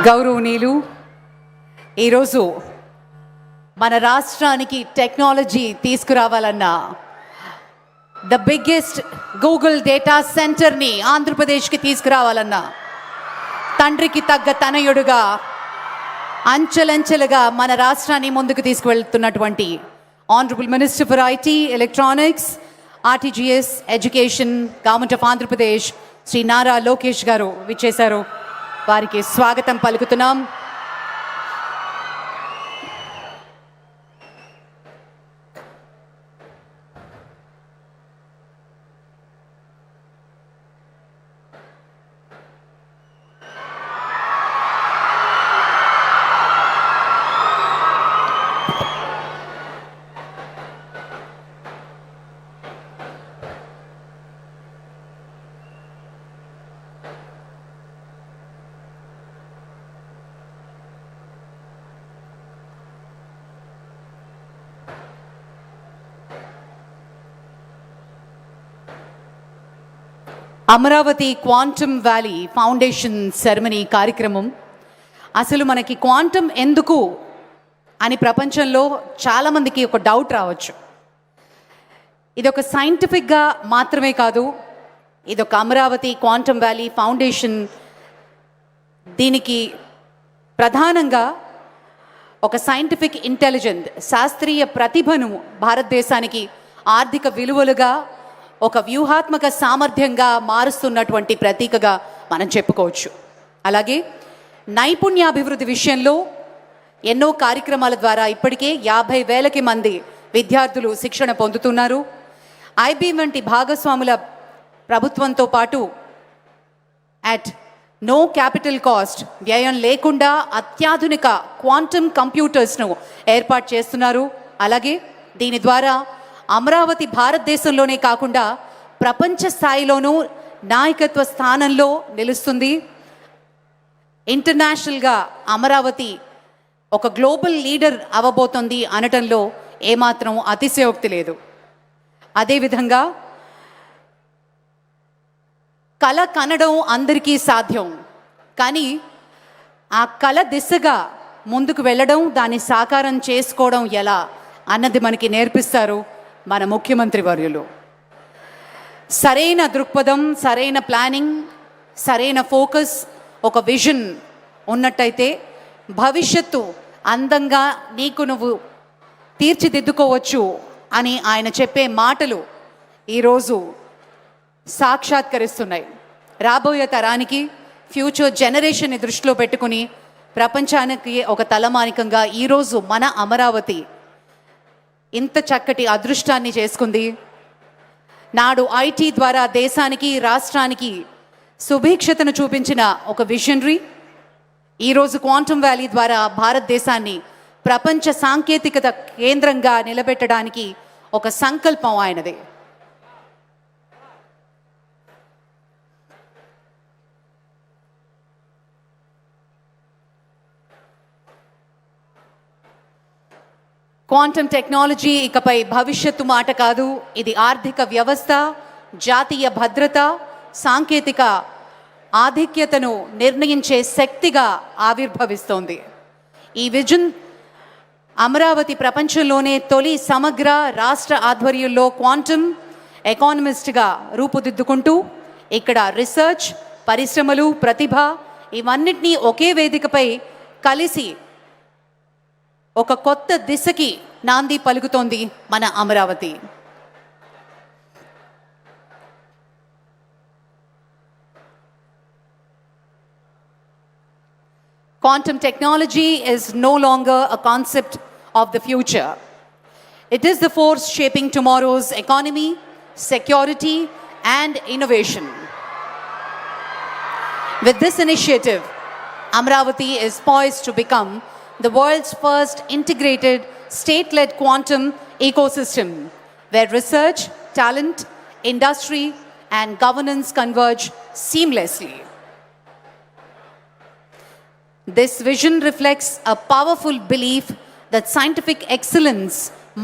గౌరవనీయులు, ఈరోజు మన రాష్ట్రానికి టెక్నాలజీ తీసుకురావాలన్న ద బిగ్గెస్ట్ గూగుల్ డేటా సెంటర్ని ఆంధ్రప్రదేశ్కి తీసుకురావాలన్న తండ్రికి తగ్గ తనయుడుగా అంచెలంచెలుగా మన రాష్ట్రాన్ని ముందుకు తీసుకువెళ్తున్నటువంటి honourable minister for IT, electronics, RTGS, education, government of Andhra Pradesh Shri Nara Lokesh garu విచ్చేశారు. వారికి స్వాగతం పలుకుతున్నాం. Amaravati quantum valley foundation ceremony కార్యక్రమం. అసలు మనకి క్వాంటమ్ ఎందుకు అని ప్రపంచంలో చాలామందికి ఒక డౌట్ రావచ్చు. ఇది ఒక సైంటిఫిక్గా మాత్రమే కాదు, ఇది ఒక అమరావతి క్వాంటమ్ వ్యాలీ ఫౌండేషన్. దీనికి ప్రధానంగా ఒక సైంటిఫిక్ ఇంటెలిజెంట్, శాస్త్రీయ ప్రతిభను భారతదేశానికి ఆర్థిక విలువలుగా ఒక వ్యూహాత్మక సామర్థ్యంగా మారుస్తున్నటువంటి ప్రతీకగా మనం చెప్పుకోవచ్చు. అలాగే నైపుణ్యాభివృద్ధి విషయంలో ఎన్నో కార్యక్రమాల ద్వారా ఇప్పటికే 50,000 మంది విద్యార్థులు శిక్షణ పొందుతున్నారు. ఐబీ వంటి భాగస్వాముల ప్రభుత్వంతో పాటు అట్ నో క్యాపిటల్ కాస్ట్, వ్యయం లేకుండా అత్యాధునిక క్వాంటమ్ కంప్యూటర్స్ను ఏర్పాటు చేస్తున్నారు. అలాగే దీని ద్వారా అమరావతి భారతదేశంలోనే కాకుండా ప్రపంచ స్థాయిలోనూ నాయకత్వ స్థానంలో నిలుస్తుంది. ఇంటర్నేషనల్గా అమరావతి ఒక గ్లోబల్ లీడర్ అవ్వబోతోంది అనటంలో ఏమాత్రం అతిశయోక్తి లేదు. అదేవిధంగా కళ కనడం అందరికీ సాధ్యం, కానీ ఆ కళ దిశగా ముందుకు వెళ్ళడం, దాన్ని సాకారం చేసుకోవడం ఎలా అన్నది మనకి నేర్పిస్తారు మన ముఖ్యమంత్రి వర్యులు. సరైన దృక్పథం, సరైన ప్లానింగ్, సరైన ఫోకస్, ఒక విజన్ ఉన్నట్టయితే భవిష్యత్తు అందంగా నీకు నువ్వు తీర్చిదిద్దుకోవచ్చు అని ఆయన చెప్పే మాటలు ఈరోజు సాక్షాత్కరిస్తున్నాయి. రాబోయే తరానికి, ఫ్యూచర్ జనరేషన్ని దృష్టిలో పెట్టుకుని ప్రపంచానికి ఒక తలమానికంగా ఈరోజు మన అమరావతి ఇంత చక్కటి అదృష్టాన్ని చేసుకుంది. నాడు ఐటీ ద్వారా దేశానికి, రాష్ట్రానికి సుభిక్షతను చూపించిన ఒక విజనరీ ఈరోజు క్వాంటమ్ వ్యాలీ ద్వారా భారతదేశాన్ని ప్రపంచ సాంకేతికత కేంద్రంగా నిలబెట్టడానికి ఒక సంకల్పం ఆయనదే. క్వాంటమ్ టెక్నాలజీ ఇకపై భవిష్యత్తు మాట కాదు, ఇది ఆర్థిక వ్యవస్థ, జాతీయ భద్రత, సాంకేతిక ఆధిక్యతను నిర్ణయించే శక్తిగా ఆవిర్భవిస్తోంది. ఈ విజన్ అమరావతి ప్రపంచంలోనే తొలి సమగ్ర రాష్ట్ర ఆధ్వర్యంలో క్వాంటమ్ ఎకానమిస్ట్గా రూపుదిద్దుకుంటూ ఇక్కడ రీసెర్చ్, పరిశ్రమలు, ప్రతిభ ఇవన్నిటినీ ఒకే వేదికపై కలిసి ఒక కొత్త దిశకి నాంది పలుకుతోంది మన Amaravati. Quantum technology is no longer a concept of the future. It is the force shaping tomorrow's economy, security, and innovation. With this initiative, Amravati is poised to become the world's first integrated state-led quantum ecosystem where research, talent, industry, and governance converge seamlessly. This vision reflects a powerful belief that scientific excellence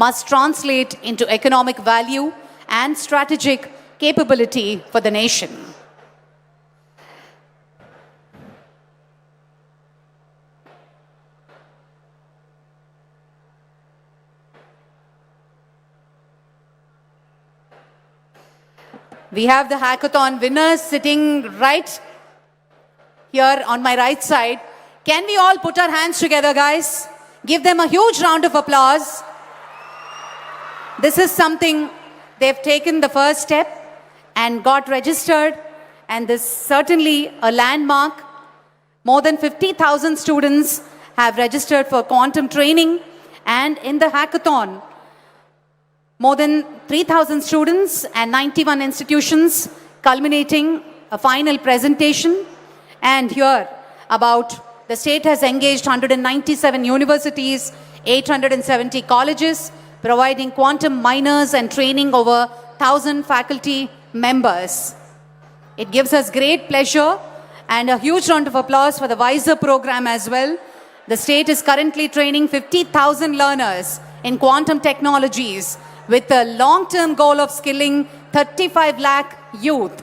must translate into economic value and strategic capability for the nation. We have the hackathon winners sitting right here on my right side. Can we all put our hands together, guys? Give them a huge round of applause. This is something they've taken the first step and got registered, and this is certainly a landmark. More than 50,000 students have registered for quantum training, and in the hackathon, more than 3,000 students and 91 institutions, culminating a final presentation. And here, about the state has engaged 197 universities, 870 colleges, providing quantum minors and training over 1,000 faculty members. It gives us great pleasure and a huge round of applause for the WISER program as well. The state is currently training 50,000 learners in quantum technologies with a long-term goal of skilling 35 lakh youth.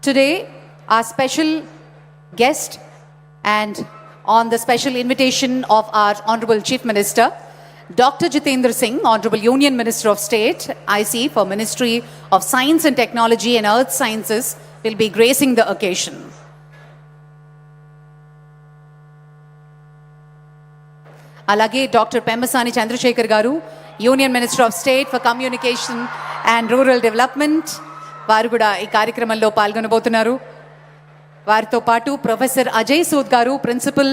Today, our special guest, and on the special invitation of our Honorable Chief Minister, Dr. Jitendra Singh, Honorable Union Minister of State, IC for Ministry of Science and Technology and Earth Sciences, will be gracing the occasion. Alage Dr. Pemmasani Chandrasekhar Garu, Union Minister of State for Communication and Rural Development, వారు కూడా ఈ కార్యక్రమంలో పాల్గొనబోతున్నారు. వారితో పాటు professor Ajay Sood గారు, principal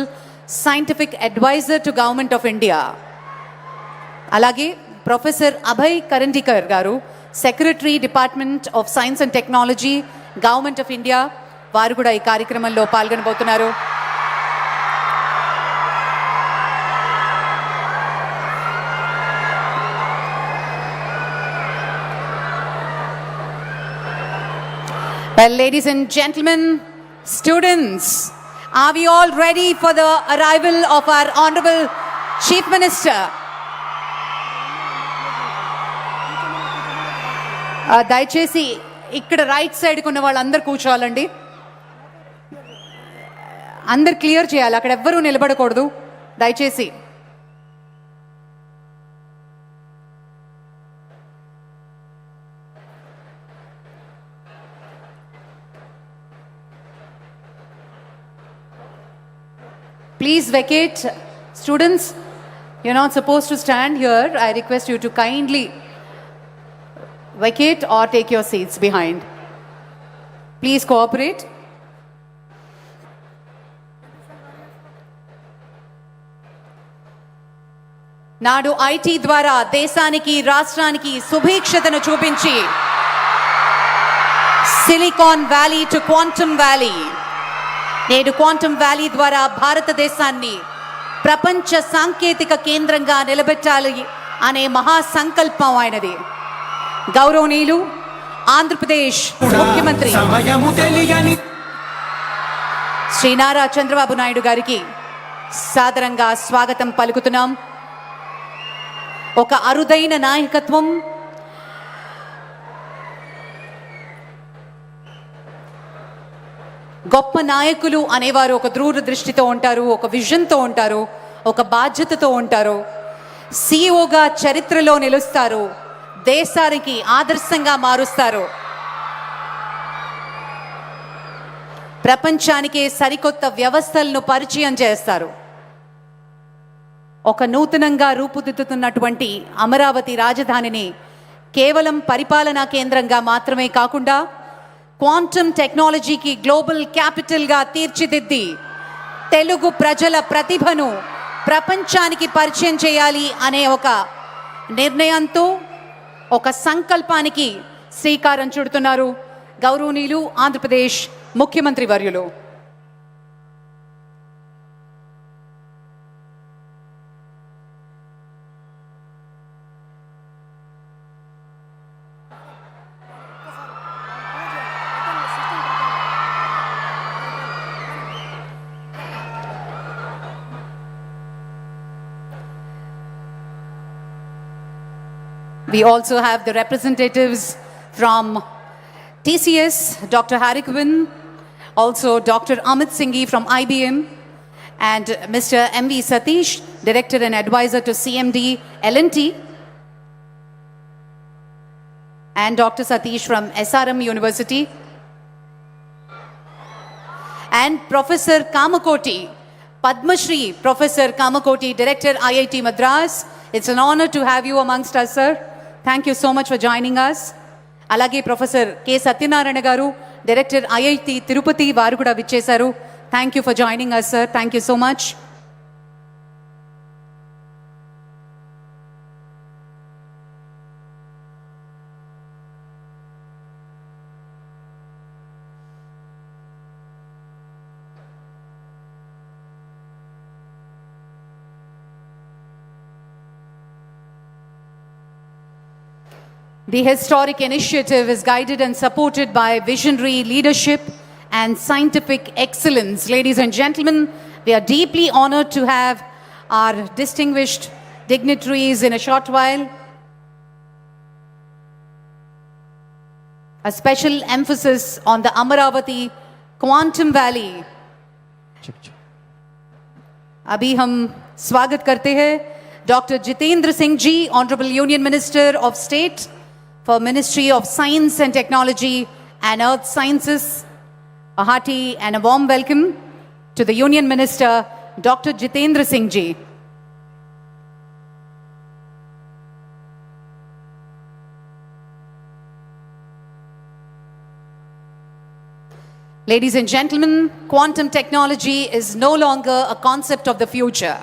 scientific adviser to government of India. అలాగే professor Abhay Karandikar గారు, secretary department of science and technology, government of India. వారు కూడా ఈ కార్యక్రమంలో పాల్గొనబోతున్నారు. Well, ladies and gentlemen, students, are we all ready for the arrival of our Honorable Chief Minister? దయచేసి ఇక్కడ right సైడ్కి ఉన్న వాళ్ళందరూ కూర్చోవాలండి. అందరు క్లియర్ చేయాలి, అక్కడ ఎవ్వరూ నిలబడకూడదు దయచేసి. Please vacate. Students, you're not supposed to stand here. I request you to kindly vacate or take your seats behind. Please cooperate. నాడు ఐటీ ద్వారా దేశానికి, రాష్ట్రానికి సుభిక్షతను చూపించి silicon valley to quantum valley, నేడు క్వాంటమ్ వ్యాలీ ద్వారా భారతదేశాన్ని ప్రపంచ సాంకేతిక కేంద్రంగా నిలబెట్టాలి అనే మహాసంకల్పం ఆయనది. గౌరవనీయులు ఆంధ్రప్రదేశ్ ముఖ్యమంత్రి శ్రీ నారా చంద్రబాబు నాయుడు గారికి సాదరంగా స్వాగతం పలుకుతున్నాం. ఒక అరుదైన నాయకత్వం, గొప్ప నాయకులు అనేవారు ఒక దూరదృష్టితో ఉంటారు, ఒక విజన్తో ఉంటారు, ఒక బాధ్యతతో ఉంటారు. సిఇఓగా చరిత్రలో నిలుస్తారు, దేశానికి ఆదర్శంగా మారుస్తారు, ప్రపంచానికి సరికొత్త వ్యవస్థలను పరిచయం చేస్తారు. ఒక నూతనంగా రూపుదిద్దుతున్నటువంటి అమరావతి రాజధానిని కేవలం పరిపాలనా కేంద్రంగా మాత్రమే కాకుండా క్వాంటమ్ టెక్నాలజీకి గ్లోబల్ క్యాపిటల్గా తీర్చిదిద్ది తెలుగు ప్రజల ప్రతిభను ప్రపంచానికి పరిచయం చేయాలి అనే ఒక నిర్ణయంతో, ఒక సంకల్పానికి శ్రీకారం చుడుతున్నారు గౌరవనీయులు ఆంధ్రప్రదేశ్ ముఖ్యమంత్రి వర్యులు. We also have the representatives from TCS, Dr. Harikwan, also Dr. Amit Singhi from IBM, and Mr. M.V. Satish, Director and Advisor to CMD L&T, and Dr. Satish from SRM University, and Professor Kamakoti, Padma Shri Professor Kamakoti, Director IIT Madras. It's an honor to have you amongst us, sir. Thank you so much for joining us. Alage Professor K. Satyanarayana Garu, Director IIT Tirupati varu kuda vichesaru. Thank you for joining us, sir. Thank you so much. The historic initiative is guided and supported by visionary leadership and scientific excellence. Ladies and gentlemen, we are deeply honored to have our distinguished dignitaries in a short while. A special emphasis on the Amaravati Quantum Valley. अभी हम स्वागत करते हैं Dr. Jitendra Singh Ji, Honorable Union Minister of State for Ministry of Science and Technology and Earth Sciences. A hearty and a warm welcome to the Union Minister, Dr. Jitendra Singh Ji. Ladies and gentlemen, quantum technology is no longer a concept of the future.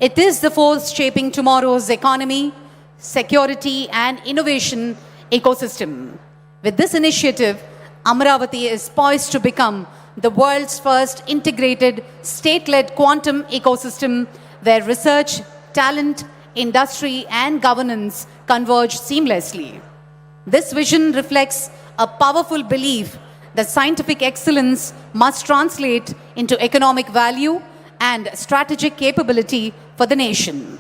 It is the force shaping tomorrow's economy, security, and innovation ecosystem. With this initiative, Amaravati is poised to become the world's first integrated state-led quantum ecosystem where research, talent, industry, and governance converge seamlessly. This vision reflects a powerful belief that scientific excellence must translate into economic value and strategic capability for the nation.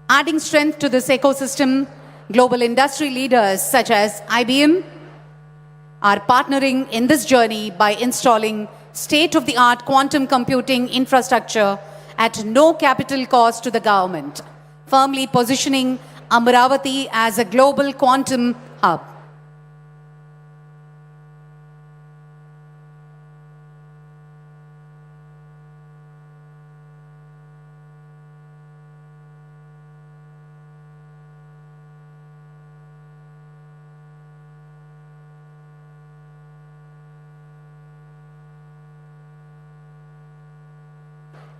Adding strength to this ecosystem, global industry leaders such as IBM are partnering in this journey by installing state-of-the-art quantum computing infrastructure at no capital cost to the government, firmly positioning Amaravati as a global quantum hub.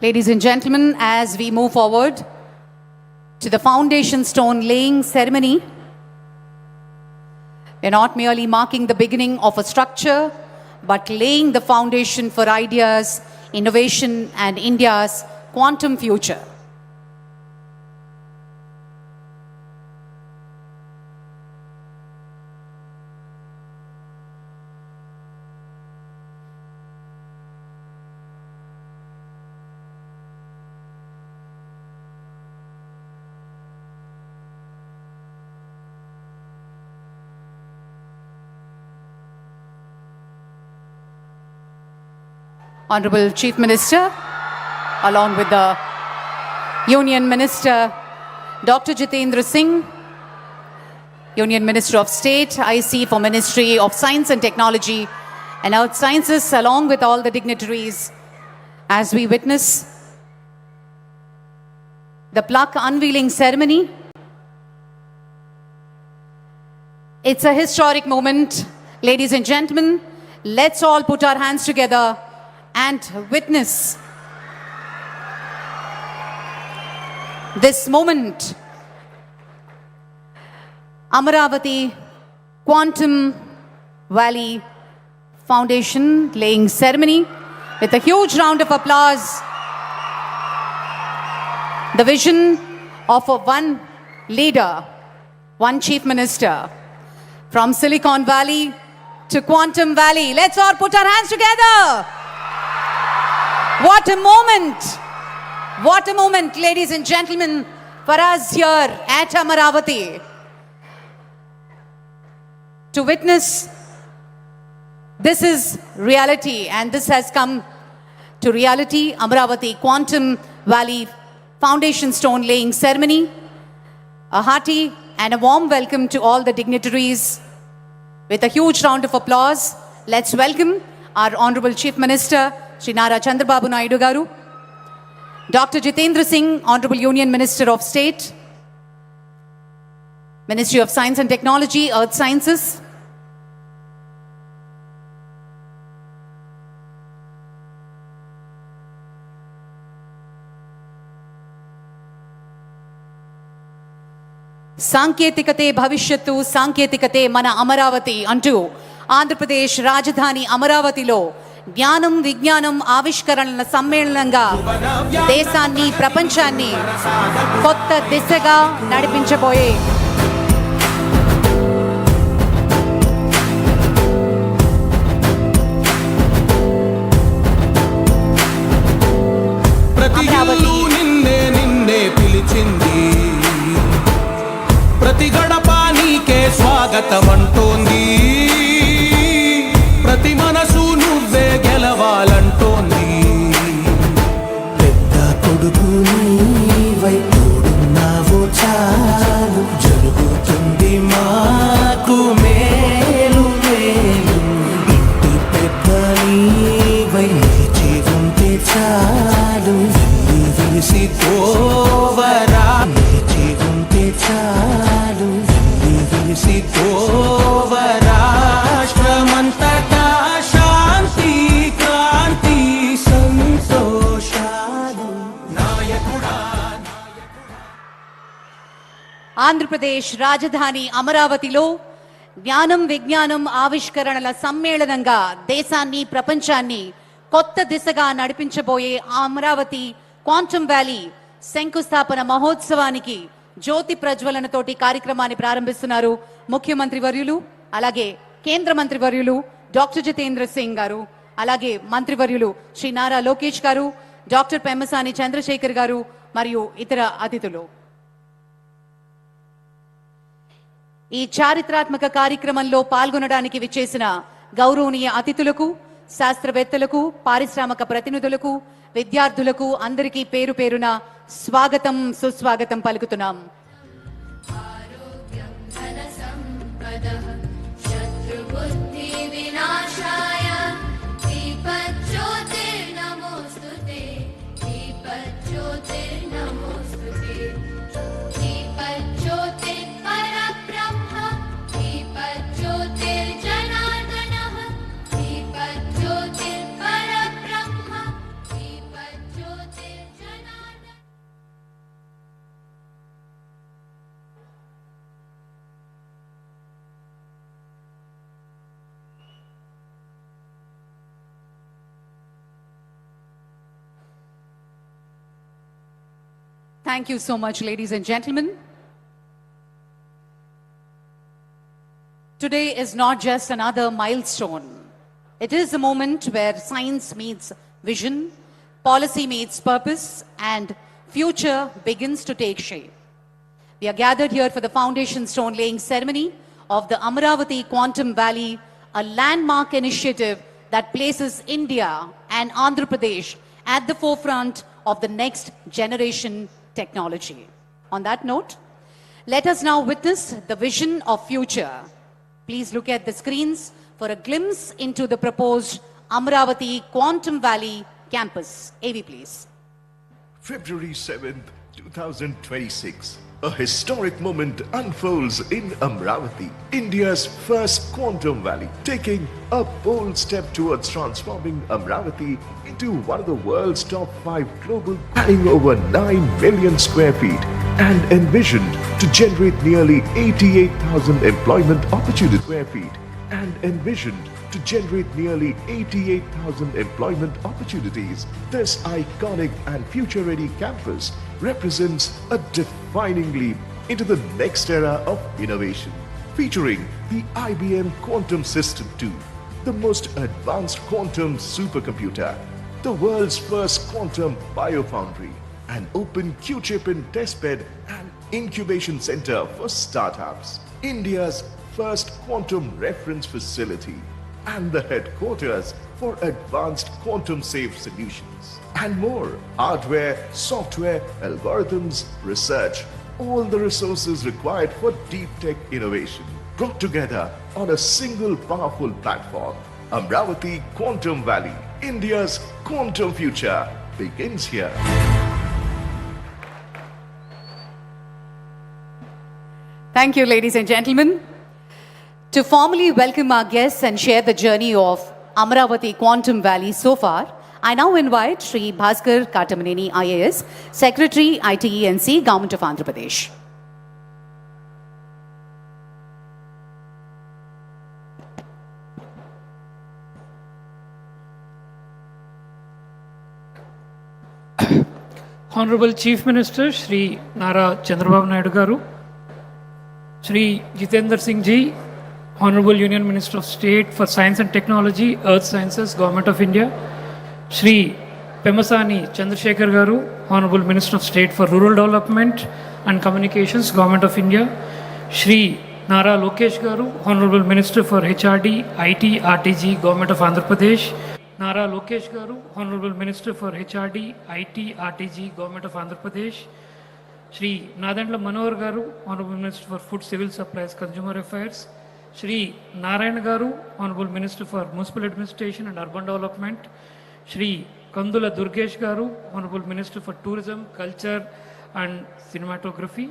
Ladies and gentlemen, as we move forward to the foundation stone laying ceremony, we're not merely marking the beginning of a structure, but laying the foundation for ideas, innovation, and India's quantum future. Honorable Chief Minister, along with the Union Minister, Dr. Jitendra Singh, Union Minister of State, IC for Ministry of Science and Technology and Earth Sciences, along with all the dignitaries, as we witness the plaque unveiling ceremony. It's a historic moment. Ladies and gentlemen, let's all put our hands together and witness this moment. Amaravati Quantum Valley Foundation laying ceremony with a huge round of applause. The vision of one leader, one chief minister, from Silicon Valley to Quantum Valley. Let's all put our hands together. What a moment! What a moment, ladies and gentlemen, for for us here at Amaravati to witness. This is reality, and this has come to reality. Amaravati Quantum Valley Foundation Stone Laying Ceremony. A hearty and a warm welcome to all the dignitaries. With a huge round of applause, let's welcome our Honorable Chief Minister, Shri Nara Chandrababu Naidu Garu, Dr. Jitendra Singh, Honorable Union Minister of State, Ministry of Science and Technology, Earth Sciences, సాంకేతికతే భవిష్యత్తు సాంకేతికతే మన అమరావతి అంటూ ఆంధ్రప్రదేశ్ రాజధాని అమరావతిలో జ్ఞానం విజ్ఞానం ఆవిష్కరణల సమ్మేళనంగా దేశాన్ని ప్రపంచాన్ని కొత్త దిశగా నడిపించబోయే అమరావతి నిన్నే పిలిచింది, ప్రతి గడప నీకే స్వాగతం అంటోంది, ప్రతి మనసు నువ్వే గెలవాలంటోంది. పెద్ద కొడుకు నీవై తోడున్నావు చాలు, జరుగుతుంది మాకు మేలు మేలు. ఇంటి పెద్ద నీవై నిలిచి ఉంటే చాలు, విలిసి తోవరా నిలిచి ఉంటే చాలు, విలిసి తోవరా. రాష్ట్రమంతటా శాంతి క్రాంతి సంతోషాలు. నాయకుడా ఆంధ్రప్రదేశ్ రాజధాని అమరావతిలో జ్ఞానం విజ్ఞానం ఆవిష్కరణల సమ్మేళనంగా దేశాన్ని ప్రపంచాన్ని కొత్త దిశగా నడిపించబోయే అమరావతి క్వాంటమ్ వ్యాలీ శంకుస్థాపన మహోత్సవానికి జ్యోతి ప్రజ్వలనతోటి కార్యక్రమాన్ని ప్రారంభిస్తున్నారు ముఖ్యమంత్రి వర్యులు, అలాగే కేంద్ర మంత్రి వర్యులు డాక్టర్ జితేంద్ర సింగ్ గారు, అలాగే మంత్రివర్యులు శ్రీ నారా లోకేష్ గారు, డాక్టర్ పెమ్మసాని చంద్రశేఖర్ గారు మరియు ఇతర అతిథులు. ఈ చారిత్రాత్మక కార్యక్రమంలో పాల్గొనడానికి విచ్చేసిన గౌరవనీయ అతిథులకు, శాస్త్రవేత్తలకు, పారిశ్రామిక ప్రతినిధులకు, విద్యార్థులకు అందరికీ పేరు పేరున స్వాగతం సుస్వాగతం పలుకుతున్నాం. Thank you so much, ladies and gentlemen. Today is not just another milestone. It is a moment where science meets vision, policy meets purpose, and future begins to take shape. We are gathered here for the foundation stone laying ceremony of the Amaravati Quantum Valley, a landmark initiative that places India and Andhra Pradesh at the forefront of the next generation technology. On that note, let us now witness the vision of future. Please look at the screens for a glimpse into the proposed Amaravati Quantum Valley campus. AV, please. February 7th, 2026. A historic moment unfolds in Amaravati, India's first quantum valley, taking a bold step towards transforming Amaravati into one of the world's top 5 global, adding over 9 million square feet and envisioned to generate nearly 88,000 employment opportunities square feet and envisioned to generate nearly 88,000 employment opportunities. This iconic and future-ready campus represents a defining leap into the next era of innovation, featuring the IBM Quantum System 2, the most advanced quantum supercomputer, the world's first quantum biofoundry, an open Q-chip in testbed and incubation center for startups, India's first quantum reference facility, and the headquarters for advanced quantum safe solutions. And more hardware, software, algorithms, research, all the resources required for deep tech innovation brought together on a single powerful platform. Amravati Quantum Valley, India's quantum future begins here. Thank you, ladies and gentlemen. To formally welcome our guests and share the journey of Amravati Quantum Valley so far, I now invite Sri Bhaskar Katamaneni IAS, Secretary, ITENC, Government of Andhra Pradesh. Honorable Chief Minister Shri Nara Chandrababu Naidu Garu, Shri Jitendra Singh Ji, Honorable Union Minister of State for Science and Technology, Earth Sciences, Government of India, Shri Pemasani Chandrasekhar Garu, Honorable Minister of State for Rural Development and Communications, Government of India, Shri Nara Lokesh Garu, Honorable Minister for HRD, IT, RTG, Government of Andhra Pradesh, Nara Lokesh Garu, Honorable Minister for HRD, IT, RTG, Government of Andhra Pradesh, Shri Nadandla Manohar Garu, Honorable Minister for Food, Civil Supplies, Consumer Affairs, Shri Narayana Garu, Honorable Minister for Municipal Administration and Urban Development, Shri Kandula Durgesh Garu, Honorable Minister for Tourism, Culture and Cinematography,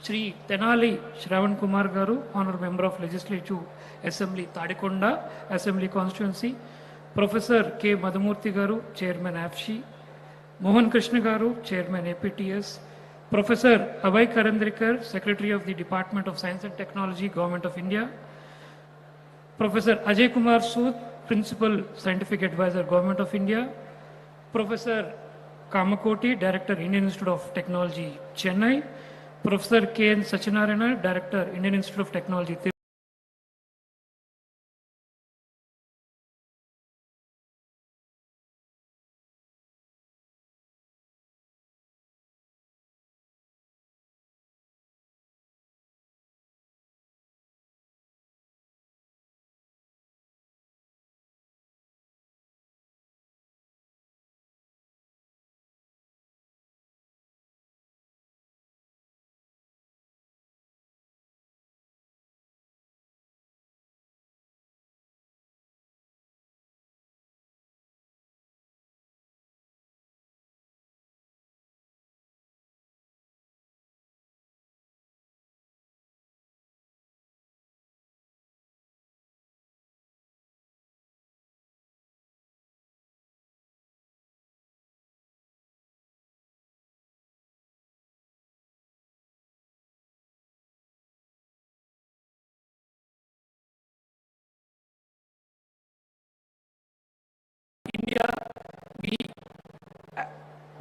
Shri Tenali Shravan Kumar Garu, Honorable Member of Legislative Assembly, Tadikonda, Assembly Constituency, Professor K. Madhumurthy Garu, Chairman AFSHI, Mohan Krishna Garu, Chairman APTS, Professor Abhay Karandrikar, Secretary of the Department of Science and Technology, Government of India, Professor Ajay Kumar Sood, Principal Scientific Advisor, Government of India, Professor Kamakoti, Director, Indian Institute of Technology, Chennai, Professor K. N. Sachinarayana, Director, Indian Institute of Technology,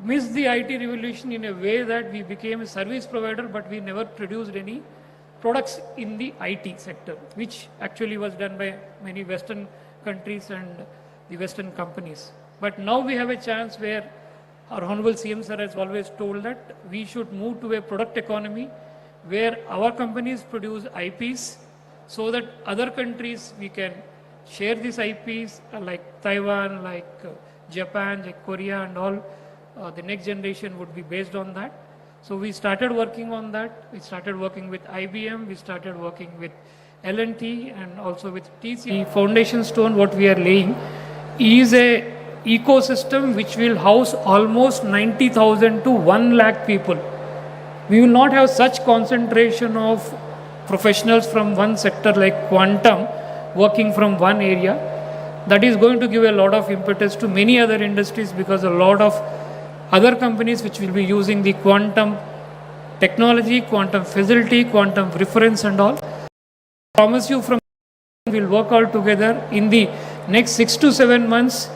missed the IT revolution in a way that we became a service provider, but we never produced any products in the IT sector, which actually was done by many Western countries and the Western companies. But now we have a chance where our Honorable CM Sir has always told that we should move to a product economy where our companies produce IPs so that other countries we can share these IPs like Taiwan, like Japan, like Korea and all. The next generation would be based on that. So we started working on that. We started working with IBM, we started working with L&T and also with TC. The foundation stone what we are laying is a ecosystem which will house almost 90,000 to 1 lakh people. We will not have such concentration of professionals from one sector like quantum working from one area. That is going to give a lot of impetus to many other industries because a lot of other companies which will be using the quantum technology, quantum facility, quantum reference and all. I promise you from we'll work all together in the next 6 to 7 months.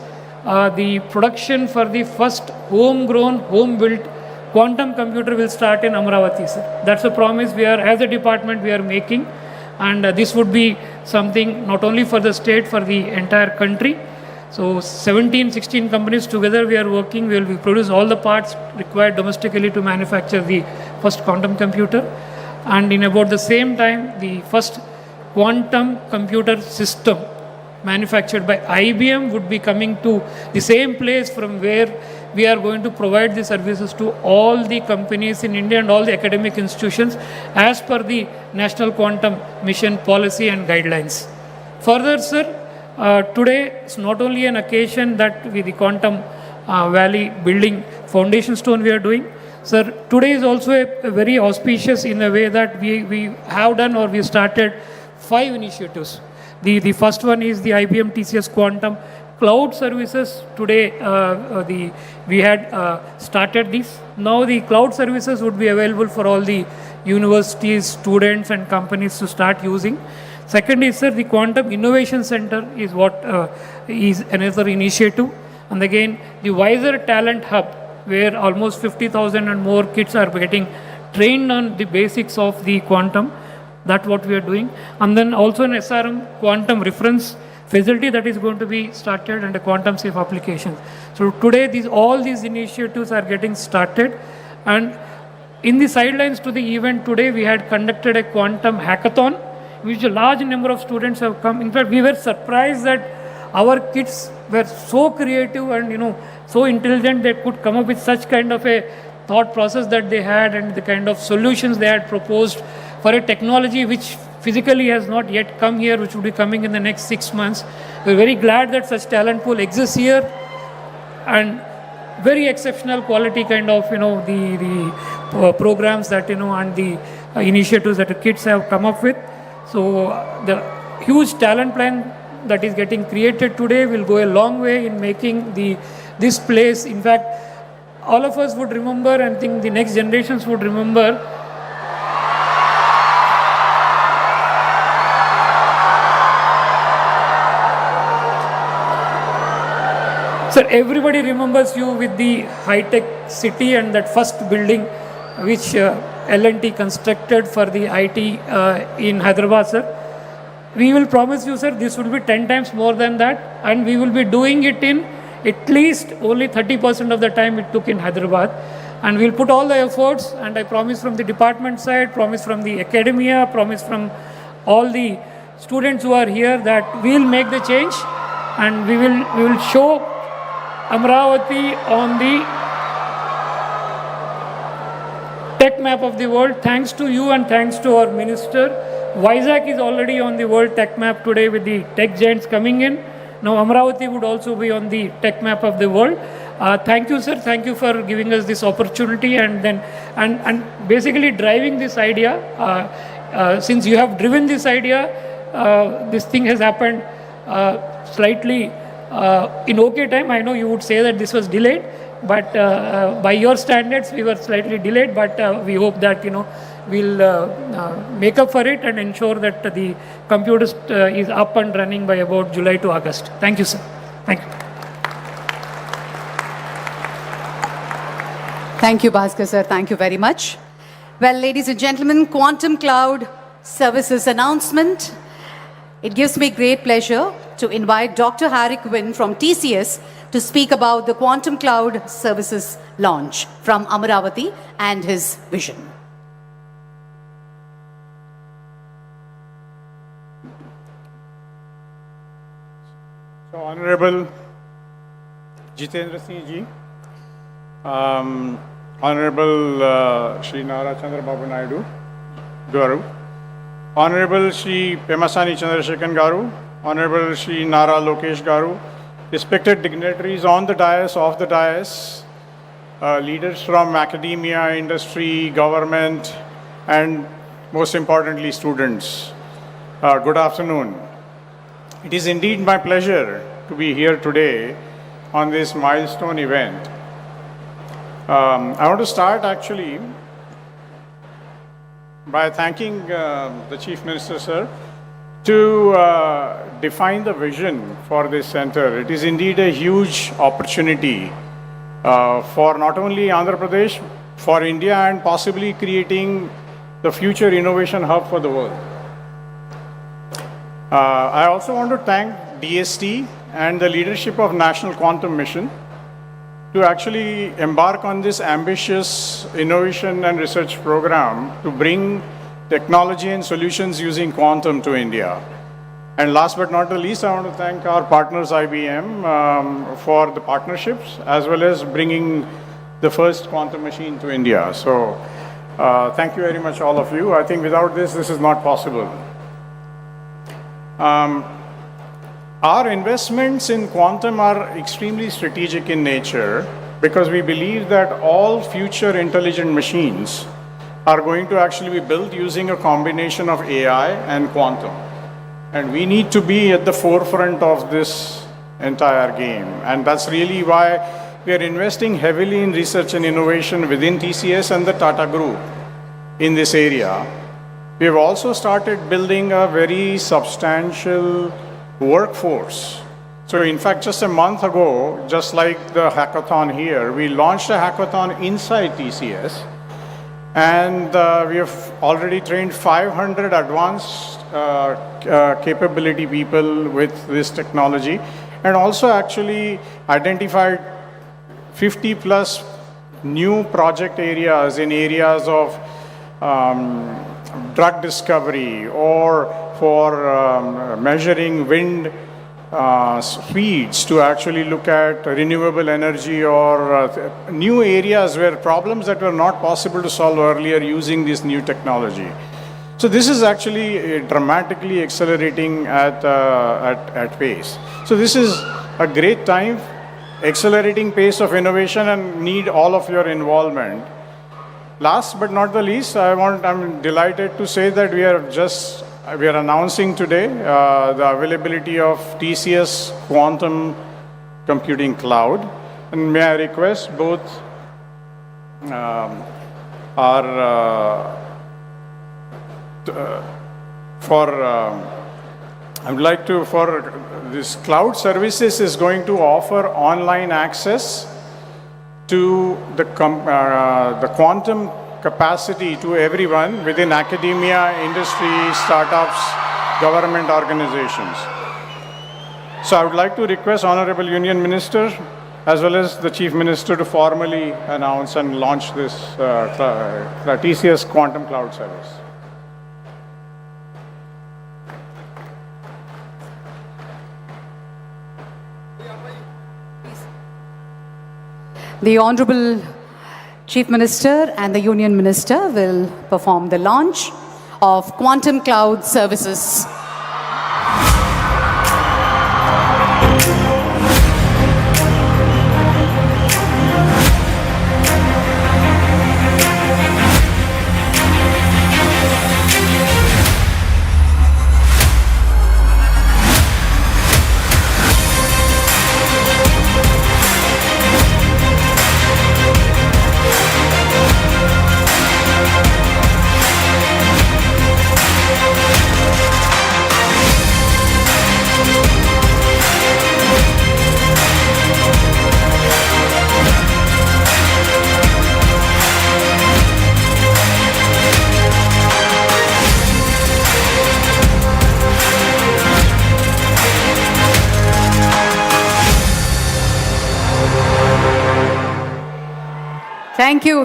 The production for the first homegrown, home-built quantum computer will start in Amravati, sir. That's a promise we are, as a department, we are making. And this would be something not only for the state, for the entire country. So 17, 16 companies together we are working. We will produce all the parts required domestically to manufacture the first quantum computer. And in about the same time, the first quantum computer system manufactured by IBM would be coming to the same place from where we are going to provide the services to all the companies in India and all the academic institutions as per the National Quantum Mission policy and guidelines. Further, sir, today is not only an occasion that with the Quantum Valley building foundation stone we are doing. Sir, today is also a very auspicious in a way that we have done or we started 5 initiatives. The first one is the IBM TCS Quantum Cloud Services. Today, we had started this. Now the cloud services would be available for all the universities, students and companies to start using. Second is, sir, the Quantum Innovation Center is what is another initiative. And again, the Wiser Talent Hub, where almost 50,000 and more kids are getting trained on the basics of the quantum. That's what we are doing. And then also an SRM quantum reference facility that is going to be started and a quantum safe applications. So today all these initiatives are getting started. And in the sidelines to the event today, we had conducted a quantum hackathon, which a large number of students have come. In fact, we were surprised that our kids were so creative and so intelligent they could come up with such kind of a thought process that they had and the kind of solutions they had proposed for a technology which physically has not yet come here, which will be coming in the next 6 months. We're very glad that such talent pool exists here, and very exceptional quality kind of the programs that and the initiatives that the kids have come up with. So the huge talent plan that is getting created today will go a long way in making this place. In fact, all of us would remember, and think the next generations would remember, sir, everybody remembers you with the high-tech city and that first building which L&T constructed for the IT in Hyderabad, sir. We will promise you, sir, this will be 10 times more than that, and we will be doing it in at least only 30% of the time it took in Hyderabad. And we'll put all the efforts, and I promise from the department side, promise from the academia, promise from all the students who are here that we will make the change, and we will show Amravati on the tech map of the world. Thanks to you and thanks to our minister. Vizag is already on the world tech map today with the tech giants coming in. Now Amravati would also be on the tech map of the world. Thank you, sir. Thank you for giving us this opportunity and basically driving this idea. Since you have driven this idea, this thing has happened slightly in okay time. I know you would say that this was delayed, but by your standards, we were slightly delayed. But we hope that we'll make up for it and ensure that the computer is up and running by about July to August. Thank you, sir. Thank you. Thank you, Bhaskar sir. Thank you very much. Well, ladies and gentlemen, Quantum Cloud Services announcement. It gives me great pleasure to invite Dr. Harry Quinn from TCS to speak about the Quantum Cloud Services launch from Amravati and his vision. So, Honorable Jitendra Singh ji, Honorable Shri Nara Chandra Babu Naidu Garu, Honorable Shri Pemasani Chandrasekhan Garu, Honorable Shri Nara Lokesh Garu, respected dignitaries on the dais, off the dais, leaders from academia, industry, government, and most importantly, students. Good afternoon. It is indeed my pleasure to be here today on this milestone event. I want to start actually by thanking the Chief Minister, sir, to define the vision for this center. It is indeed a huge opportunity for not only Andhra Pradesh, for India, and possibly creating the future innovation hub for the world. I also want to thank DST and the leadership of National Quantum Mission to actually embark on this ambitious innovation and research program to bring technology and solutions using quantum to India. And last but not the least, I want to thank our partners IBM for the partnerships as well as bringing the first quantum machine to India. So thank you very much, all of you. I think without this, this is not possible. Our investments in quantum are extremely strategic in nature because we believe that all future intelligent machines are going to actually be built using a combination of AI and quantum. And we need to be at the forefront of this entire game. And that's really why we are investing heavily in research and innovation within TCS and the Tata Group in this area. We have also started building a very substantial workforce. So in fact, just a month ago, just like the hackathon here, we launched a hackathon inside TCS. And we have already trained 500 advanced capability people with this technology, and also actually identified 50 plus new project areas in areas of drug discovery or for measuring wind speeds to actually look at renewable energy or new areas where problems that were not possible to solve earlier using this new technology. So this is actually dramatically accelerating at pace. So this is a great time, accelerating pace of innovation, and need all of your involvement. Last but not the least, I'm delighted to say that we are announcing today the availability of TCS Quantum Computing Cloud. And may I request both for this cloud services is going to offer online access to the quantum capacity to everyone within academia, industry, startups, government organizations. So I would like to request Honorable Union Minister as well as the Chief Minister to formally announce and launch this TCS Quantum Cloud Service. The Honorable Chief Minister and the Union Minister will perform the launch of Quantum Cloud Services.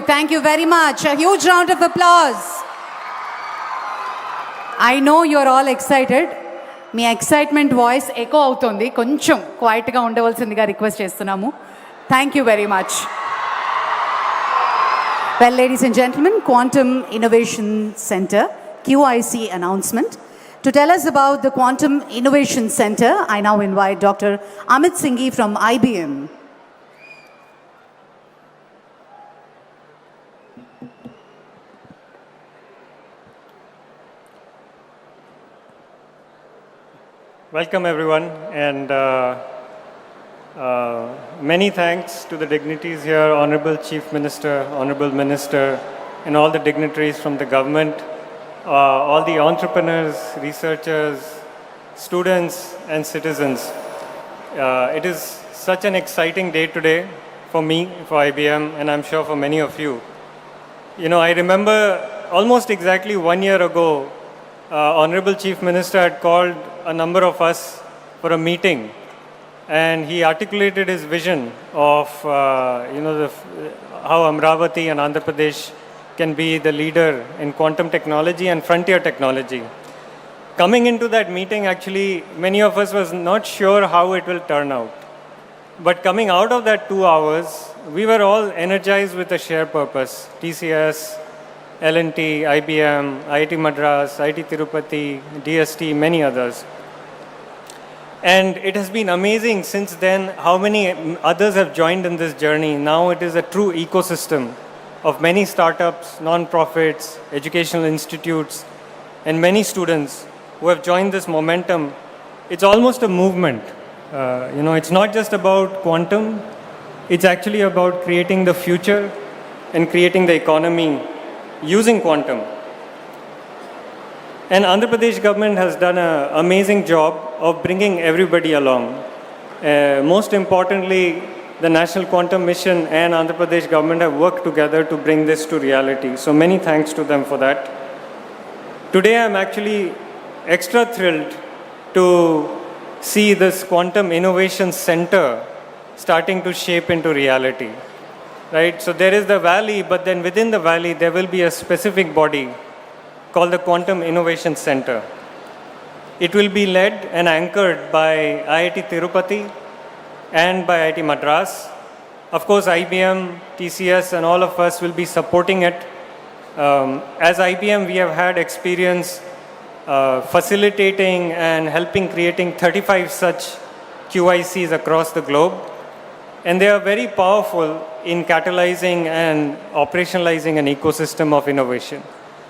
Thank you very much. A huge round of applause. I know you're all excited. మీ excitement voice echo అవుతుంది, కొంచెం క్వైట్గా ఉండవలసిందిగా request చేస్తున్నాము. Thank you very much. Well, ladies and gentlemen, Quantum Innovation Center, QIC announcement. To tell us about the Quantum Innovation Center, I now invite Dr. Amit Singhi from IBM. Welcome everyone, and many thanks to the dignitaries here, Honorable Chief Minister, Honorable Minister, and all the dignitaries from the government, all the entrepreneurs, researchers, students and citizens. It is such an exciting day today for me, for IBM, and I'm sure for many of you. You know, I remember almost exactly 1 year ago, Honorable Chief Minister had called a number of us for a meeting and he articulated his vision of how Amravati and Andhra Pradesh can be the leader in quantum technology and frontier technology. Coming into that meeting, actually, many of us was not sure how it will turn out. But coming out of that 2 hours, we were all energized with a shared purpose. TCS, L&T, IBM, IIT Madras, IIT Tirupati, DST, many others. And it has been amazing since then how many others have joined in this journey. Now it is a true ecosystem of many startups, non-profits, educational institutes, and many students who have joined this momentum. It's almost a movement. It's not just about quantum, it's actually about creating the future and creating the economy using quantum. And Andhra Pradesh government has done an amazing job of bringing everybody along. Most importantly, the National Quantum Mission and Andhra Pradesh government have worked together to bring this to reality. So many thanks to them for that. Today I'm actually extra thrilled to see this Quantum Innovation Center starting to shape into reality. Right? So there is the valley, but then within the valley there will be a specific body called the Quantum Innovation Center. It will be led and anchored by IIT Tirupati and by IIT Madras. Of course, IBM, TCS, and all of us will be supporting it. As IBM, we have had experience facilitating and helping creating 35 such QICs across the globe. And they are very powerful in catalyzing and operationalizing an ecosystem of innovation.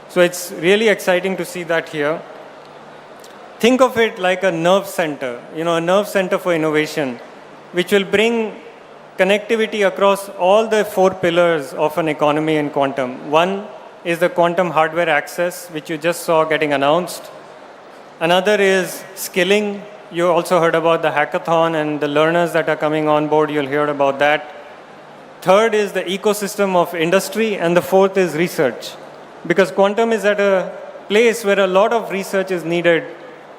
So it's really exciting to see that here. Think of it like a nerve center, a nerve center for innovation, which will bring connectivity across all the 4 pillars of an economy in quantum. One is the quantum hardware access, which you just saw getting announced. Another is skilling. You also heard about the hackathon and the learners that are coming on board. You'll hear about that. Third is the ecosystem of industry, and the fourth is research. Because quantum is at a place where a lot of research is needed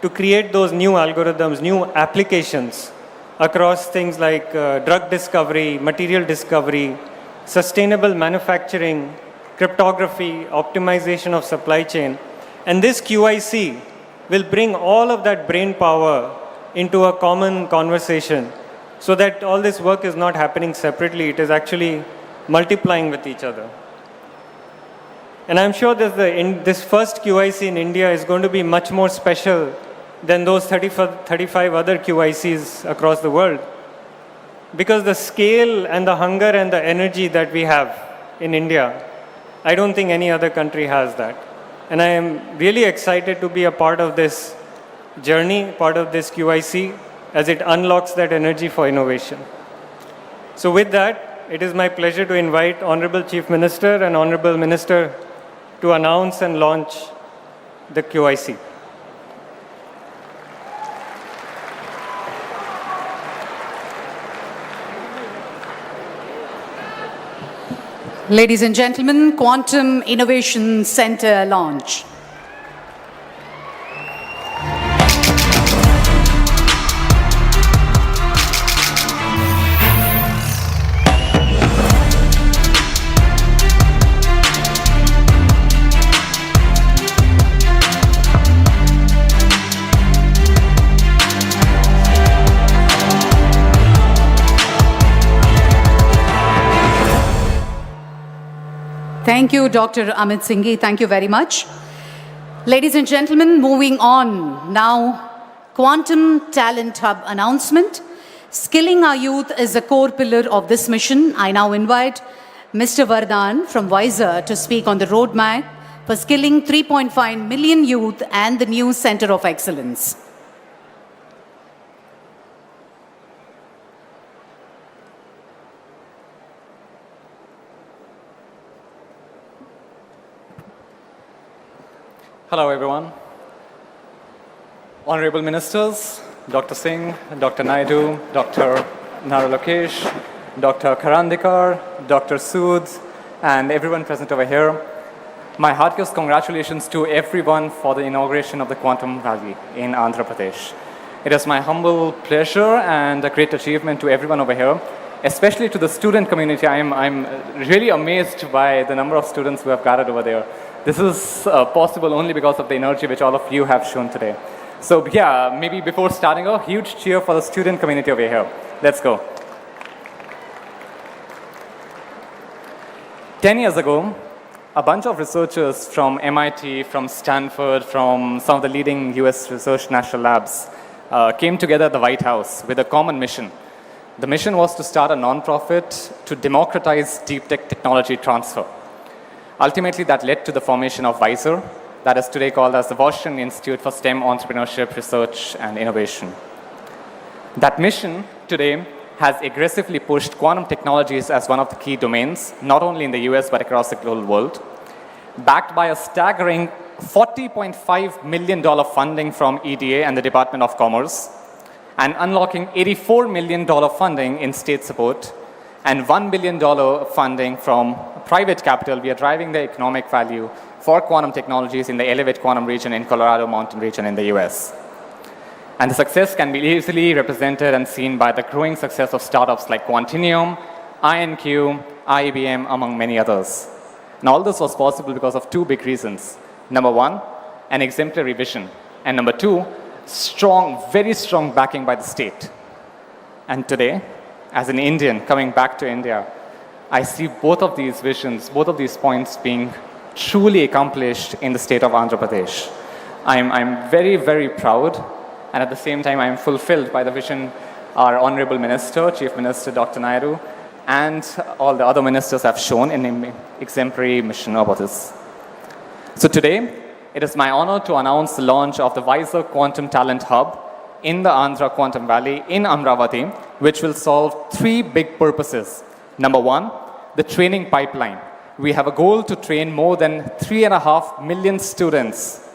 to create those new algorithms, new applications across things like drug discovery, material discovery, sustainable manufacturing, cryptography, optimization of supply chain. And this QIC will bring all of that brain power into a common conversation so that all this work is not happening separately, it is actually multiplying with each other. And I'm sure that this first QIC in India is going to be much more special than those 35 other QICs across the world. Because the scale and the hunger and the energy that we have in India, I don't think any other country has that. And I am really excited to be a part of this journey, part of this QIC, as it unlocks that energy for innovation. So with that, it is my pleasure to invite Honorable Chief Minister and Honorable Minister to announce and launch the QIC. Ladies and gentlemen, Quantum Innovation Center launch. Thank you, Dr. Amit Singhi. Thank you very much. Ladies and gentlemen, moving on now, Quantum Talent Hub announcement. Skilling our youth is a core pillar of this mission. I now invite Mr. Vardhan from Wiser to speak on the roadmap for skilling 3.5 million youth and the new Center of Excellence. Hello, everyone. Honorable Ministers, Dr. Singh, Dr. Naidu, Dr. Nara Lokesh, Dr. Karandikar, Dr. Sood, and everyone present over here. My heartiest congratulations to everyone for the inauguration of the Quantum Valley in Andhra Pradesh. It is my humble pleasure and a great achievement to everyone over here, especially to the student community. I'm really amazed by the number of students who have gathered over there. This is possible only because of the energy which all of you have shown today. So yeah, maybe before starting, a huge cheer for the student community over here. Let's go. 10 years ago, a bunch of researchers from MIT, from Stanford, from some of the leading US research national labs came together at the White House with a common mission. The mission was to start a nonprofit to democratize deep tech technology transfer. Ultimately, that led to the formation of WISER, that is today called as the Washington Institute for STEM Entrepreneurship, Research and Innovation. That mission today has aggressively pushed quantum technologies as one of the key domains, not only in the US but across the global world, backed by a staggering $40.5 million funding from EDA and the Department of Commerce, and unlocking $84 million funding in state support, and $1 billion funding from private capital. We are driving the economic value for quantum technologies in the Elevate Quantum region in Colorado Mountain region in the US. And the success can be easily represented and seen by the growing success of startups like Quantinium, INQ, IBM, among many others. And all this was possible because of two big reasons. Number one, an exemplary vision. And number two, strong, very strong backing by the state. And today, as an Indian coming back to India, I see both of these visions, both of these points being truly accomplished in the state of Andhra Pradesh. I'm very, very proud, and at the same time I'm fulfilled by the vision our Honorable Minister, Chief Minister Dr. Naidu, and all the other ministers have shown in an exemplary mission about this. So today, it is my honor to announce the launch of the WISER Quantum Talent Hub in the Andhra Quantum Valley in Amravati, which will solve three big purposes. Number one, the training pipeline. We have a goal to train more than 3.5 million students.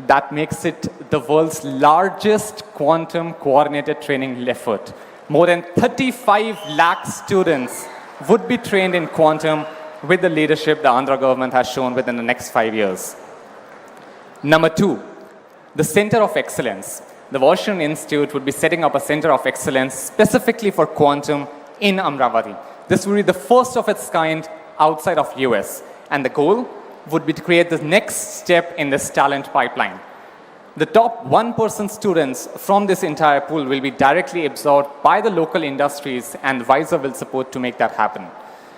That makes it the world's largest quantum coordinated training effort. More than 35 lakh students would be trained in quantum with the leadership the Andhra government has shown within the next 5 years. Number two, the Center of Excellence. The Washington Institute would be setting up a Center of Excellence specifically for quantum in Amravati. This would be the first of its kind outside of US. And the goal would be to create the next step in this talent pipeline. The top 1% students from this entire pool will be directly absorbed by the local industries, and WISER will support to make that happen.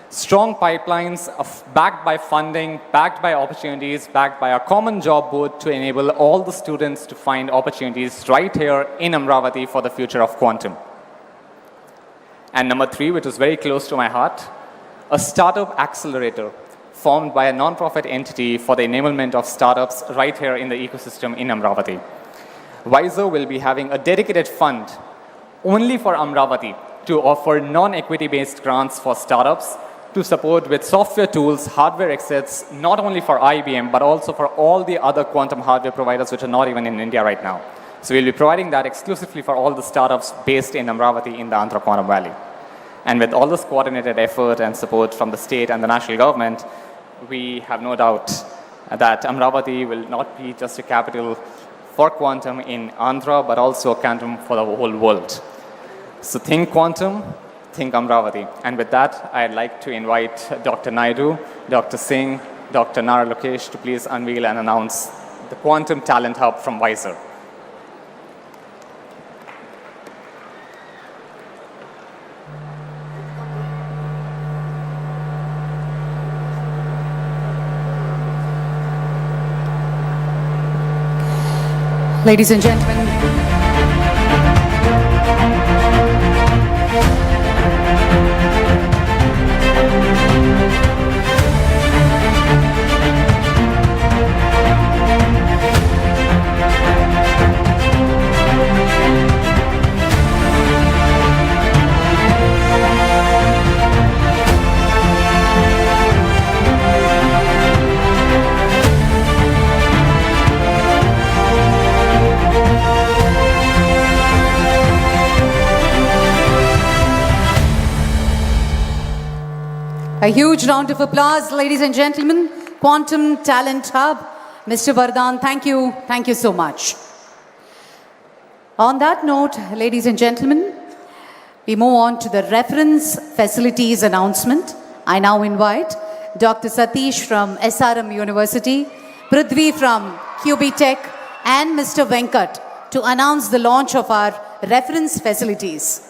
Strong pipelines backed by funding, backed by opportunities, backed by a common job board to enable all the students to find opportunities right here in Amravati for the future of quantum. And number three, which is very close to my heart, a startup accelerator formed by a non-profit entity for the enablement of startups right here in the ecosystem in Amravati. WISER will be having a dedicated fund only for Amravati to offer non-equity based grants for startups to support with software tools, hardware assets, not only for IBM, but also for all the other quantum hardware providers which are not even in India right now. So we'll be providing that exclusively for all the startups based in Amravati in the Andhra Quantum Valley. And with all this coordinated effort and support from the state and the national government, we have no doubt that Amravati will not be just a capital for quantum in Andhra, but also a quantum for the whole world. So think quantum, think Amravati. And with that, I'd like to invite Dr. Naidu, Dr. Singh, Dr. Nara Lokesh to please unveil and announce the Quantum Talent Hub from WISER. Ladies and gentlemen, a huge round of applause, ladies and gentlemen. Quantum Talent Hub. Mr. Vardhan, thank you so much. On that note, ladies and gentlemen, we move on to the reference facilities announcement. I now invite Dr. Satish from SRM University, Prithvi from QB Tech, and Mr. Venkat to announce the launch of our reference facilities.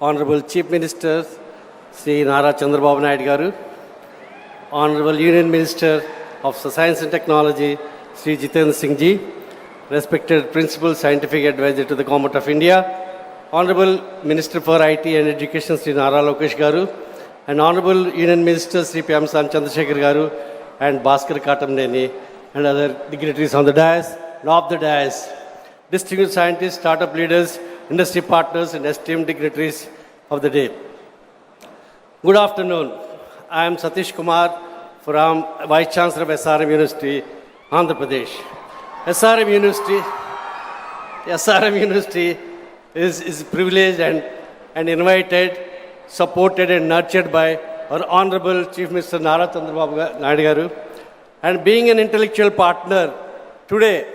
Honorable Chief Minister Sri Nara Chandrababu Naidu Garu, Honorable Union Minister of Science and Technology Sri Jitendra Singh Ji, respected Principal Scientific Advisor to the Government of India, Honorable Minister for IT and Education Sri Nara Lokesh Garu, and Honorable Union Minister Sri Pyamsan Chandrasekhar Garu and Bhaskar Katamneni and other dignitaries on the dais and off the dais, distinguished scientists, startup leaders, industry partners and esteemed dignitaries of the day. Good afternoon. I am Satish Kumar from Vice Chancellor of SRM University, Andhra Pradesh. SRM University is privileged and invited, supported and nurtured by our Honorable Chief Minister Nara Chandrababu Naidu Garu. And being an intellectual partner today,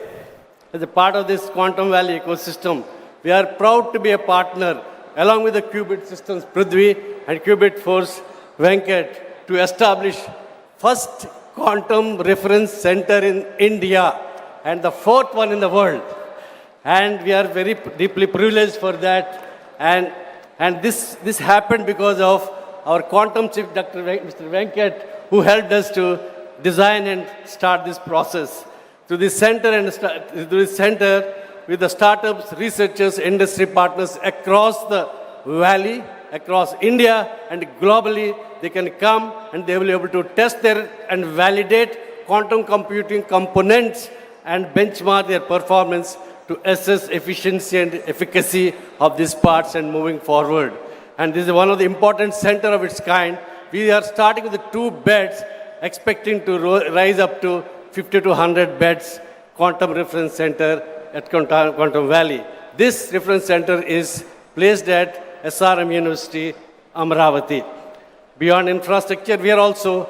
as a part of this Quantum Valley ecosystem, we are proud to be a partner along with the Qubit Systems Prithvi and Qubit Force Venkat to establish first quantum reference center in India and the fourth one in the world. And we are very deeply privileged for that. And this happened because of our quantum chief, Mr. Venkat, who helped us to design and start this process. To this center with the startups, researchers, industry partners across the valley, across India and globally, they can come and they will be able to test and validate quantum computing components and benchmark their performance to assess efficiency and efficacy of these parts and moving forward. And this is one of the important center of its kind. We are starting with the 2 beds, expecting to rise up to 50 to 100 beds quantum reference center at Quantum Valley. This reference center is placed at SRM University, Amravati. Beyond infrastructure, we are also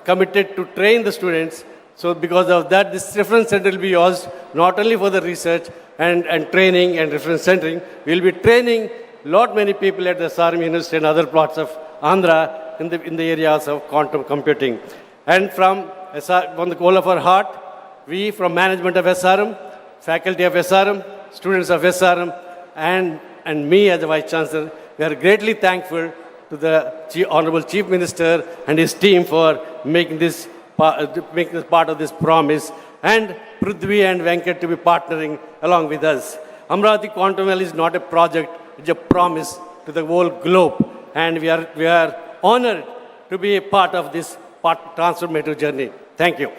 committed to train the students. So because of that, this reference center will be used not only for the research and training and reference centering, we will be training many people at the SRM University and other parts of Andhra in the areas of quantum computing. And from the goal of our heart, we from management of SRM, faculty of SRM, students of SRM, and me as the Vice Chancellor, we are greatly thankful to the Honorable Chief Minister and his team for making this part of this promise, and Prithvi and Venkat to be partnering along with us. Amravati Quantum Valley is not a project, it's a promise to the whole globe, and we are honored to be a part of this transformative journey. Thank you.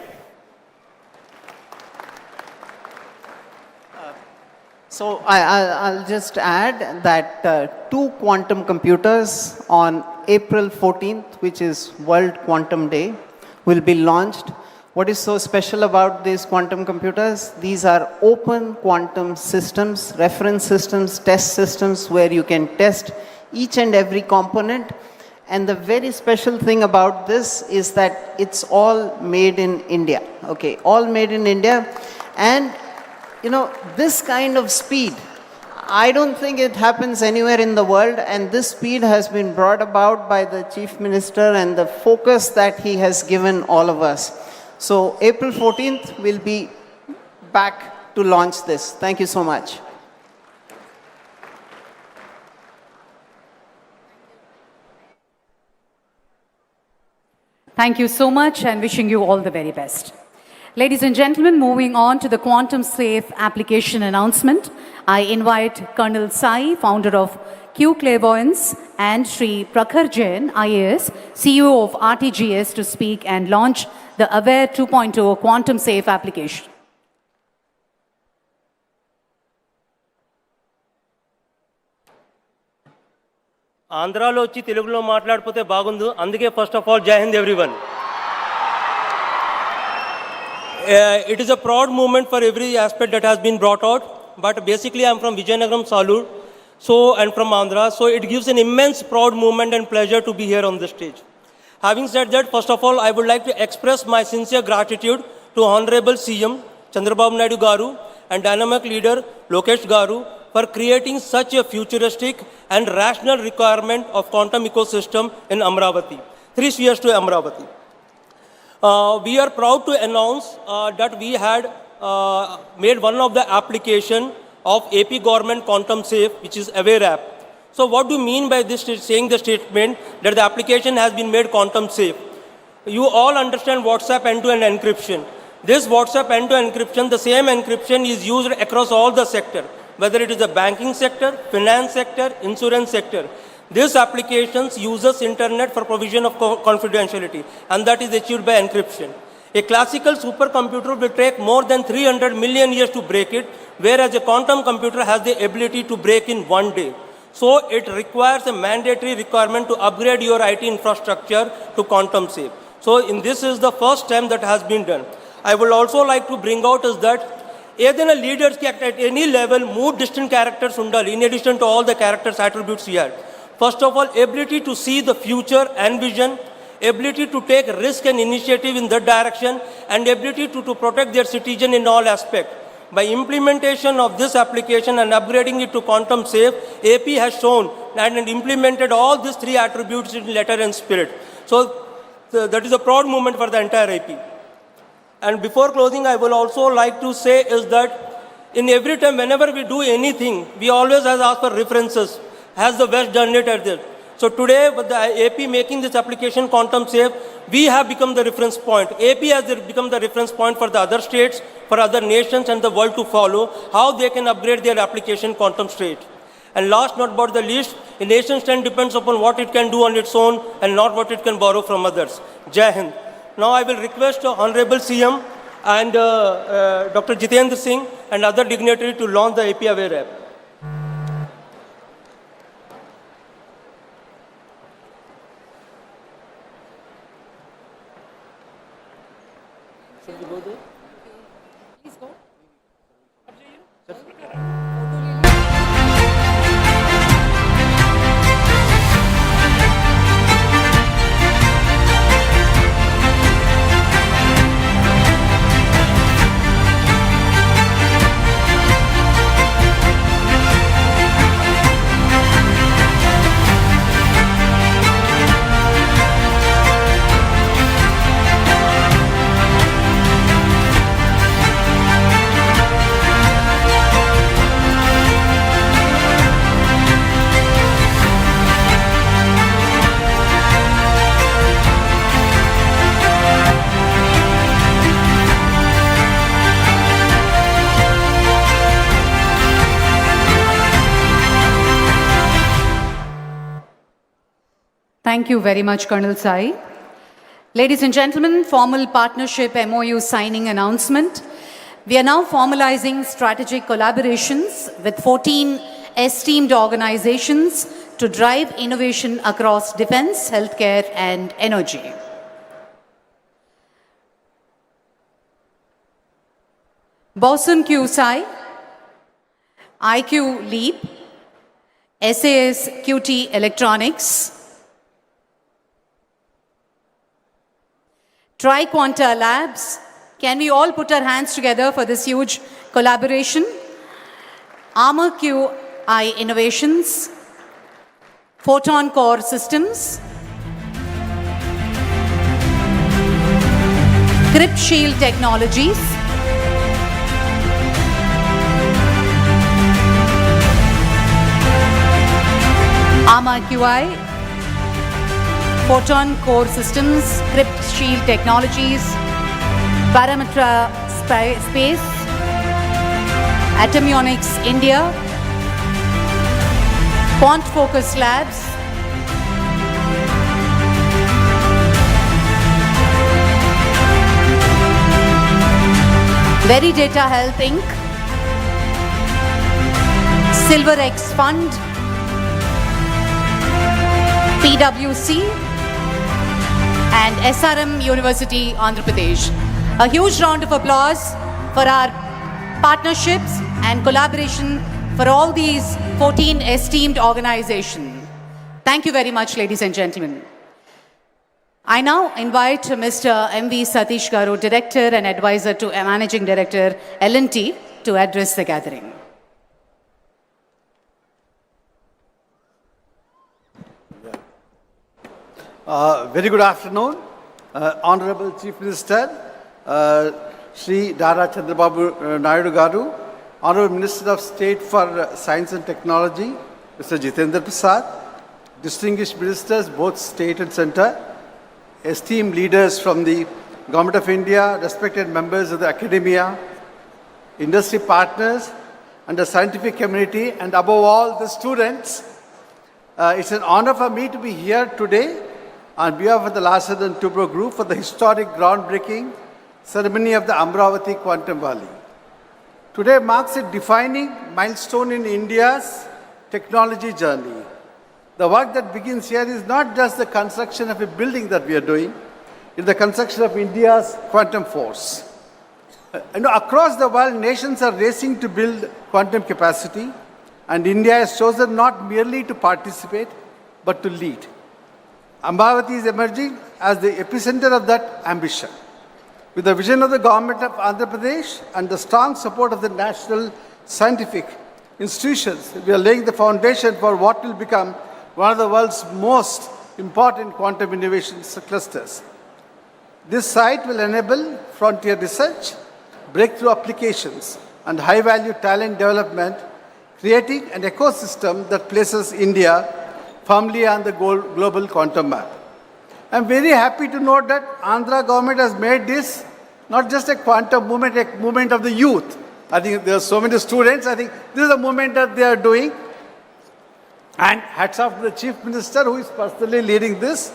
So I'll just add that 2 quantum computers on April 14th, which is World Quantum Day, will be launched. What is so special about these quantum computers? These are open quantum systems, reference systems, test systems where you can test each and every component. And the very special thing about this is that it's all made in India. Okay, all made in India. And you know, this kind of speed, I don't think it happens anywhere in the world, and this speed has been brought about by the Chief Minister and the focus that he has given all of us. So April 14th, we'll be back to launch this. Thank you so much. Thank you so much and wishing you all the very best. Ladies and gentlemen, moving on to the quantum safe application announcement, I invite Colonel Sai, founder of Q Clairvoyance, and Sri Prakhar Jain, IAS, CEO of RTGS, to speak and launch the Aware 2.0 quantum safe application. ఆంధ్రాలో వచ్చి తెలుగులో మాట్లాడిపోతే బాగుంది. అందుకే first of all జై Hind everyone. It is a proud moment for every aspect that has been brought out. But basically, I'm from Vijayanagaram, Salur, and from Andhra. So it gives an immense proud moment and pleasure to be here on this stage. Having said that, first of all, I would like to express my sincere gratitude to Honorable CM Chandrababu Naidu Garu and dynamic leader Lokesh Garu for creating such a futuristic and rational requirement of quantum ecosystem in Amravati. 3 spheres to Amravati. We are proud to announce that we had made one of the application of AP Government Quantum Safe, which is Aware app. So what do you mean by this saying the statement that the application has been made quantum safe? You all understand WhatsApp end-to-end encryption. This WhatsApp end-to-end encryption, the same encryption is used across all the sector, whether it is the banking sector, finance sector, insurance sector. This application uses internet for provision of confidentiality, and that is achieved by encryption. A classical supercomputer will take more than 300 million years to break it, whereas a quantum computer has the ability to break in 1 day. So it requires a mandatory requirement to upgrade your IT infrastructure to quantum safe. So this is the first time that has been done. I would also like to bring out is that either leaders at any level move distant characters in addition to all the characters attributes here. First of all, ability to see the future and vision, ability to take risk and initiative in that direction, and ability to protect their citizen in all aspects. By implementation of this application and upgrading it to quantum safe, AP has shown and implemented all these 3 attributes in letter and spirit. So that is a proud moment for the entire AP. And before closing, I will also like to say is that in every time, whenever we do anything, we always ask for references. Has the West done it at this? So today, with the AP making this application quantum safe, we have become the reference point. AP has become the reference point for the other states, for other nations and the world to follow, how they can upgrade their application quantum state. And last not but the least, a nation strength depends upon what it can do on its own and not what it can borrow from others. Jai Hind. Now I will request Honorable CM and Dr. Jitendra Singh and other dignitaries to launch the AP Aware app. Should we go there? Please go. Thank you very much, Colonel Sai. Ladies and gentlemen, formal partnership MOU signing announcement. We are now formalizing strategic collaborations with 14 esteemed organizations to drive innovation across defense, healthcare, and energy. Bosun QSI, IQ Leap, SAS QT Electronics, Triquanta Labs. Can we all put our hands together for this huge collaboration? Armor QI Innovations, Photon Core Systems, Crypt Shield Technologies, Armor QI, Photon Core Systems, Crypt Shield Technologies, Parametra Space, Atomionics India, Quant Focus Labs, Veridata Health Inc., SilverX Fund, PwC, and SRM University, Andhra Pradesh. A huge round of applause for our partnerships and collaboration for all these 14 esteemed organizations. Thank you very much, ladies and gentlemen. I now invite Mr. M.V. Satish Garu, Director and Advisor to Managing Director, L&T, to address the gathering. Very good afternoon, Honorable Chief Minister, Shri Dara Chandrababu Naidu Garu, Honorable Minister of State for Science and Technology, Mr. Jitendra Prasad, distinguished ministers, both state and center, esteemed leaders from the Government of India, respected members of the academia, industry partners, and the scientific community, and above all, the students. It's an honor for me to be here today on behalf of the Larsen and Toubro Group for the historic groundbreaking ceremony of the Amravati Quantum Valley. Today marks a defining milestone in India's technology journey. The work that begins here is not just the construction of a building that we are doing, it's the construction of India's quantum force. Across the world, nations are racing to build quantum capacity, and India has chosen not merely to participate, but to lead. Amravati is emerging as the epicenter of that ambition. With the vision of the government of Andhra Pradesh and the strong support of the national scientific institutions, we are laying the foundation for what will become one of the world's most important quantum innovation clusters. This site will enable frontier research, breakthrough applications, and high-value talent development, creating an ecosystem that places India firmly on the global quantum map. I'm very happy to note that Andhra government has made this not just a quantum movement, a movement of the youth. I think there are so many students. I think this is a movement that they are doing. And hats off to the Chief Minister who is personally leading this.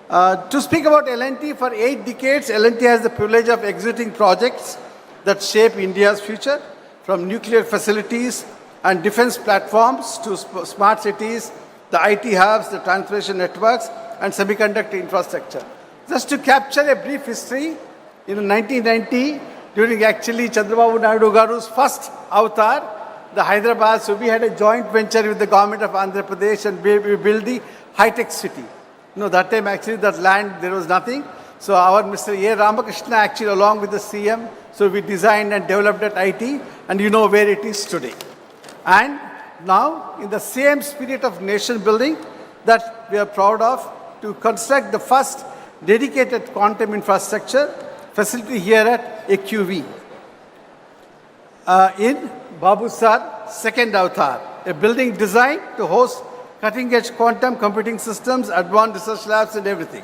To speak about L&T, for 8 decades, L&T has the privilege of executing projects that shape India's future, from nuclear facilities and defense platforms to smart cities, the IT hubs, the transportation networks, and semiconductor infrastructure. Just to capture a brief history, in 1990, during actually Chandrababu Naidu Garu's first avatar, the Hyderabad, so we had a joint venture with the government of Andhra Pradesh and we built the high-tech city. That time actually that land, there was nothing. So our Mr. A. Ramakrishna actually along with the CM, so we designed and developed that IT, and you know where it is today. And now, in the same spirit of nation building that we are proud of, to construct the first dedicated quantum infrastructure facility here at AQV. In Babu Sar, second avatar, a building designed to host cutting-edge quantum computing systems, advanced research labs, and everything.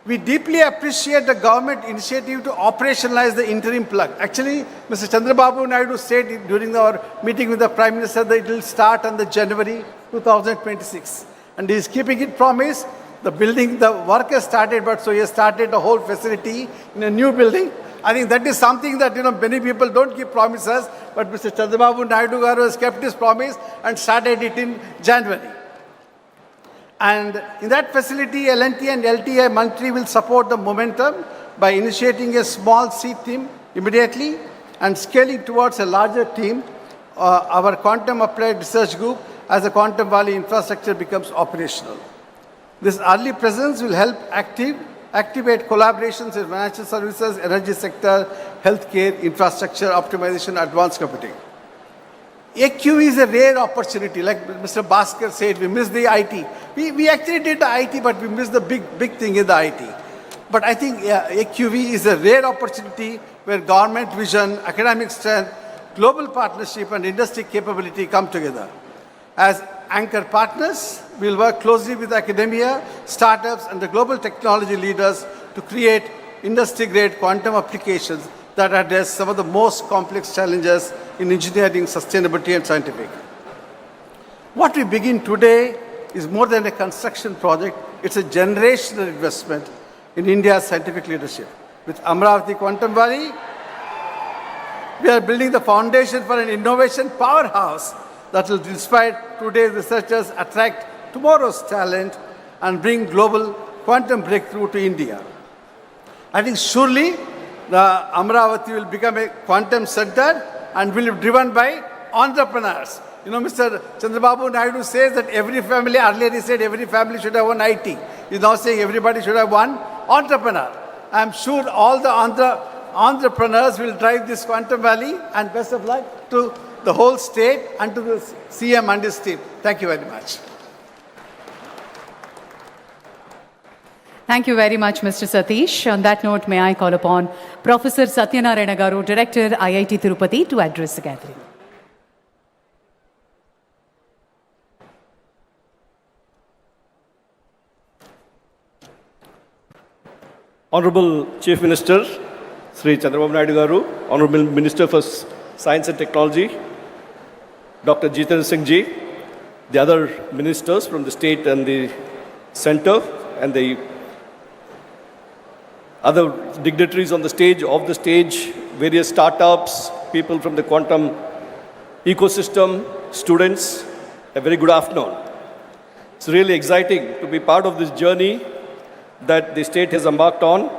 We deeply appreciate the government initiative to operationalize the interim plug. Actually, Mr. Chandrababu Naidu said during our meeting with the Prime Minister that it will start on the January 2026. And he is keeping it promise. The building, the work has started, but so he has started the whole facility in a new building. I think that is something that, many people don't keep promises, but Mr. Chandrababu Naidu Garu has kept his promise and started it in January. And in that facility, L&T and LTI Mantri will support the momentum by initiating a small seed team immediately and scaling towards a larger team, our Quantum Applied Research Group, as the Quantum Valley infrastructure becomes operational. This early presence will help activate collaborations in financial services, energy sector, healthcare, infrastructure, optimization, advanced computing. AQ is a rare opportunity. Like Mr. Bhaskar said, we missed the IT. We actually did the IT, but we missed the big thing in the IT. But I think AQV is a rare opportunity where government vision, academic strength, global partnership, and industry capability come together. As anchor partners, we will work closely with academia, startups, and the global technology leaders to create industry-grade quantum applications that address some of the most complex challenges in engineering, sustainability, and scientific. What we begin today is more than a construction project. It's a generational investment in India's scientific leadership. With Amravati Quantum Valley, we are building the foundation for an innovation powerhouse that will inspire today's researchers, attract tomorrow's talent, and bring global quantum breakthrough to India. I think surely Amravati will become a quantum center and will be driven by entrepreneurs. You know, Mr. Chandrababu Naidu says that every family, earlier he said every family should have one IT. He's now saying everybody should have one entrepreneur. I'm sure all the entrepreneurs will drive this quantum valley, and best of luck to the whole state and to the CM and his team. Thank you very much. Thank you very much, Mr. Satish. On that note, may I call upon Professor Satyanarayana Garu, Director, IIT Tirupati, to address the gathering. Honorable Chief Minister, Sri Chandrababu Naidu Garu, Honorable Minister for Science and Technology, Dr. Jitendra Singh Ji, the other ministers from the state and the center, and the other dignitaries on the stage, off the stage, various startups, people from the quantum ecosystem, students, a very good afternoon. It's really exciting to be part of this journey that the state has embarked on,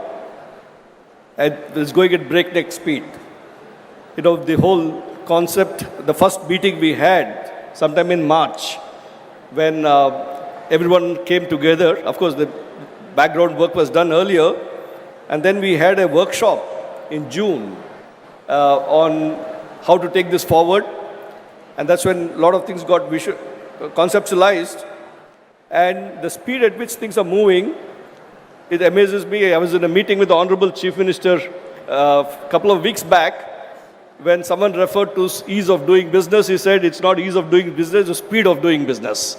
and is going at breakneck speed. You know, the whole concept, the first meeting we had sometime in March, when everyone came together. Of course, the background work was done earlier, and then we had a workshop in June on how to take this forward, and that's when a lot of things got conceptualized, and the speed at which things are moving, it amazes me. I was in a meeting with the Honorable Chief Minister a couple of weeks back, when someone referred to ease of doing business. He said it's not ease of doing business, it's speed of doing business.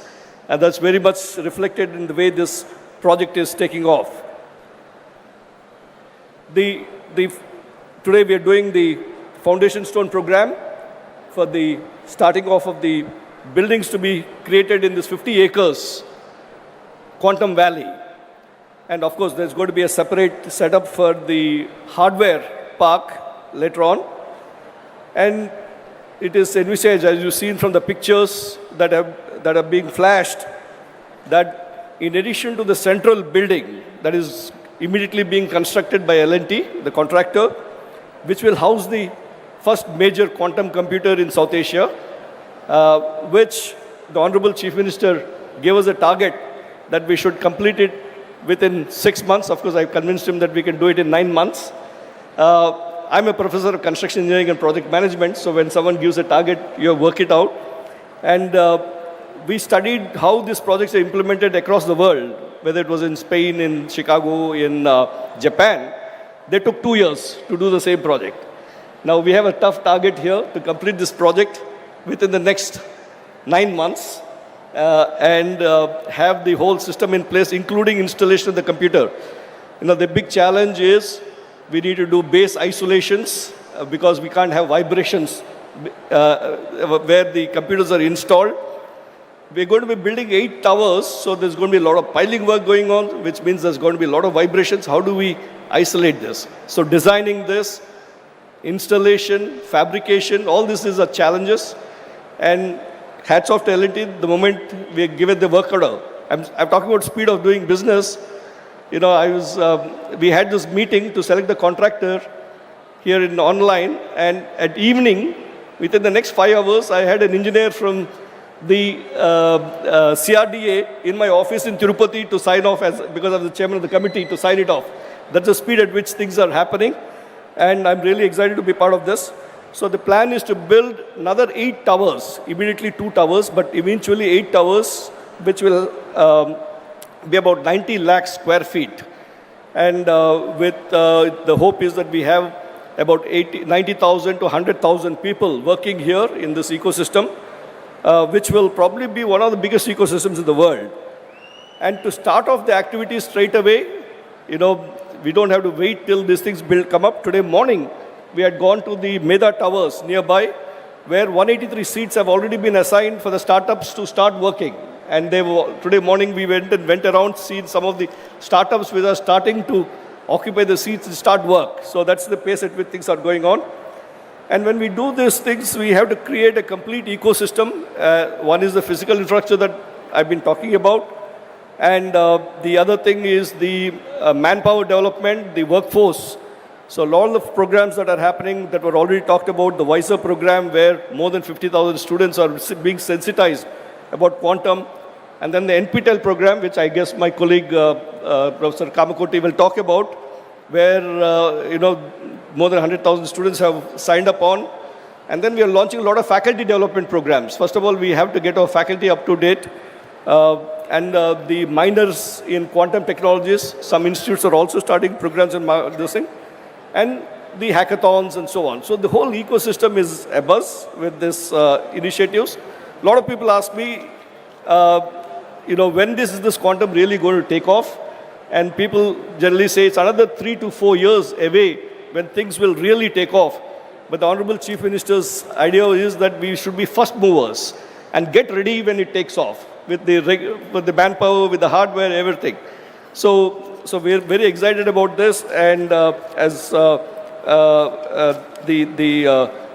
And that's very much reflected in the way this project is taking off. Today we are doing the foundation stone program for the starting off of the buildings to be created in this 50 acres Quantum Valley. And of course, there's going to be a separate setup for the hardware park later on. And it is envisaged, as you've seen from the pictures that are being flashed, that in addition to the central building that is immediately being constructed by L&T, the contractor, which will house the first major quantum computer in South Asia, which the Honorable Chief Minister gave us a target that we should complete it within 6 months. Of course, I convinced him that we can do it in 9 months. I'm a professor of construction engineering and project management, so when someone gives a target, you work it out. And we studied how these projects are implemented across the world, whether it was in Spain, in Chicago, in Japan. They took 2 years to do the same project. Now we have a tough target here to complete this project within the next 9 months. And have the whole system in place, including installation of the computer. You know, the big challenge is we need to do base isolations because we can't have vibrations where the computers are installed. We're going to be building 8 towers, so there's going to be a lot of piling work going on, which means there's going to be a lot of vibrations. How do we isolate this? So designing this, installation, fabrication, all this is challenges. And hats off to L&T the moment we are given the work order. I'm talking about speed of doing business. You know, we had this meeting to select the contractor here in online, and at evening, within the next 5 hours, I had an engineer from the CRDA in my office in Tirupati to sign off because I'm the chairman of the committee, to sign it off. That's the speed at which things are happening, and I'm really excited to be part of this. So the plan is to build another 8 towers, immediately 2 towers, but eventually 8 towers, which will be about 90 lakh square feet. And the hope is that we have about 90,000 to 100,000 people working here in this ecosystem, which will probably be one of the biggest ecosystems in the world. And to start off the activities straight away, you know, we don't have to wait till these things come up. Today morning, we had gone to the Meda Towers nearby, where 183 seats have already been assigned for the startups to start working. And today morning we went around, seeing some of the startups which are starting to occupy the seats and start work. So that's the pace at which things are going on. And when we do these things, we have to create a complete ecosystem. One is the physical infrastructure that I've been talking about. And the other thing is the manpower development, the workforce. So a lot of programs that are happening that were already talked about, the WISER program where more than 50,000 students are being sensitized about quantum, and then the NPTEL program, which I guess my colleague Professor Kamakoti will talk about, where more than 100,000 students have signed up on. And then we are launching a lot of faculty development programs. First of all, we have to get our faculty up to date. The minors in quantum technologies, some institutes are also starting programs in this thing. And the hackathons and so on. So the whole ecosystem is abuzz with these initiatives. A lot of people ask me, when is this quantum really going to take off? And people generally say it's another 3 to 4 years away when things will really take off. But the Honorable Chief Minister's idea is that we should be first movers and get ready when it takes off with the manpower, with the hardware, everything. So we're very excited about this, and as the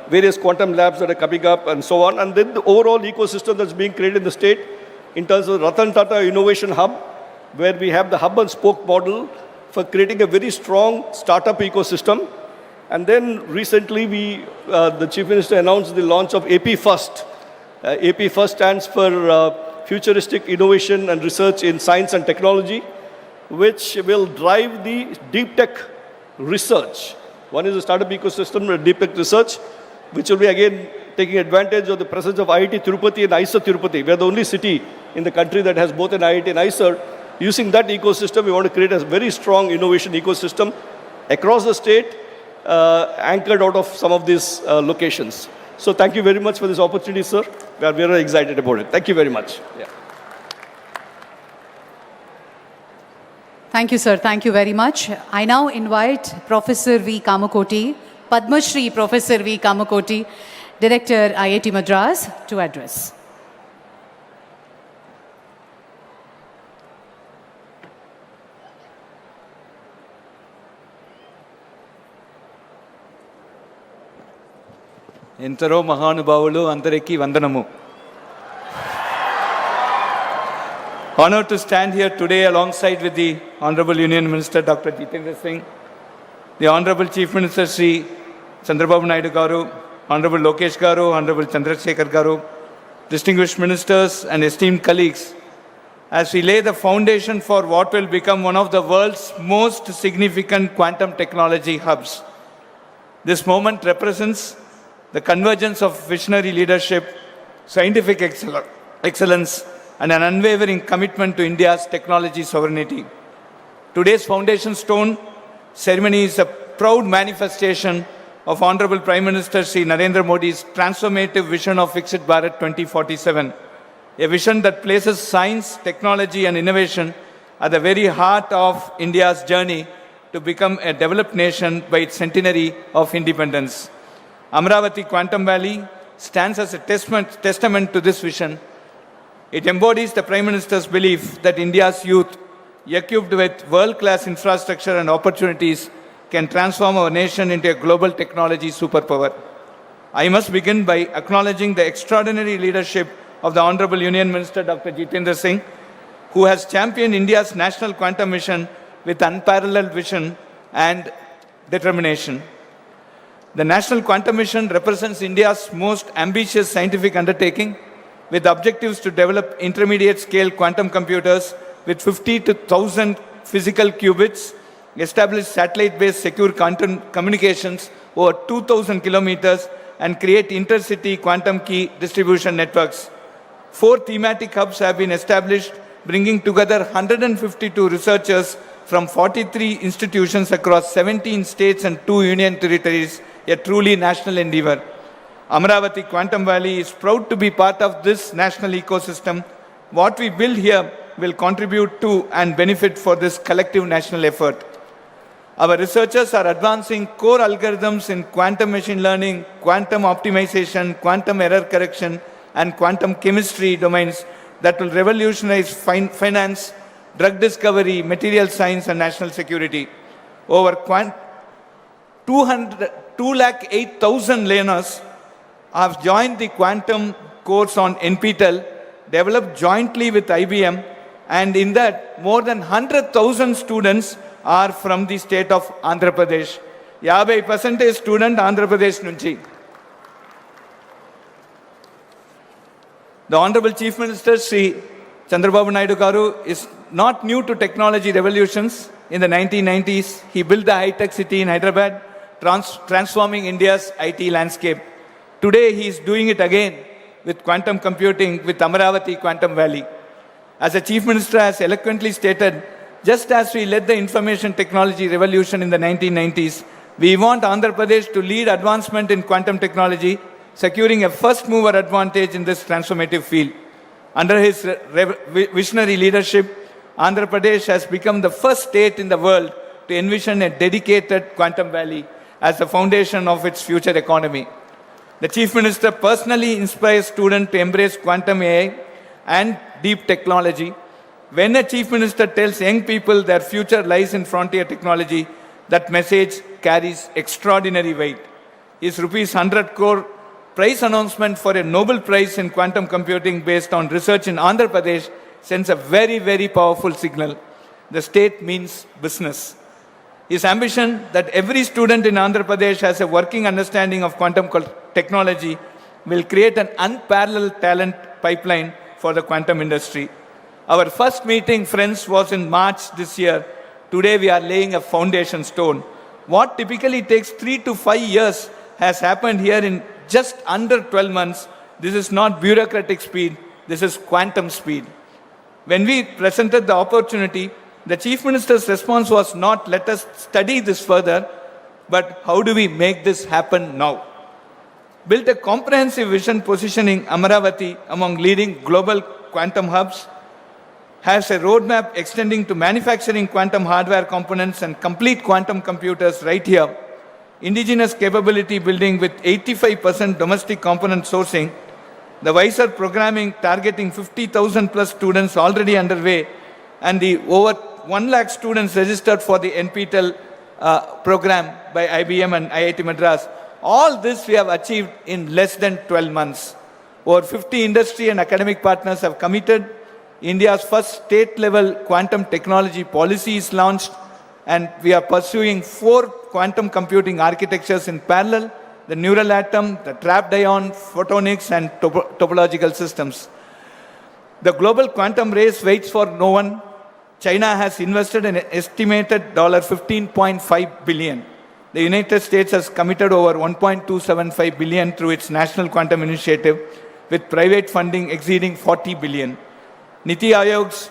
various quantum labs that are coming up and so on, and then the overall ecosystem that's being created in the state in terms of Ratan Tata Innovation Hub, where we have the hub and spoke model for creating a very strong startup ecosystem. And then recently, the Chief Minister announced the launch of AP First. AP First stands for Futuristic Innovation and Research in Science and Technology, which will drive the deep tech research. One is the startup ecosystem, deep tech research, which will be again taking advantage of the presence of IIT Tirupati and IISER Tirupati. We are the only city in the country that has both an IIT and IISER. Using that ecosystem, we want to create a very strong innovation ecosystem across the state, anchored out of some of these locations. So thank you very much for this opportunity, sir. We are very excited about it. Thank you very much. Yeah. Thank you, sir. Thank you very much. I now invite Professor V. Kamakoti, Padma Shri Professor V. Kamakoti, Director IIT Madras, to address. ఎందరో మహానుభావులు అందరికీ వందనము. Honored to stand here today alongside with the Honorable Union Minister Dr. Jitendra Singh, the Honorable Chief Minister Sri Chandrababu Naidu Garu, Honorable Lokesh Garu, Honorable Chandrasekhar Garu, distinguished ministers and esteemed colleagues, as we lay the foundation for what will become one of the world's most significant quantum technology hubs. This moment represents the convergence of visionary leadership, scientific excellence, and an unwavering commitment to India's technology sovereignty. Today's foundation stone ceremony is a proud manifestation of Honorable Prime Minister Sri Narendra Modi's transformative vision of Viksit Bharat 2047, a vision that places science, technology, and innovation at the very heart of India's journey to become a developed nation by its centenary of independence. Amravati Quantum Valley stands as a testament to this vision. It embodies the Prime Minister's belief that India's youth, equipped with world-class infrastructure and opportunities, can transform our nation into a global technology superpower. I must begin by acknowledging the extraordinary leadership of the Honorable Union Minister Dr. Jitendra Singh, who has championed India's national quantum mission with unparalleled vision and determination. The National Quantum Mission represents India's most ambitious scientific undertaking, with objectives to develop intermediate-scale quantum computers with 50 to 1,000 physical qubits, establish satellite-based secure quantum communications over 2,000 kilometers, and create intercity quantum key distribution networks. 4 thematic hubs have been established, bringing together 152 researchers from 43 institutions across 17 states and 2 union territories, a truly national endeavor. Amravati Quantum Valley is proud to be part of this national ecosystem. What we build here will contribute to and benefit for this collective national effort. Our researchers are advancing core algorithms in quantum machine learning, quantum optimization, quantum error correction, and quantum chemistry domains that will revolutionize finance, drug discovery, material science, and national security. Over 208,000 learners have joined the quantum course on NPTEL, developed jointly with IBM, and in that, more than 100,000 students are from the state of Andhra Pradesh. 50% student Andhra Pradesh నుంచి. The Honorable Chief Minister Sri Chandrababu Naidu Garu is not new to technology revolutions. In the 1990s, he built the high-tech city in Hyderabad, transforming India's IT landscape. Today, he is doing it again with quantum computing with Amaravati Quantum Valley. As the Chief Minister has eloquently stated, just as we led the information technology revolution in the 1990s, we want Andhra Pradesh to lead advancement in quantum technology, securing a first-mover advantage in this transformative field. Under his visionary leadership, Andhra Pradesh has become the first state in the world to envision a dedicated quantum valley as the foundation of its future economy. The Chief Minister personally inspires students to embrace quantum AI and deep technology. When a Chief Minister tells young people their future lies in frontier technology, that message carries extraordinary weight. His rupees 100 crore prize announcement for a Nobel Prize in quantum computing based on research in Andhra Pradesh sends a very, very powerful signal. The state means business. His ambition that every student in Andhra Pradesh has a working understanding of quantum technology will create an unparalleled talent pipeline for the quantum industry. Our first meeting, friends, was in March this year. Today we are laying a foundation stone. What typically takes 3 to 5 years has happened here in just under 12 months. This is not bureaucratic speed, this is quantum speed. When we presented the opportunity, the Chief Minister's response was not, let us study this further, but how do we make this happen now? Built a comprehensive vision positioning Amaravati among leading global quantum hubs, has a roadmap extending to manufacturing quantum hardware components and complete quantum computers right here, indigenous capability building with 85% domestic component sourcing, the WISER programming targeting 50,000 plus students already underway, and the over 1 lakh students registered for the NPTEL program by IBM and IIT Madras. All this we have achieved in less than 12 months. Over 50 industry and academic partners have committed. India's first state-level quantum technology policy is launched, and we are pursuing 4 quantum computing architectures in parallel: the neural atom, the trapped ion, photonics, and topological systems. The global quantum race waits for no one. China has invested an estimated $15.5 billion. The United States has committed over $1.275 billion through its National Quantum Initiative, with private funding exceeding $40 billion. Niti Ayog's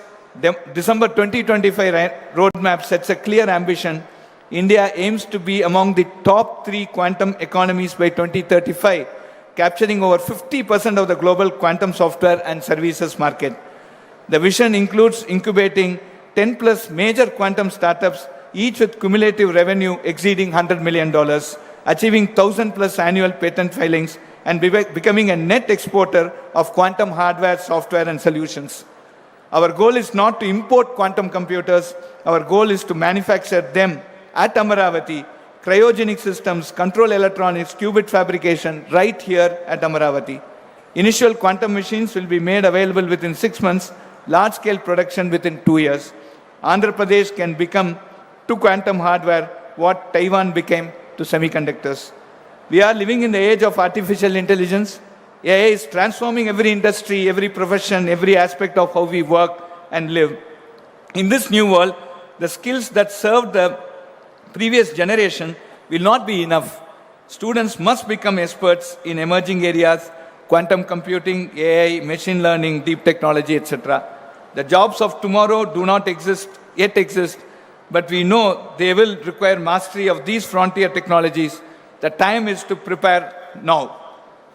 December 2025 roadmap sets a clear ambition. India aims to be among the top 3 quantum economies by 2035, capturing over 50% of the global quantum software and services market. The vision includes incubating 10 plus major quantum startups, each with cumulative revenue exceeding $100 million, achieving 1,000 plus annual patent filings, and becoming a net exporter of quantum hardware, software, and solutions. Our goal is not to import quantum computers. Our goal is to manufacture them at Amaravati, cryogenic systems, control electronics, qubit fabrication right here at Amaravati. Initial quantum machines will be made available within 6 months, large-scale production within 2 years. Andhra Pradesh can become to quantum hardware what Taiwan became to semiconductors. We are living in the age of artificial intelligence. AI is transforming every industry, every profession, every aspect of how we work and live. In this new world, the skills that served the previous generation will not be enough. Students must become experts in emerging areas: quantum computing, AI, machine learning, deep technology, etc. The jobs of tomorrow do not yet exist, but we know they will require mastery of these frontier technologies. The time is to prepare now.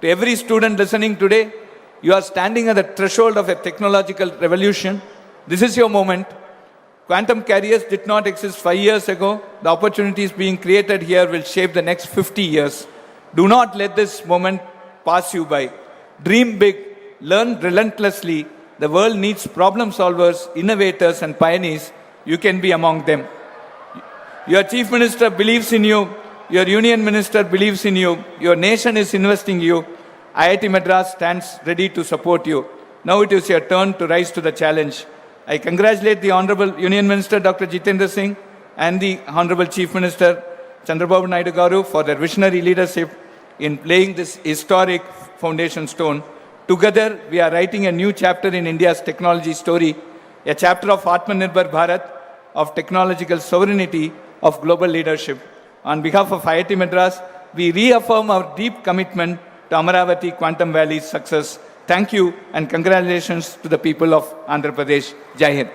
To every student listening today, you are standing at the threshold of a technological revolution. This is your moment. Quantum careers did not exist 5 years ago. The opportunities being created here will shape the next 50 years. Do not let this moment pass you by. Dream big, learn relentlessly. The world needs problem solvers, innovators, and pioneers. You can be among them. Your Chief Minister believes in you. Your Union Minister believes in you. Your nation is investing in you. IIT Madras stands ready to support you. Now it is your turn to rise to the challenge. I congratulate the Honorable Union Minister Dr. Jitendra Singh and the Honorable Chief Minister Chandrababu Naidu Garu for their visionary leadership in laying this historic foundation stone. Together, we are writing a new chapter in India's technology story, a chapter of Atmanirbhar Bharat, of technological sovereignty, of global leadership. On behalf of IIT Madras, we reaffirm our deep commitment to Amaravati Quantum Valley's success. Thank you and congratulations to the people of Andhra Pradesh. Jai Hind.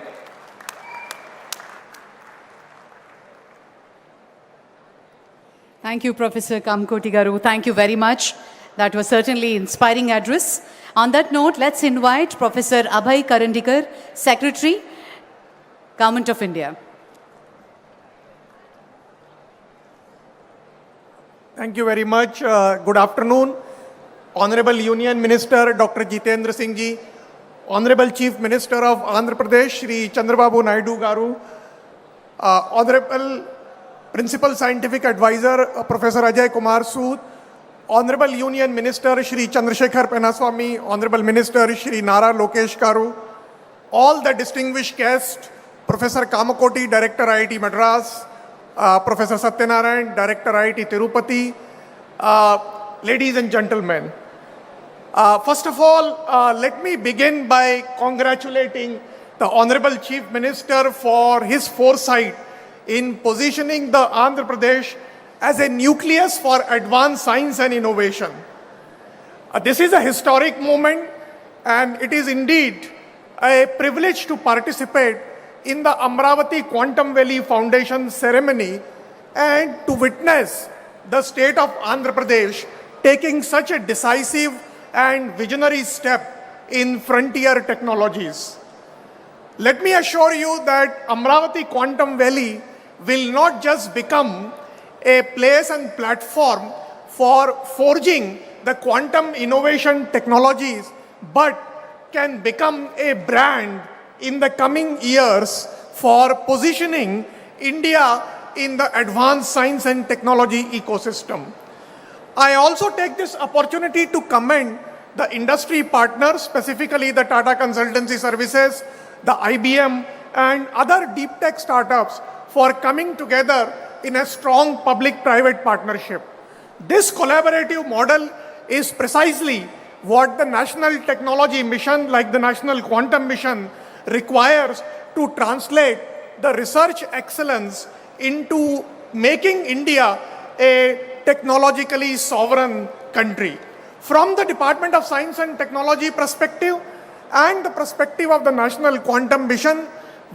Thank you, Professor Kamkoti Garu. Thank you very much. That was certainly inspiring address. On that note, let's invite Professor Abhay Karandikar, Secretary, Government of India. Thank you very much. Good afternoon. Honorable Union Minister Dr. Jitendra Singh ji, Honorable Chief Minister of Andhra Pradesh Shri Chandrababu Naidu Garu, Honorable Principal Scientific Advisor Professor Ajay Kumar Sood, Honorable Union Minister Shri Chandrasekhar Penaswamy, Honorable Minister Shri Nara Lokesh Garu, all the distinguished guests, Professor Kamakoti, Director IIT Madras, Professor Satyanarayan, Director IIT Tirupati, ladies and gentlemen. First of all, let me begin by congratulating the Honorable Chief Minister for his foresight in positioning the Andhra Pradesh as a nucleus for advanced science and innovation. This is a historic moment, and it is indeed a privilege to participate in the Amravati Quantum Valley Foundation ceremony and to witness the state of Andhra Pradesh taking such a decisive and visionary step in frontier technologies. Let me assure you that Amravati Quantum Valley will not just become a place and platform for forging the quantum innovation technologies, but can become a brand in the coming years for positioning India in the advanced science and technology ecosystem. I also take this opportunity to commend the industry partners, specifically the Tata Consultancy Services, the IBM, and other deep tech startups for coming together in a strong public-private partnership. This collaborative model is precisely what the national technology mission, like the National Quantum Mission, requires to translate the research excellence into making India a technologically sovereign country. From the Department of Science and Technology perspective and the perspective of the National Quantum Mission,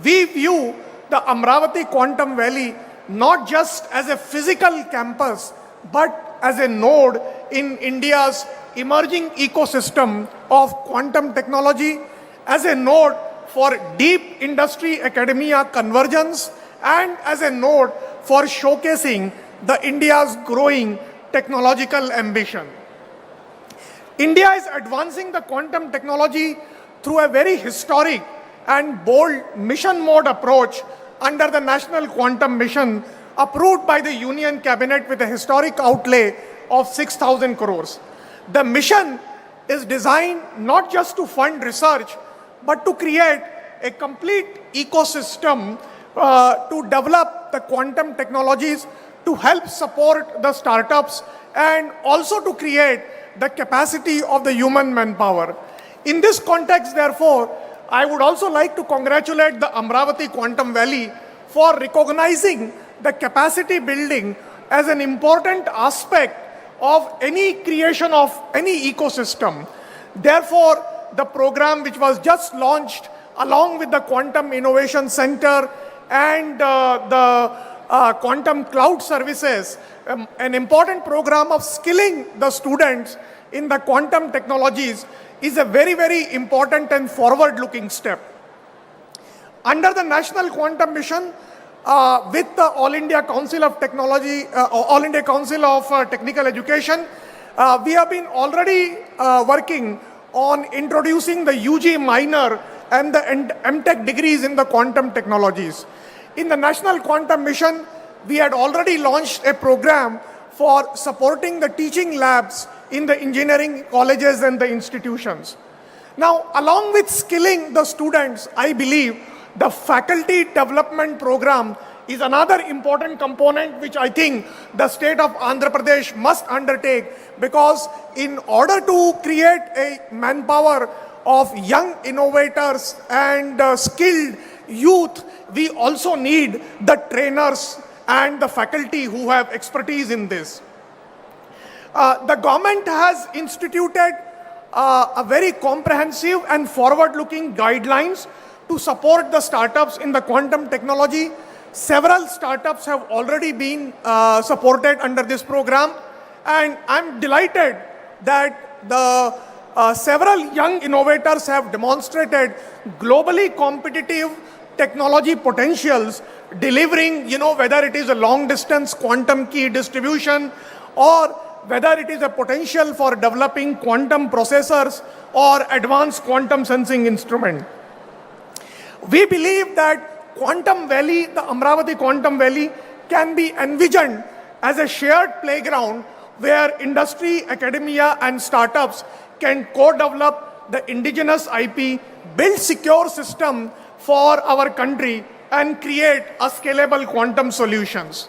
we view the Amravati Quantum Valley not just as a physical campus, but as a node in India's emerging ecosystem of quantum technology, as a node for deep industry academia convergence, and as a node for showcasing the India's growing technological ambition. India is advancing the quantum technology through a very historic and bold mission mode approach under the National Quantum Mission, approved by the Union Cabinet with a historic outlay of 6,000 crores. The mission is designed not just to fund research, but to create a complete ecosystem to develop the quantum technologies, to help support the startups, and also to create the capacity of the human manpower. In this context, therefore, I would also like to congratulate the Amravati Quantum Valley for recognizing the capacity building as an important aspect of any creation of any ecosystem. Therefore, the program which was just launched along with the Quantum Innovation Center and the Quantum Cloud Services, an important program of skilling the students in the quantum technologies, is a very, very important and forward-looking step. Under the National Quantum Mission, with the All India Council of Technology, All India Council of Technical Education, we have been already working on introducing the UG minor and the MTech degrees in the quantum technologies. In the National Quantum Mission, we had already launched a program for supporting the teaching labs in the engineering colleges and the institutions. Now, along with skilling the students, I believe the faculty development program is another important component which I think the state of Andhra Pradesh must undertake, because in order to create a manpower of young innovators and skilled youth, we also need the trainers and the faculty who have expertise in this. The government has instituted a very comprehensive and forward-looking guidelines to support the startups in the quantum technology. Several startups have already been supported under this program, and I'm delighted that the several young innovators have demonstrated globally competitive technology potentials, delivering, whether it is a long-distance quantum key distribution or whether it is a potential for developing quantum processors or advanced quantum sensing instrument. We believe that Quantum Valley, the Amravati Quantum Valley, can be envisioned as a shared playground where industry, academia, and startups can co-develop the indigenous IP, build secure system for our country, and create a scalable quantum solutions.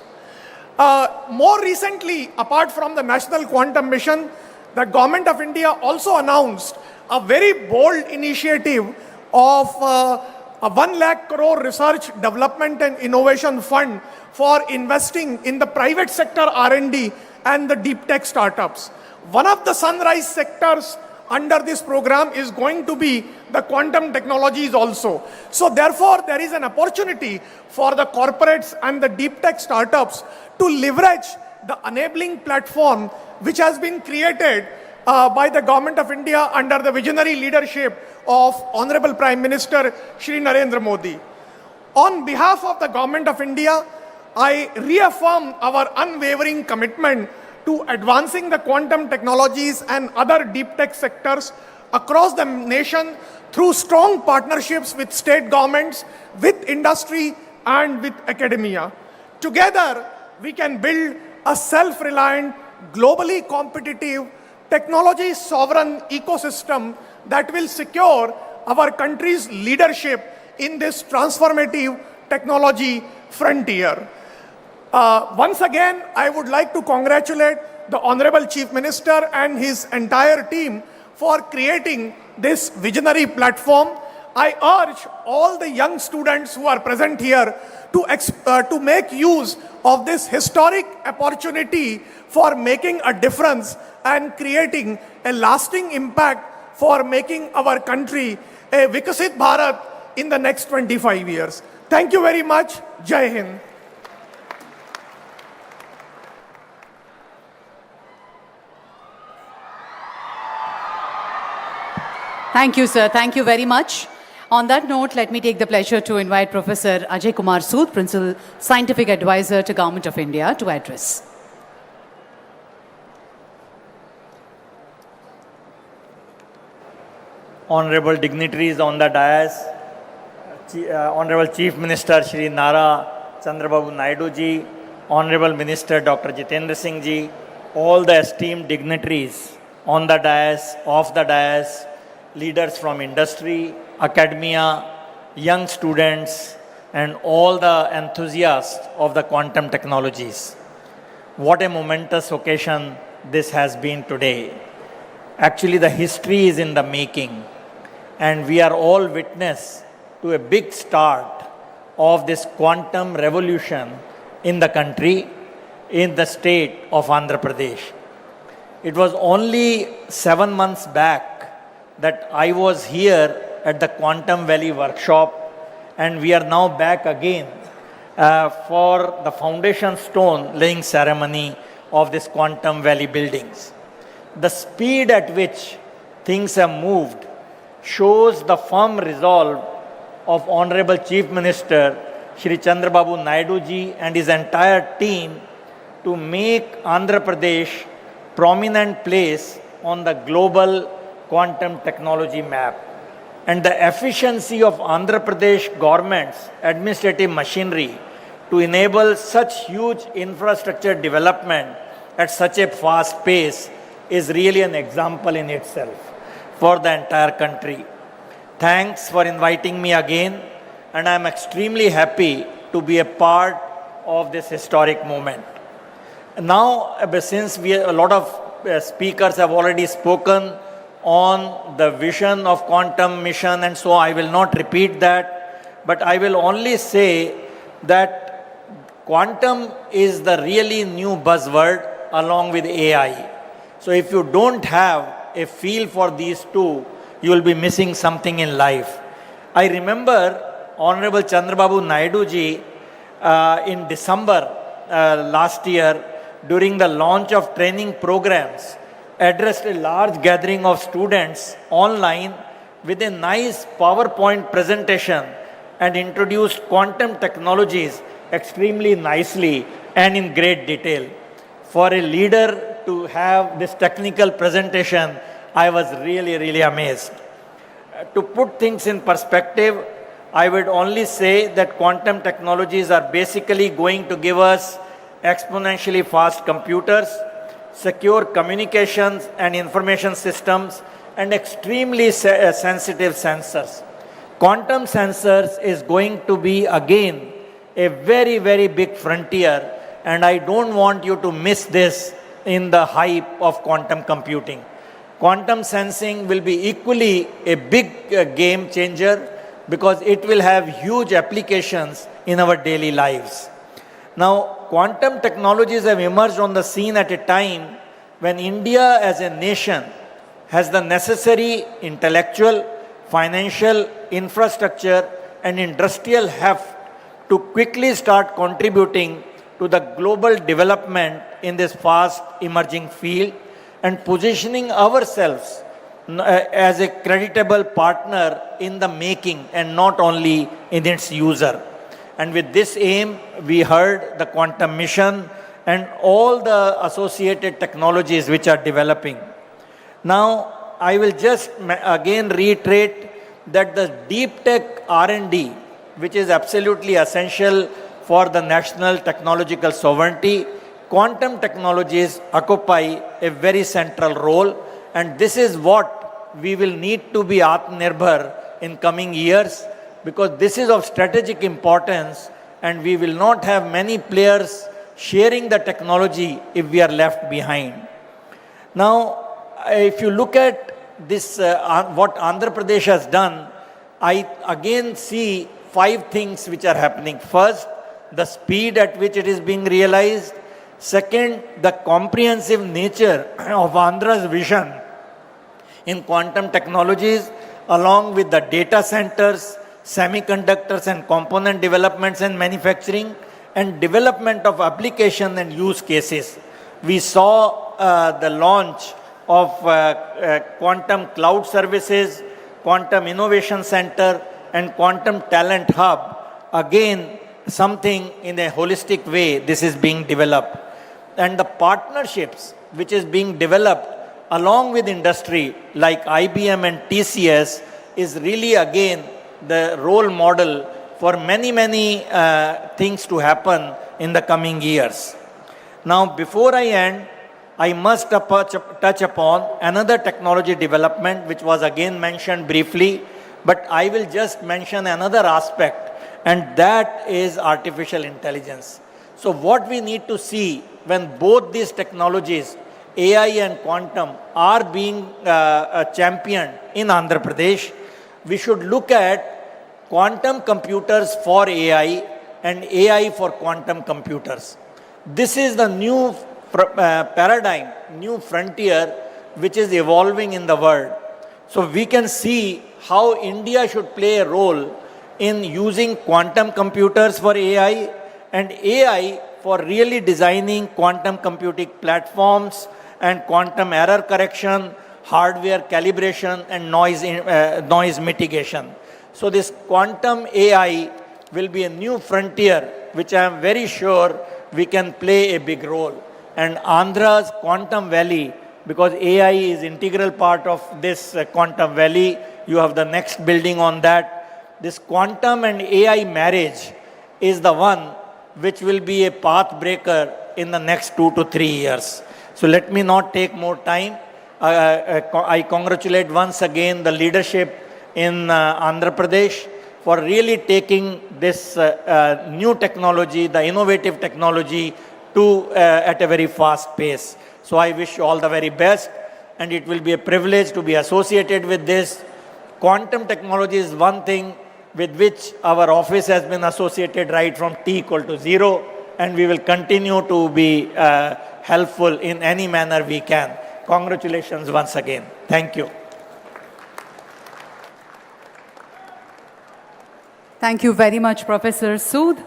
More recently, apart from the National Quantum Mission, the Government of India also announced a very bold initiative of a 1 lakh crore research, development and innovation fund for investing in the private sector R&D and the deep tech startups. One of the sunrise sectors under this program is going to be the quantum technologies also. So therefore, there is an opportunity for the corporates and the deep tech startups to leverage the enabling platform which has been created by the Government of India under the visionary leadership of Honorable Prime Minister Shri Narendra Modi. On behalf of the Government of India, I reaffirm our unwavering commitment to advancing the quantum technologies and other deep tech sectors across the nation through strong partnerships with state governments, with industry, and with academia. Together, we can build a self-reliant, globally competitive, technology sovereign ecosystem that will secure our country's leadership in this transformative technology frontier. Once again, I would like to congratulate the Honorable Chief Minister and his entire team for creating this visionary platform. I urge all the young students who are present here to make use of this historic opportunity for making a difference and creating a lasting impact for making our country a Vikasit Bharat in the next 25 years. Thank you very much. Jai Hind. Thank you, sir. Thank you very much. On that note, let me take the pleasure to invite Professor Ajay Kumar Sood, Principal Scientific Advisor to Government of India, to address. Honorable dignitaries on the dais, Honorable Chief Minister Shri Nara Chandrababu Naidu ji, Honorable Minister Dr. Jitendra Singh ji, all the esteemed dignitaries on the dais, off the dais, leaders from industry, academia, young students, and all the enthusiasts of the quantum technologies. What a momentous occasion this has been today. Actually, the history is in the making, and we are all witness to a big start of this quantum revolution in the country, in the state of Andhra Pradesh. It was only 7 months back that I was here at the Quantum Valley workshop, and we are now back again for the foundation stone laying ceremony of this Quantum Valley buildings. The speed at which things have moved shows the firm resolve of Honorable Chief Minister Shri Chandrababu Naidu ji and his entire team to make Andhra Pradesh prominent place on the global quantum technology map. And the efficiency of Andhra Pradesh government's administrative machinery to enable such huge infrastructure development at such a fast pace is really an example in itself for the entire country. Thanks for inviting me again, and I am extremely happy to be a part of this historic moment. Now, since a lot of speakers have already spoken on the vision of quantum mission, and so I will not repeat that, but I will only say that quantum is the really new buzzword along with AI. So if you don't have a feel for these two, you will be missing something in life. I remember Honorable Chandrababu Naidu ji in December last year, during the launch of training programs, addressed a large gathering of students online with a nice PowerPoint presentation and introduced quantum technologies extremely nicely and in great detail. For a leader to have this technical presentation, I was really amazed. To put things in perspective, I would only say that quantum technologies are basically going to give us exponentially fast computers, secure communications and information systems, and extremely sensitive sensors. Quantum sensors is going to be again a very big frontier, and I don't want you to miss this in the hype of quantum computing. Quantum sensing will be equally a big game changer because it will have huge applications in our daily lives. Now, quantum technologies have emerged on the scene at a time when India as a nation has the necessary intellectual, financial, infrastructure, and industrial heft to quickly start contributing to the global development in this fast emerging field and positioning ourselves as a creditable partner in the making and not only in its user. And with this aim, we heard the quantum mission and all the associated technologies which are developing. Now, I will just again reiterate that the deep tech R&D, which is absolutely essential for the national technological sovereignty, quantum technologies occupy a very central role, and this is what we will need to be Atmanirbhar in coming years, because this is of strategic importance and we will not have many players sharing the technology if we are left behind. Now, if you look at this, what Andhra Pradesh has done, I again see 5 things which are happening. First, the speed at which it is being realized. Second, the comprehensive nature of Andhra's vision in quantum technologies, along with the data centers, semiconductors and component developments and manufacturing, and development of application and use cases. We saw the launch of Quantum Cloud Services, Quantum Innovation Center, and Quantum Talent Hub. Again, something in a holistic way, this is being developed. And the partnerships which is being developed along with industry like IBM and TCS is really again the role model for many things to happen in the coming years. Now, before I end, I must touch upon another technology development which was again mentioned briefly, but I will just mention another aspect, and that is artificial intelligence. So what we need to see when both these technologies, AI and quantum, are being championed in Andhra Pradesh, we should look at quantum computers for AI and AI for quantum computers. This is the new paradigm, new frontier which is evolving in the world. So we can see how India should play a role in using quantum computers for AI and AI for really designing quantum computing platforms and quantum error correction, hardware calibration, and noise mitigation. So this quantum AI will be a new frontier which I am very sure we can play a big role. And Andhra's Quantum Valley, because AI is integral part of this Quantum Valley, you have the next building on that. This quantum and AI marriage is the one which will be a path breaker in the next 2 to 3 years. So let me not take more time. I congratulate once again the leadership in Andhra Pradesh for really taking this new technology, the innovative technology, to at a very fast pace. So I wish you all the very best, and it will be a privilege to be associated with this. Quantum technology is one thing with which our office has been associated right from t equal to 0, and we will continue to be helpful in any manner we can. Congratulations once again. Thank you. Thank you very much, Professor Sood.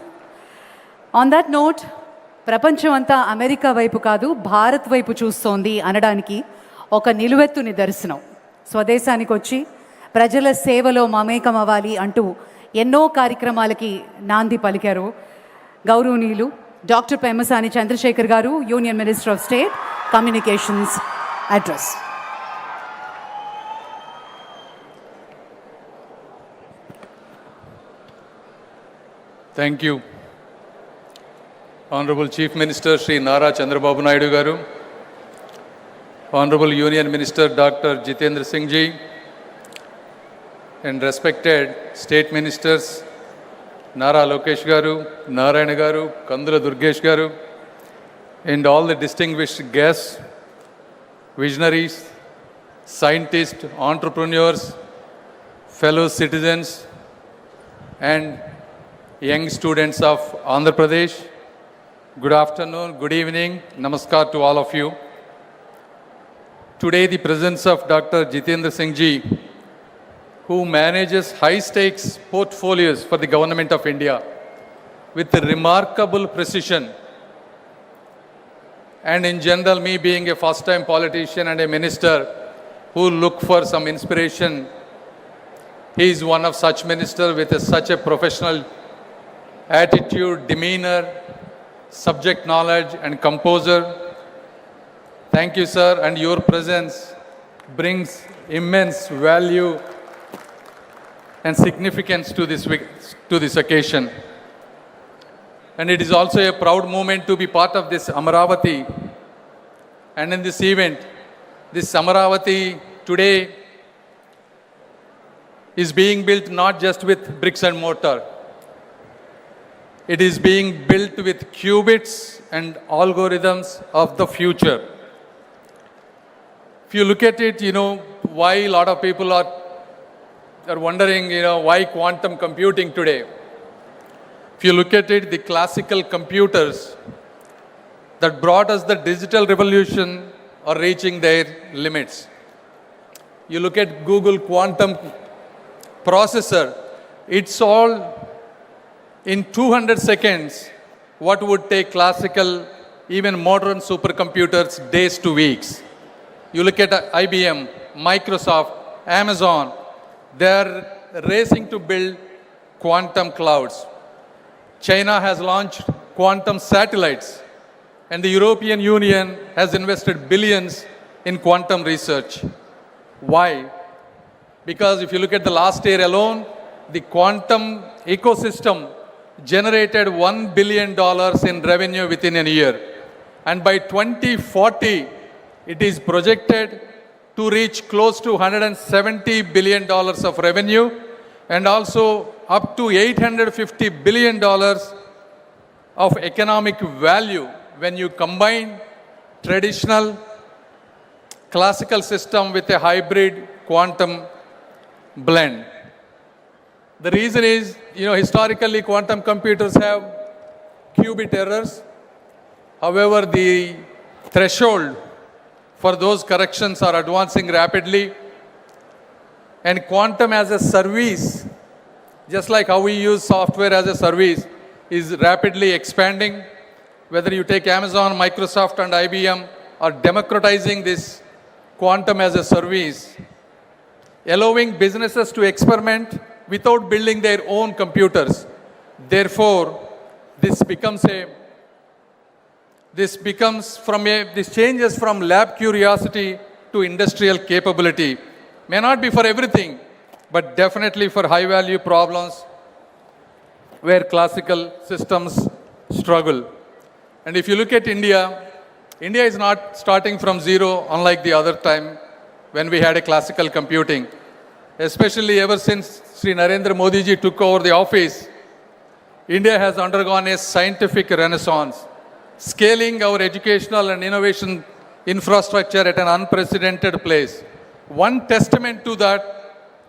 On that note, ప్రపంచం అంతా America వైపు కాదు భారత్ వైపు చూస్తోంది అనడానికి ఒక నిలువెత్తు నిదర్శనం. స్వదేశానికి వచ్చి ప్రజల సేవలో మమేకం అవ్వాలి అంటూ ఎన్నో కార్యక్రమాలకి నాంది పలికారు గౌరవనీయులు డాక్టర్ పెమ్మసాని చంద్రశేఖర్ గారు, union minister of state communications address. Thank you. Honorable Chief Minister Sri Nara Chandrababu Naidu Garu, Honorable Union Minister Dr. Jitendra Singh Ji, and respected State Ministers Nara Lokesh Garu, Narayana Garu, Kandula Durgesh Garu, and all the distinguished guests, visionaries, scientists, entrepreneurs, fellow citizens, and young students of Andhra Pradesh. Good afternoon, good evening, namaskar to all of you. Today the presence of Dr. Jitendra Singh Ji, who manages high-stakes portfolios for the Government of India with remarkable precision, and in general, me being a first-time politician and a minister who look for some inspiration, he is one of such ministers with such a professional attitude, demeanor, subject knowledge and composure. Thank you, sir, and your presence brings immense value and significance to this occasion. And it is also a proud moment to be part of this Amaravati. And in this event, this Amaravati today is being built not just with bricks and mortar. It is being built with qubits and algorithms of the future. If you look at it, why a lot of people are wondering, why quantum computing today. If you look at it, the classical computers that brought us the digital revolution are reaching their limits. You look at Google quantum processor, it's all in 200 seconds, what would take classical, even modern supercomputers days to weeks. You look at IBM, Microsoft, Amazon, they're racing to build quantum clouds. China has launched quantum satellites, and the European Union has invested billions in quantum research. Why? Because if you look at the last year alone, the quantum ecosystem generated $1 billion in revenue within a year. And by 2040, it is projected to reach close to $170 billion of revenue and also up to $850 billion of economic value when you combine traditional classical system with a hybrid quantum blend. The reason is, historically quantum computers have qubit errors. However, the threshold for those corrections are advancing rapidly. And quantum as a service, just like how we use software as a service, is rapidly expanding. Whether you take Amazon, Microsoft, and IBM are democratizing this quantum as a service, allowing businesses to experiment without building their own computers. Therefore, this changes from lab curiosity to industrial capability. May not be for everything, but definitely for high value problems where classical systems struggle. And if you look at India, India is not starting from zero, unlike the other time when we had a classical computing. especially ever since Sri Narendra Modi ji took over the office, India has undergone a scientific renaissance, scaling our educational and innovation infrastructure at an unprecedented place. One testament to that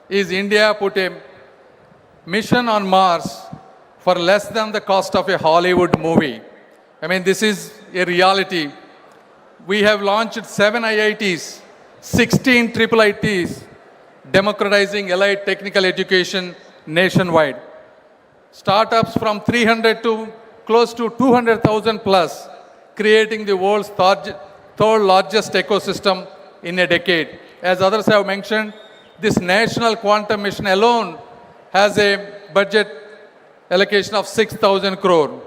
is India put a mission on Mars for less than the cost of a Hollywood movie. I mean, this is a reality. We have launched 7 IITs, 16 triple ITs, democratizing allied technical education nationwide. Startups from 300 to close to 200,000 plus, creating the world's third largest ecosystem in a decade. As others have mentioned, this national quantum mission alone has a budget allocation of 6,000 crore.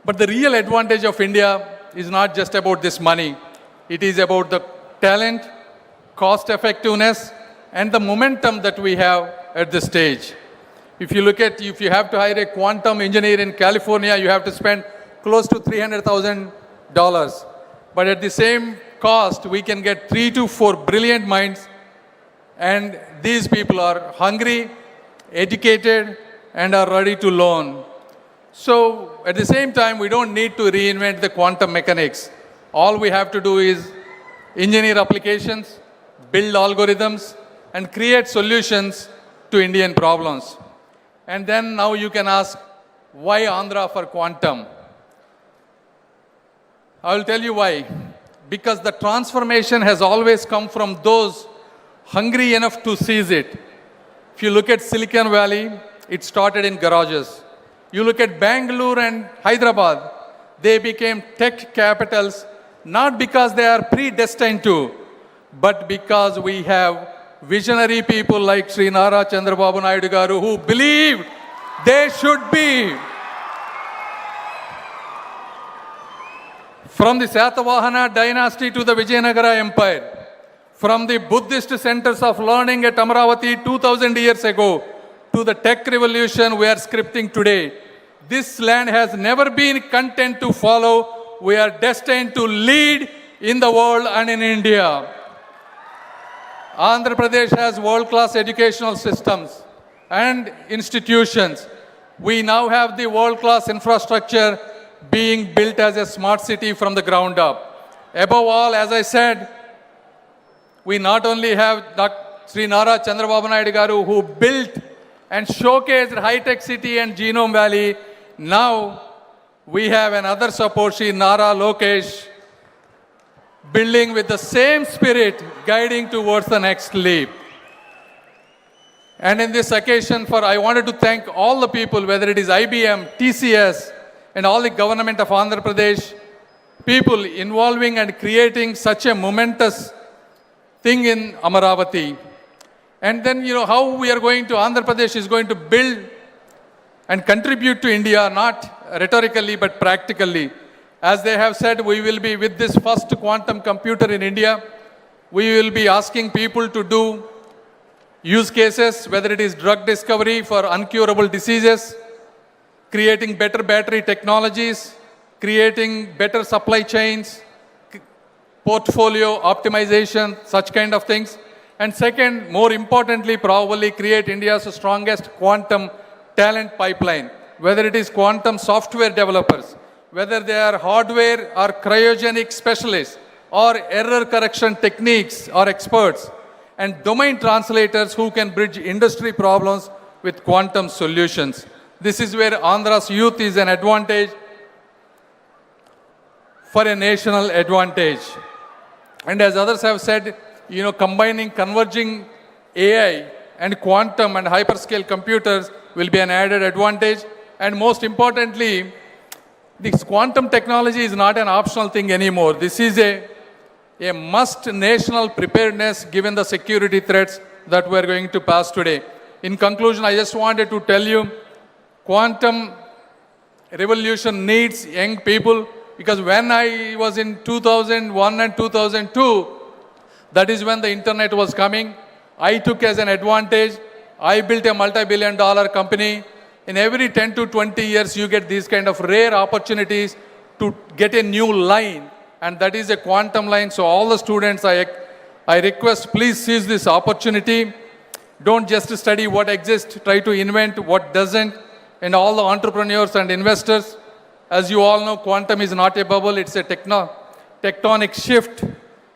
But the real advantage of India is not just about this money. It is about the talent, cost effectiveness, and the momentum that we have at this stage. If you look at, if you have to hire a quantum engineer in California, you have to spend close to $300,000. But at the same cost, we can get 3 to 4 brilliant minds, and these people are hungry, educated, and are ready to learn. So at the same time, we don't need to reinvent the quantum mechanics. All we have to do is engineer applications, build algorithms, and create solutions to Indian problems. And then now you can ask, why Andhra for quantum? I will tell you why. Because the transformation has always come from those hungry enough to seize it. If you look at Silicon Valley, it started in garages. You look at Bangalore and Hyderabad, they became tech capitals, not because they are predestined to, but because we have visionary people like Sri Nara Chandrababu Naidu garu who believed they should be. From the Satavahana dynasty to the Vijayanagara Empire, from the Buddhist centers of learning at Amaravati 2000 years ago to the tech revolution we are scripting today, this land has never been content to follow. We are destined to lead in the world and in India. Andhra Pradesh has world-class educational systems and institutions. We now have the world-class infrastructure being built as a smart city from the ground up. Above all, as I said, we not only have Sri Nara Chandrababu Naidu garu who built and showcased high-tech city and Genome Valley. Now we have another support, Sri Nara Lokesh, building with the same spirit, guiding towards the next leap. And in this occasion, I wanted to thank all the people, whether it is IBM, TCS, and all the government of Andhra Pradesh, people involving and creating such a momentous thing in Amaravati. And then, how we are going to, Andhra Pradesh is going to build and contribute to India, not rhetorically, but practically. As they have said, we will be with this first quantum computer in India. We will be asking people to do use cases, whether it is drug discovery for uncurable diseases, creating better battery technologies, creating better supply chains, portfolio optimization, such kind of things. And second, more importantly, probably create India's strongest quantum talent pipeline, whether it is quantum software developers, whether they are hardware or cryogenic specialists, or error correction techniques or experts, and domain translators who can bridge industry problems with quantum solutions. This is where Andhra's youth is an advantage for a national advantage. And as others have said, combining, converging AI and quantum and hyperscale computers will be an added advantage. And most importantly, this quantum technology is not an optional thing anymore. This is a must national preparedness given the security threats that we are going to pass today. In conclusion, I just wanted to tell you, quantum revolution needs young people, because when I was in 2001 and 2002, that is when the internet was coming. I took as an advantage. I built a multi-billion-dollar company. In every 10 to 20 years, you get these kind of rare opportunities to get a new line, and that is a quantum line. So all the students, I request, please seize this opportunity. Don't just study what exists, try to invent what doesn't. And all the entrepreneurs and investors, as you all know, quantum is not a bubble, it's a tectonic shift.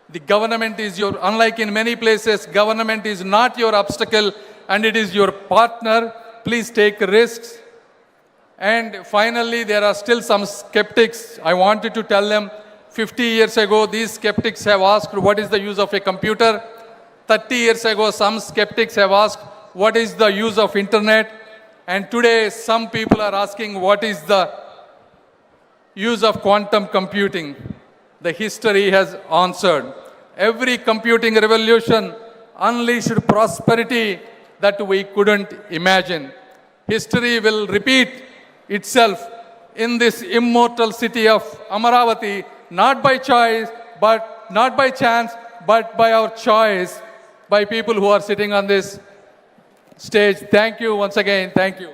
The government is unlike in many places, government is not your obstacle and it is your partner. Please take risks. And finally, there are still some skeptics. I wanted to tell them, 50 years ago, these skeptics have asked, what is the use of a computer? 30 years ago, some skeptics have asked, what is the use of internet? And today, some people are asking, what is the use of quantum computing? The history has answered. Every computing revolution unleashed prosperity that we couldn't imagine. History will repeat itself in this immortal city of Amaravati, not by choice, but not by chance, but by our choice, by people who are sitting on this stage. Thank you once again. Thank you.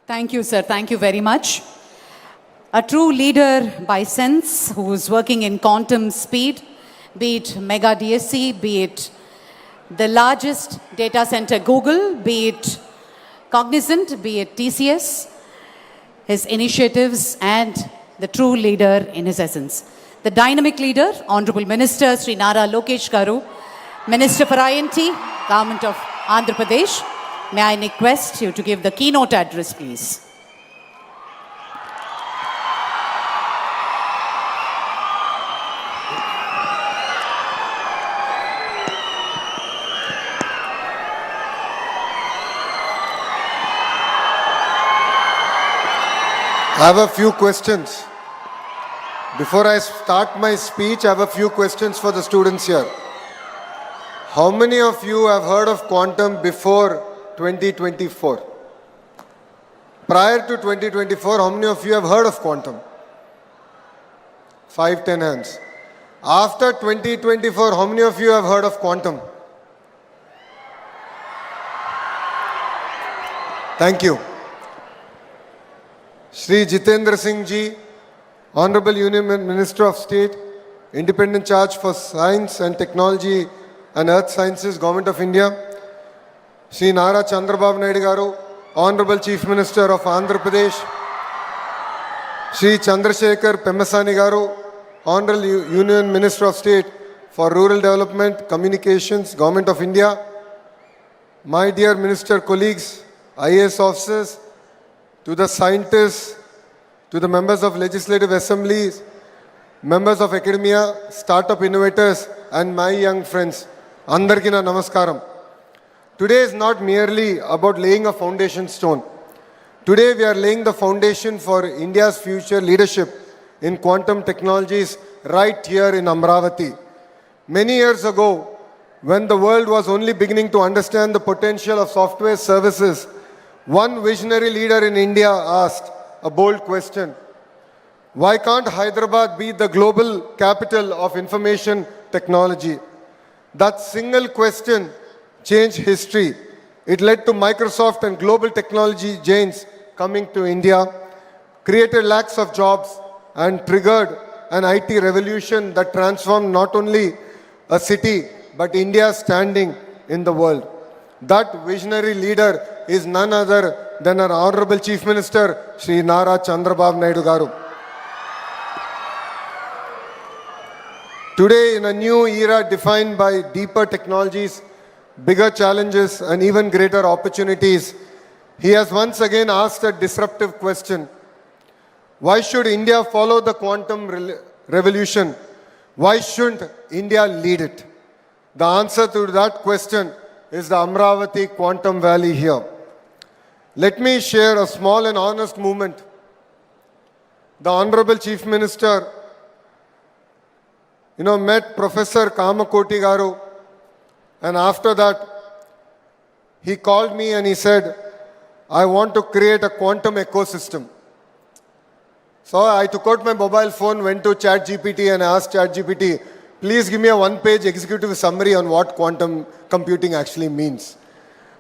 Thank you, sir. Thank you very much. A true leader by sense who is working in quantum speed, be it Mega DSC, be it the largest data center Google, be it Cognizant, be it TCS, his initiatives and the true leader in his essence. The dynamic leader, Honorable Minister Sri Nara Lokesh Garu, Minister for INT, Government of Andhra Pradesh. May I request you to give the keynote address, please. I have a few questions. Before I start my speech, I have a few questions for the students here. How many of you have heard of quantum before 2024? Prior to 2024, how many of you have heard of quantum? 5, 10 hands. After 2024, how many of you have heard of quantum? Thank you. Shri Jitendra Singh Ji, Honorable Union Minister of State, Independent Charge for Science and Technology and Earth Sciences, Government of India. Shri Nara Chandrababu Naidu Garu, Honorable Chief Minister of Andhra Pradesh. Shri Chandrasekhar Pemasani Garu, Honorable Union Minister of State for Rural Development, Communications, Government of India. My dear Minister colleagues, IAS officers, to the scientists, to the members of legislative assemblies, members of academia, startup innovators, and my young friends, Andarki na namaskaram. Today is not merely about laying a foundation stone. Today we are laying the foundation for India's future leadership in quantum technologies right here in Amravati. Many years ago, when the world was only beginning to understand the potential of software services, one visionary leader in India asked a bold question. Why can't Hyderabad be the global capital of information technology? That single question changed history. It led to Microsoft and global technology giants coming to India, created lakhs of jobs, and triggered an IT revolution that transformed not only a city, but India's standing in the world. That visionary leader is none other than our Honorable Chief Minister, Sri Nara Chandrababu Naidu Garu. Today, in a new era defined by deeper technologies, bigger challenges, and even greater opportunities, he has once again asked a disruptive question. Why should India follow the quantum revolution? Why shouldn't India lead it? The answer to that question is the Amravati Quantum Valley here. Let me share a small and honest moment. The Honorable Chief Minister, met Professor Kamakoti Garu, and after that, he called me and he said, I want to create a quantum ecosystem. So I took out my mobile phone, went to ChatGPT and asked ChatGPT, please give me a one-page executive summary on what quantum computing actually means.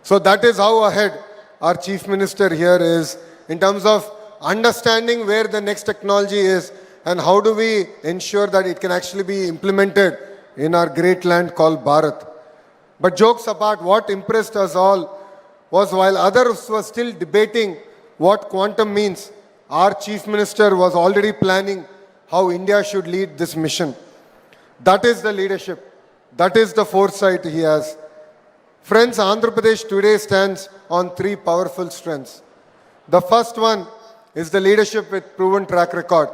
So that is how ahead our Chief Minister here is in terms of understanding where the next technology is and how do we ensure that it can actually be implemented in our great land called Bharat. But jokes apart, what impressed us all was while others were still debating what quantum means, our Chief Minister was already planning how India should lead this mission. That is the leadership. That is the foresight he has. Friends, Andhra Pradesh today stands on three powerful strengths. The first one is the leadership with proven track record.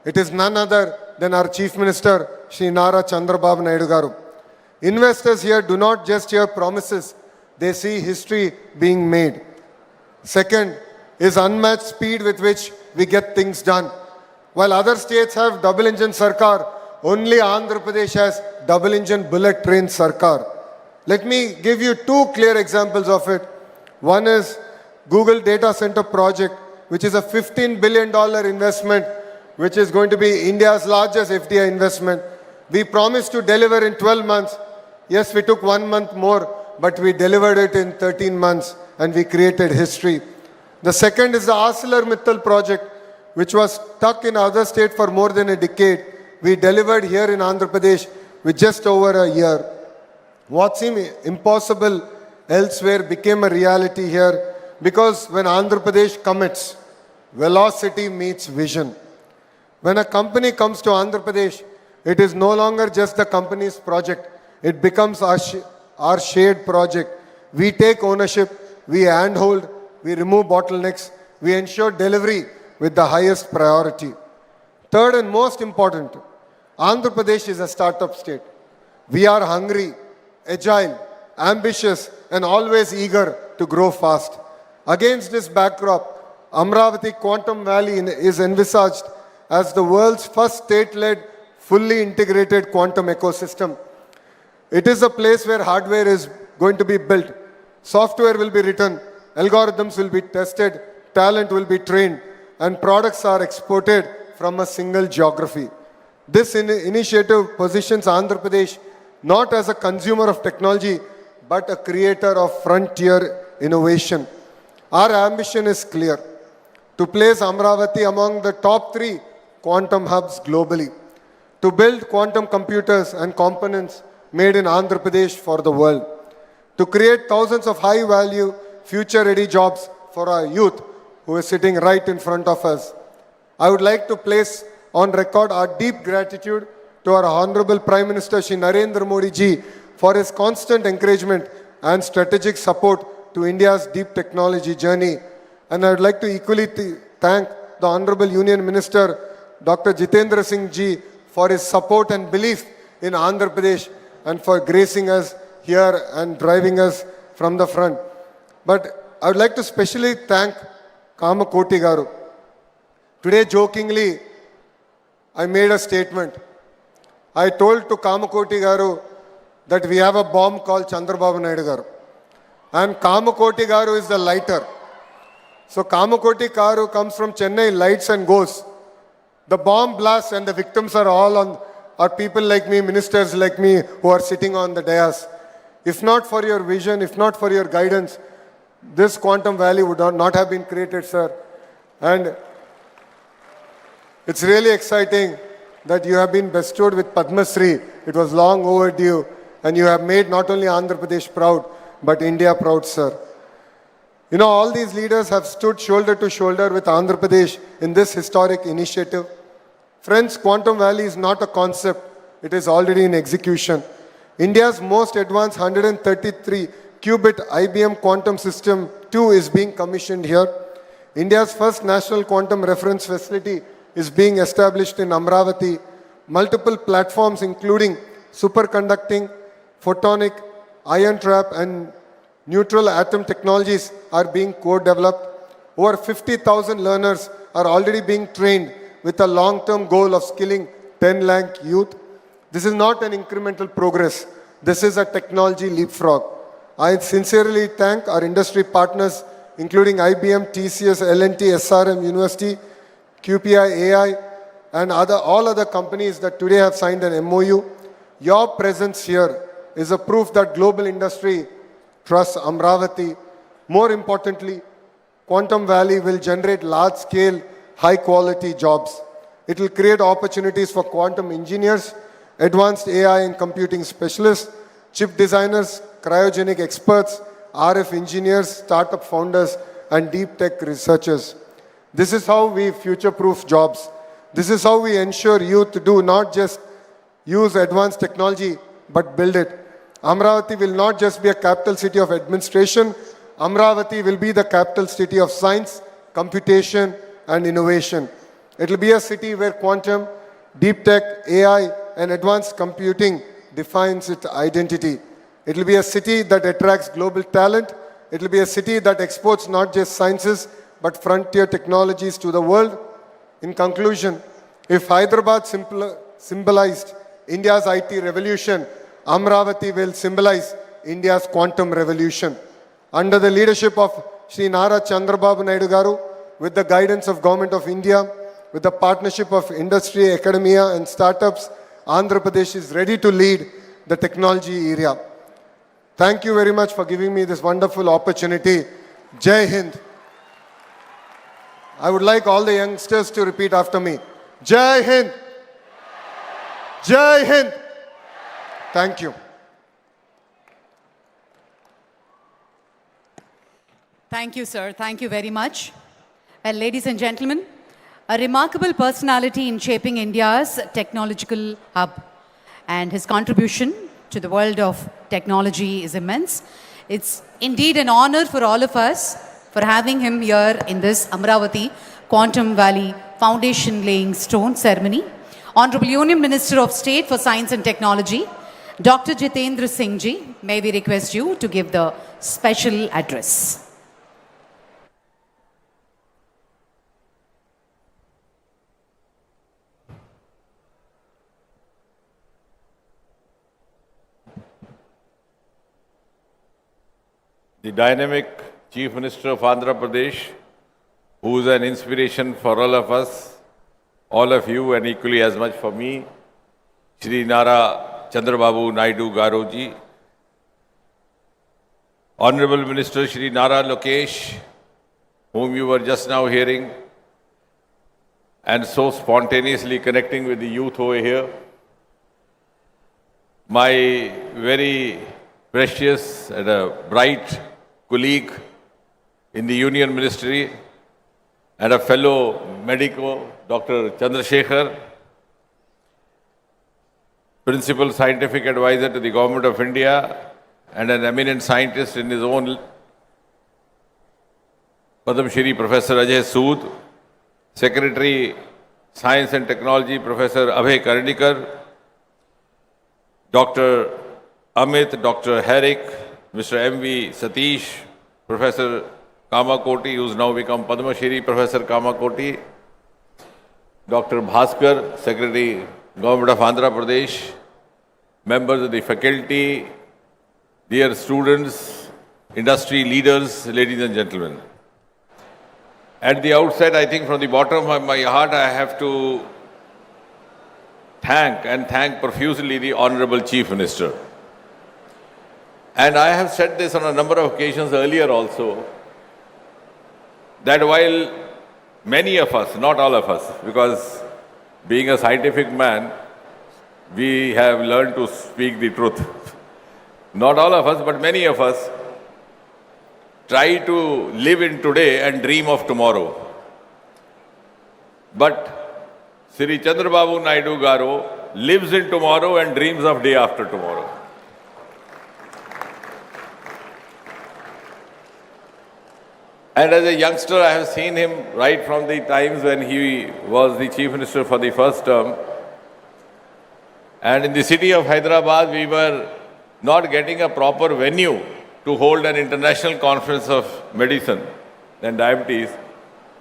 It is none other than our Chief Minister, Shri Nara Chandrababu Naidu Garu. Investors here do not just hear promises, they see history being made. Second is unmatched speed with which we get things done. While other states have double-engine sarkar, only Andhra Pradesh has double-engine bullet train sarkar. Let me give you two clear examples of it. One is Google Data Center project, which is a $15 billion investment, which is going to be India's largest FDI investment. We promised to deliver in 12 months. Yes, we took 1 month more, but we delivered it in 13 months and we created history. The second is the ArcelorMittal project, which was stuck in other state for more than a decade. We delivered here in Andhra Pradesh with just over a year. What seemed impossible elsewhere became a reality here because when Andhra Pradesh commits, velocity meets vision. When a company comes to Andhra Pradesh, it is no longer just the company's project. It becomes our shared project. We take ownership, we handhold, we remove bottlenecks, we ensure delivery with the highest priority. Third and most important, Andhra Pradesh is a startup state. We are hungry, agile, ambitious, and always eager to grow fast. Against this backdrop, Amravati Quantum Valley is envisaged as the world's first state-led, fully integrated quantum ecosystem. It is a place where hardware is going to be built, software will be written, algorithms will be tested, talent will be trained, and products are exported from a single geography. This initiative positions Andhra Pradesh not as a consumer of technology, but a creator of frontier innovation. Our ambition is clear, to place Amravati among the top 3 quantum hubs globally, to build quantum computers and components made in Andhra Pradesh for the world, to create thousands of high-value, future-ready jobs for our youth who is sitting right in front of us. I would like to place on record our deep gratitude to our Honorable Prime Minister Shri Narendra Modi ji for his constant encouragement and strategic support to India's deep technology journey. And I would like to equally thank the Honorable Union Minister Dr. Jitendra Singh ji for his support and belief in Andhra Pradesh and for gracing us here and driving us from the front. But I would like to specially thank Kamakoti Garu. Today, jokingly, I made a statement. I told to Kamakoti Garu that we have a bomb called Chandrababu Naidu Garu. And Kamakoti Garu is the lighter. So Kamakoti Garu comes from Chennai, lights and goes. The bomb blasts and the victims are people like me, ministers like me, who are sitting on the dais. If not for your vision, if not for your guidance, this quantum valley would not have been created, sir. And it's really exciting that you have been bestowed with Padma Shri. It was long overdue, and you have made not only Andhra Pradesh proud, but India proud, sir. You know, all these leaders have stood shoulder to shoulder with Andhra Pradesh in this historic initiative. Friends, Quantum Valley is not a concept, it is already in execution. India's most advanced 133 qubit IBM quantum system 2 is being commissioned here. India's first national quantum reference facility is being established in Amravati. Multiple platforms including superconducting, photonic, ion trap and neutral atom technologies are being co-developed. Over 50,000 learners are already being trained with a long-term goal of skilling 10 lakh youth. This is not an incremental progress. This is a technology leapfrog. I sincerely thank our industry partners, including IBM, TCS, L&T, SRM, University, QPI AI, and all other companies that today have signed an MOU. Your presence here is a proof that global industry trusts Amravati. More importantly, Quantum Valley will generate large-scale, high-quality jobs. It will create opportunities for quantum engineers, advanced AI and computing specialists, chip designers, cryogenic experts, RF engineers, startup founders, and deep tech researchers. This is how we future-proof jobs. This is how we ensure youth do not just use advanced technology, but build it. Amravati will not just be a capital city of administration. Amravati will be the capital city of science, computation, and innovation. It will be a city where quantum, deep tech, AI, and advanced computing defines its identity. It will be a city that attracts global talent. It will be a city that exports not just sciences, but frontier technologies to the world. In conclusion, if Hyderabad symbolized India's IT revolution, Amravati will symbolize India's quantum revolution. Under the leadership of Sri Nara Chandrababu Naidu Garu, with the guidance of Government of India, with the partnership of industry, academia, and startups, Andhra Pradesh is ready to lead the technology area. Thank you very much for giving me this wonderful opportunity. Jai Hind. I would like all the youngsters to repeat after me. Jai Hind. Jai Hind. Thank you. Thank you, sir. Thank you very much. Well, ladies and gentlemen, a remarkable personality in shaping India's technological hub, and his contribution to the world of technology is immense. It's indeed an honor for all of us for having him here in this Amravati Quantum Valley Foundation laying stone ceremony. Honorable Union Minister of State for Science and Technology, Dr. Jitendra Singh ji, may we request you to give the special address. The dynamic Chief Minister of Andhra Pradesh, who is an inspiration for all of us, all of you, and equally as much for me, Shri Nara Chandrababu Naidu Garu ji, Honorable Minister Shri Nara Lokesh, whom you were just now hearing, and so spontaneously connecting with the youth over here, my very precious and a bright colleague in the Union Ministry and a fellow medico, Dr. Chandrasekhar, Principal Scientific Advisor to the Government of India and an eminent scientist in his own, Padam Shri Professor Ajay Sood, Secretary Science and Technology Professor Abhay Karnikar, Dr. Amit, Dr. Herrick, Mr. M.V. Satish, Professor Kamakoti, who's now become Padma Shri Professor Kamakoti, Dr. Bhaskar, Secretary, Government of Andhra Pradesh, members of the faculty, dear students, industry leaders, ladies and gentlemen. At the outset, I think from the bottom of my heart, I have to thank profusely the Honorable Chief Minister. And I have said this on a number of occasions earlier also, that while many of us, not all of us, because being a scientific man, we have learned to speak the truth. Not all of us, but many of us try to live in today and dream of tomorrow. But Sri Chandrababu Naidu Garu lives in tomorrow and dreams of day after tomorrow. And as a youngster, I have seen him right from the times when he was the Chief Minister for the first term. And in the city of Hyderabad, we were not getting a proper venue to hold an international conference of medicine and diabetes.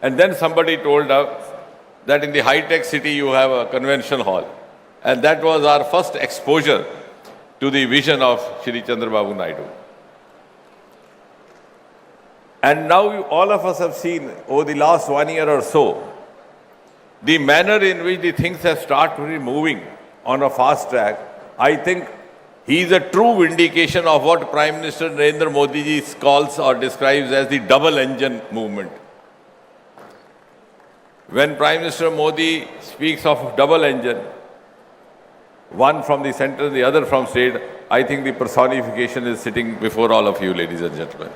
And then somebody told us that in the high-tech city, you have a convention hall. And that was our first exposure to the vision of Shri Chandrababu Naidu. And now all of us have seen over the last 1 year or so the manner in which the things have started moving on a fast track, I think he is a true vindication of what Prime Minister Narendra Modi ji calls or describes as the double engine movement. When Prime Minister Modi speaks of double engine, one from the center, the other from state, I think the personification is sitting before all of you, ladies and gentlemen.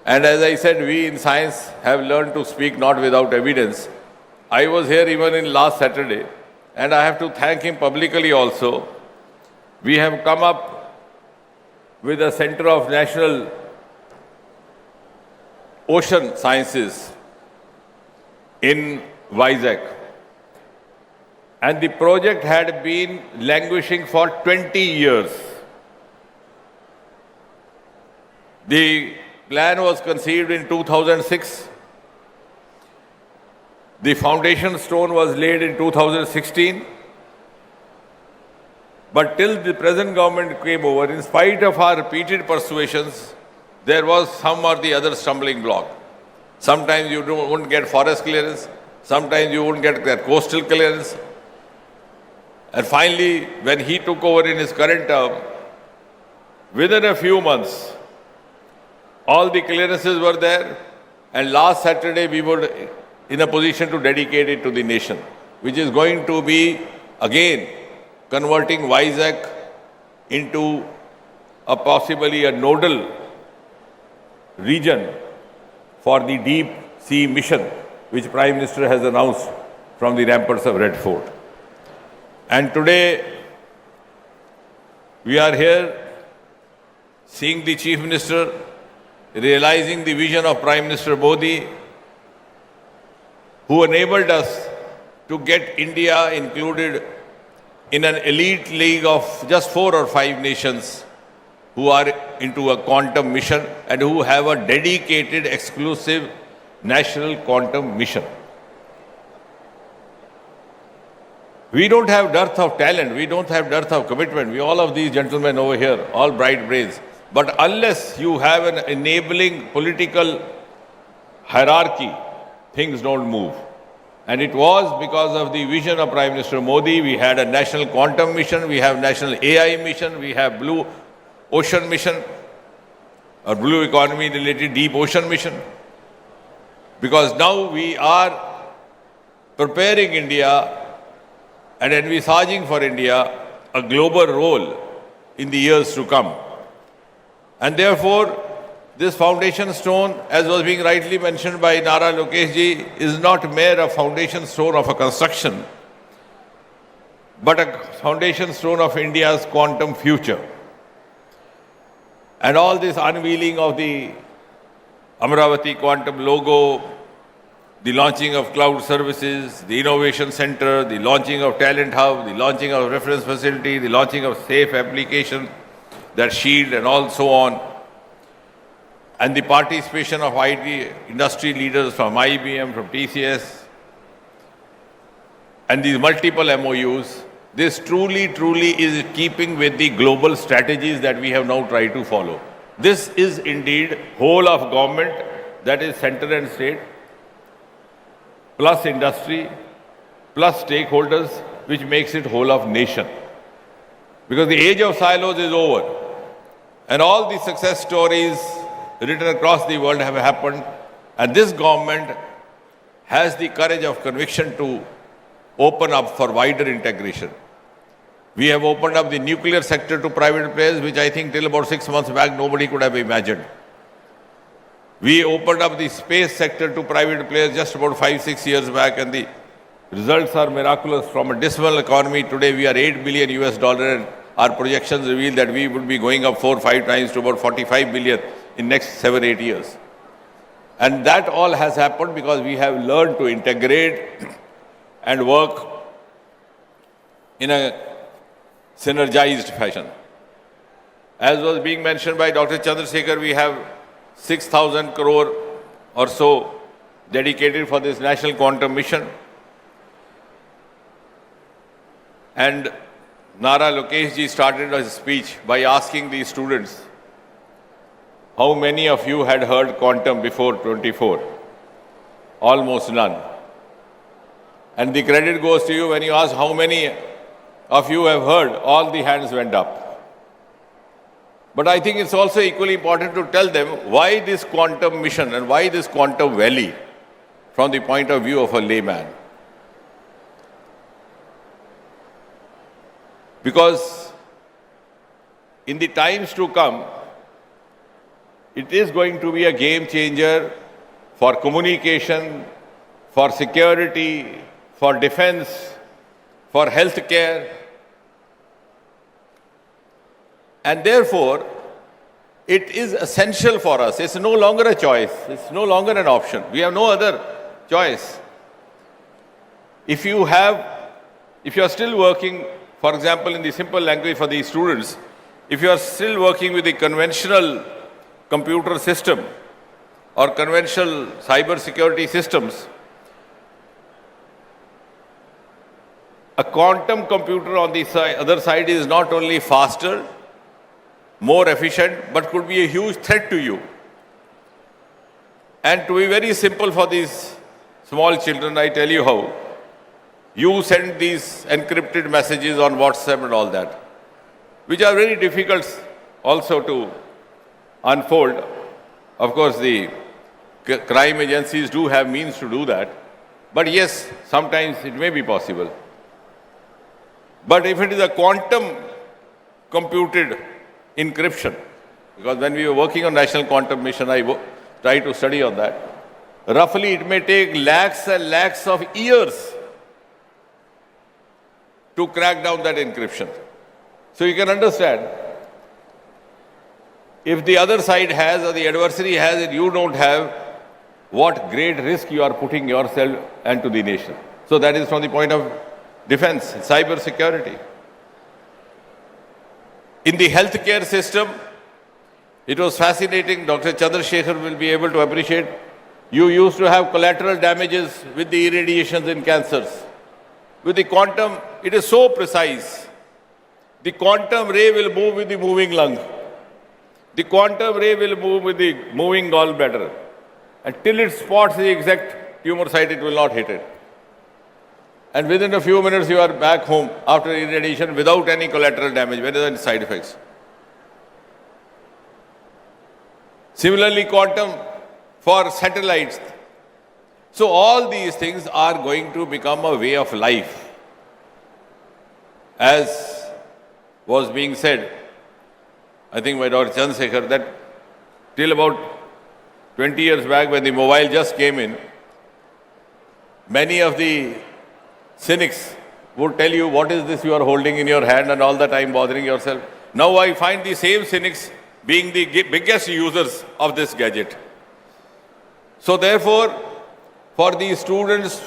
And as I said, we in science have learned to speak not without evidence. I was here even in last Saturday, and I have to thank him publicly also. We have come up with a Center of National Ocean Sciences in Vizag. And the project had been languishing for 20 years. The plan was conceived in 2006. The foundation stone was laid in 2016. But till the present government came over, in spite of our repeated persuasions, there was some or the other stumbling block. Sometimes you wouldn't get forest clearance, sometimes you wouldn't get that coastal clearance. And finally, when he took over in his current term, within a few months, all the clearances were there, and last Saturday we were in a position to dedicate it to the nation, which is going to be, again, converting Vizag into a possibly a nodal region for the deep sea mission, which Prime Minister has announced from the ramparts of Red Fort. And today, we are here seeing the Chief Minister realizing the vision of Prime Minister Modi, who enabled us to get India included in an elite league of just 4 or 5 nations who are into a quantum mission and who have a dedicated, exclusive national quantum mission. We don't have dearth of talent, we don't have dearth of commitment. We all of these gentlemen over here, all bright brains. But unless you have an enabling political hierarchy, things don't move. And it was because of the vision of Prime Minister Modi. We had a national quantum mission, we have national AI mission, we have blue ocean mission, or blue economy related deep ocean mission. Because now we are preparing India and envisaging for India a global role in the years to come. And therefore, this foundation stone, as was being rightly mentioned by Nara Lokesh ji, is not mere a foundation stone of a construction, but a foundation stone of India's quantum future. And all this unveiling of the Amravati Quantum logo, the launching of cloud services, the innovation center, the launching of talent hub, the launching of reference facility, the launching of safe application, that shield and all so on, and the participation of IT industry leaders from IBM, from TCS, and these multiple MOUs, this truly is keeping with the global strategies that we have now tried to follow. This is indeed whole of government, that is center and state, plus industry, plus stakeholders, which makes it whole of nation. Because the age of silos is over. And all the success stories written across the world have happened. And this government has the courage of conviction to open up for wider integration. We have opened up the nuclear sector to private players, which I think till about 6 months back nobody could have imagined. We opened up the space sector to private players just about 5-6 years back, and the results are miraculous. From a dismal economy, today we are $8 billion US, and our projections reveal that we would be going up 4 or 5 times to about 45 billion in next 7-8 years. And that all has happened because we have learned to integrate and work in a synergized fashion. As was being mentioned by Dr. Chandrasekhar, we have 6,000 crore or so dedicated for this national quantum mission. And Nara Lokesh ji started his speech by asking the students, how many of you had heard quantum before 24? Almost none. And the credit goes to you when you ask how many of you have heard, all the hands went up. But I think it's also equally important to tell them why this quantum mission and why this quantum valley from the point of view of a layman. Because in the times to come, it is going to be a game changer for communication, for security, for defense, for healthcare. And therefore, it is essential for us. It's no longer a choice. It's no longer an option. We have no other choice. If you are still working, for example, in the simple language for the students, if you are still working with the conventional computer system or conventional cyber security systems, a quantum computer on the other side is not only faster, more efficient, but could be a huge threat to you. And to be very simple for these small children, I tell you how. You send these encrypted messages on WhatsApp and all that, which are very difficult also to unfold. Of course, the crime agencies do have means to do that. But yes, sometimes it may be possible. But if it is a quantum computed encryption, because when we were working on National Quantum Mission, I tried to study on that. Roughly, it may take lakhs and lakhs of years to crack down that encryption. So you can understand, if the other side has or the adversary has and you don't have, what great risk you are putting yourself and to the nation. So that is from the point of defense, cyber security. In the healthcare system, it was fascinating. Dr. Chandrasekhar will be able to appreciate. You used to have collateral damages with the irradiations in cancers. With the quantum, it is so precise. The quantum ray will move with the moving lung. The quantum ray will move with the moving gallbladder. Until it spots the exact tumor site, it will not hit it. And within a few minutes, you are back home after irradiation without any collateral damage, without any side effects. Similarly, quantum for satellites. So all these things are going to become a way of life. As was being said, I think by Dr. Chandrasekhar, that till about 20 years back when the mobile just came in, many of the cynics would tell you, what is this you are holding in your hand and all the time bothering yourself. Now I find the same cynics being the biggest users of this gadget. So therefore, for these students,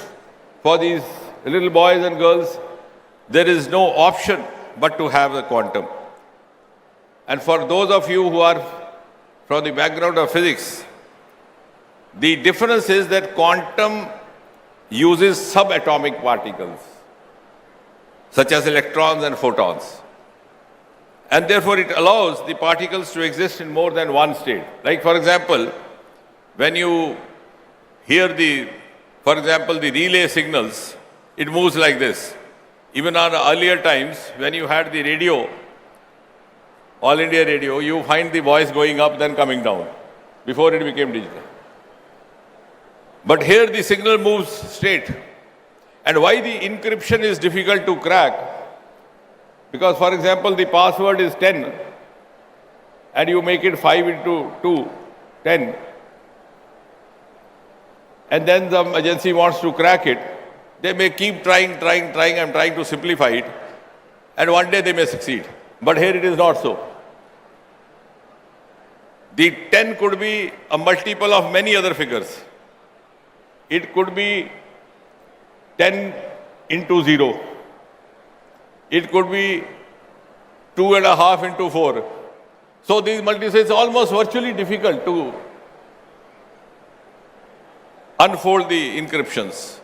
for these little boys and girls, there is no option but to have the quantum. And for those of you who are from the background of physics, the difference is that quantum uses subatomic particles, such as electrons and photons. And therefore, it allows the particles to exist in more than one state. Like, for example, when you hear the relay signals, it moves like this. Even on earlier times, when you had the radio, All India Radio, you find the voice going up, then coming down, before it became digital. But here the signal moves straight. And why the encryption is difficult to crack? Because, for example, the password is 10, and you make it 5 into 2, 10. And then the agency wants to crack it. They may keep trying and trying to simplify it. And one day they may succeed. But here it is not so. The 10 could be a multiple of many other figures. It could be 10 into 0. It could be 2.5 into 4. So these multiples, it's almost virtually difficult to unfold the encryptions.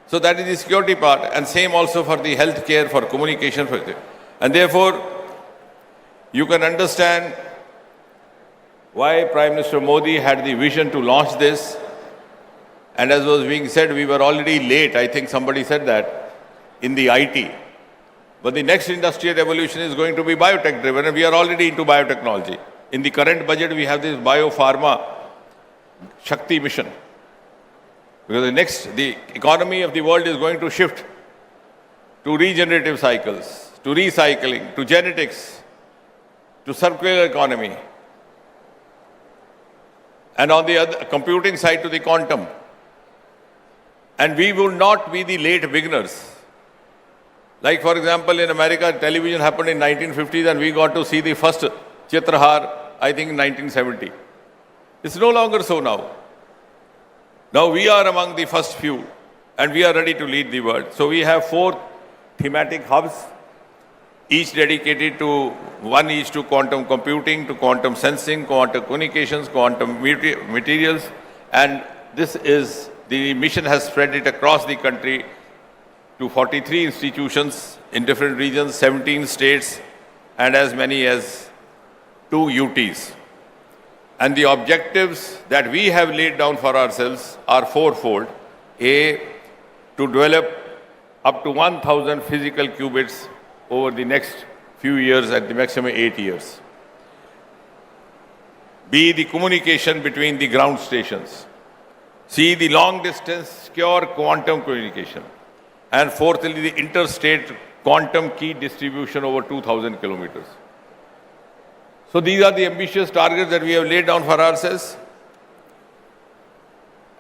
So that is the security part, and same also for the healthcare, for communication. And therefore, you can understand why Prime Minister Modi had the vision to launch this. And as was being said, we were already late. I think somebody said that in the IT. But the next industrial revolution is going to be biotech driven, and we are already into biotechnology. In the current budget, we have this biopharma Shakti mission. Because the economy of the world is going to shift to regenerative cycles, to recycling, to genetics, to circular economy. And on the other computing side, to the quantum. And we will not be the late beginners. Like, for example, in America, television happened in 1950s, and we got to see the first Chitrahar, I think, in 1970. It's no longer so now. Now we are among the first few, and we are ready to lead the world. So we have 4 thematic hubs, each dedicated to, one each to quantum computing, to quantum sensing, quantum communications, quantum materials, and the mission has spread it across the country to 43 institutions in different regions, 17 states, and as many as 2 UTs. And the objectives that we have laid down for ourselves are fourfold. A, to develop up to 1,000 physical qubits over the next few years, at the maximum 8 years. B, the communication between the ground stations. C, the long distance secure quantum communication. And fourthly, the interstate quantum key distribution over 2,000 kilometers. So these are the ambitious targets that we have laid down for ourselves.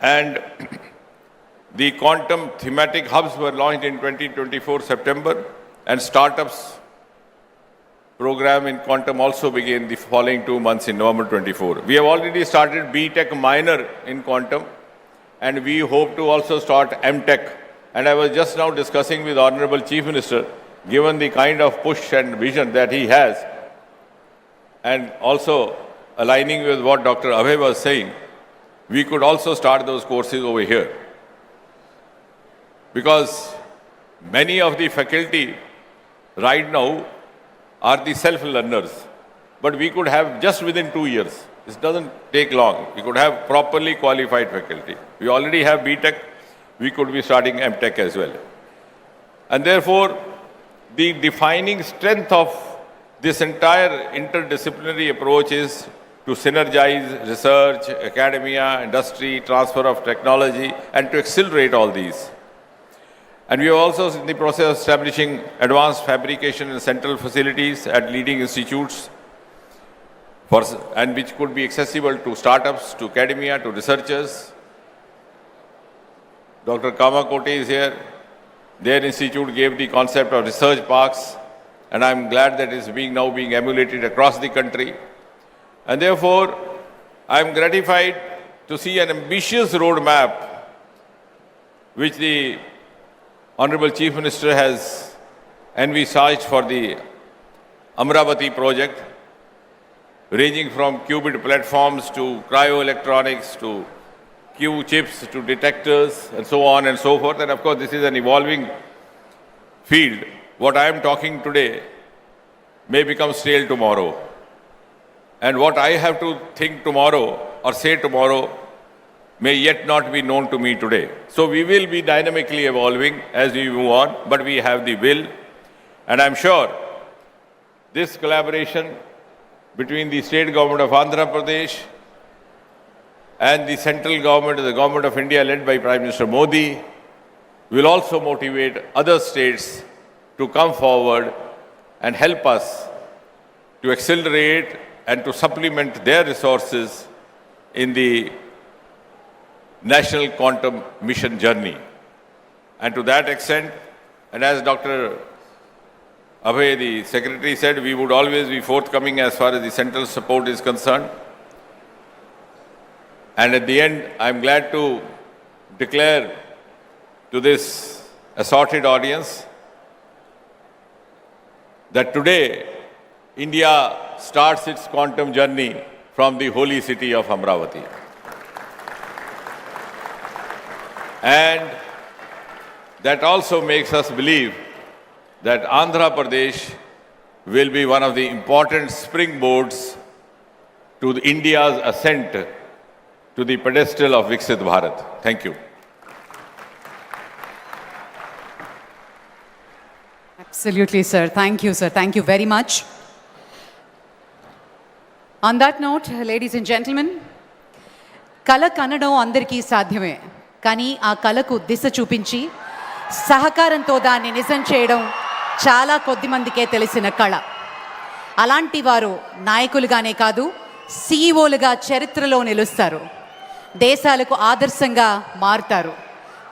And the quantum thematic hubs were launched in 2024 September, and startups program in quantum also began the following 2 months in November 24. We have already started BTech minor in quantum, and we hope to also start MTech. And I was just now discussing with Honorable Chief Minister, given the kind of push and vision that he has, and also aligning with what Dr. Abhay was saying, we could also start those courses over here. Because many of the faculty right now are the self-learners. But we could have just within 2 years. This doesn't take long. We could have properly qualified faculty. We already have BTech. We could be starting MTech as well. And therefore, the defining strength of this entire interdisciplinary approach is to synergize research, academia, industry, transfer of technology, and to accelerate all these. And we are also in the process of establishing advanced fabrication and central facilities at leading institutes, and which could be accessible to startups, to academia, to researchers. Dr. Kamakoti is here. Their institute gave the concept of research parks, and I'm glad that it's now being emulated across the country. And therefore, I'm gratified to see an ambitious roadmap which the Honorable Chief Minister has envisaged for the Amravati project, ranging from qubit platforms to cryoelectronics to Q chips to detectors and so on and so forth. And of course, this is an evolving field. What I am talking today may become stale tomorrow. And what I have to think tomorrow or say tomorrow may yet not be known to me today. So we will be dynamically evolving as we move on, but we have the will. And I'm sure this collaboration between the state government of Andhra Pradesh and the central government, the government of India led by Prime Minister Modi, will also motivate other states to come forward and help us to accelerate and to supplement their resources in the national quantum mission journey. And to that extent, and as Dr. Abhay, the Secretary, said, we would always be forthcoming as far as the central support is concerned. And at the end, I'm glad to declare to this assorted audience that today, India starts its quantum journey from the holy city of Amravati. And that also makes us believe that Andhra Pradesh will be one of the important springboards to India's ascent to the pedestal of Viksit Bharat. Thank you. Absolutely, sir. Thank you, sir. Thank you very much. On that note, ladies and gentlemen, కళ కనడం అందరికీ సాధ్యమే, కానీ ఆ కళకు దిశ చూపించి సహకారంతో దాన్ని నిజం చేయడం చాలా కొద్ది మందికే తెలిసిన కళ. అలాంటి వారు నాయకులుగానే కాదు, సీఈఓలుగా చరిత్రలో నిలుస్తారు, దేశాలకు ఆదర్శంగా మారుతారు,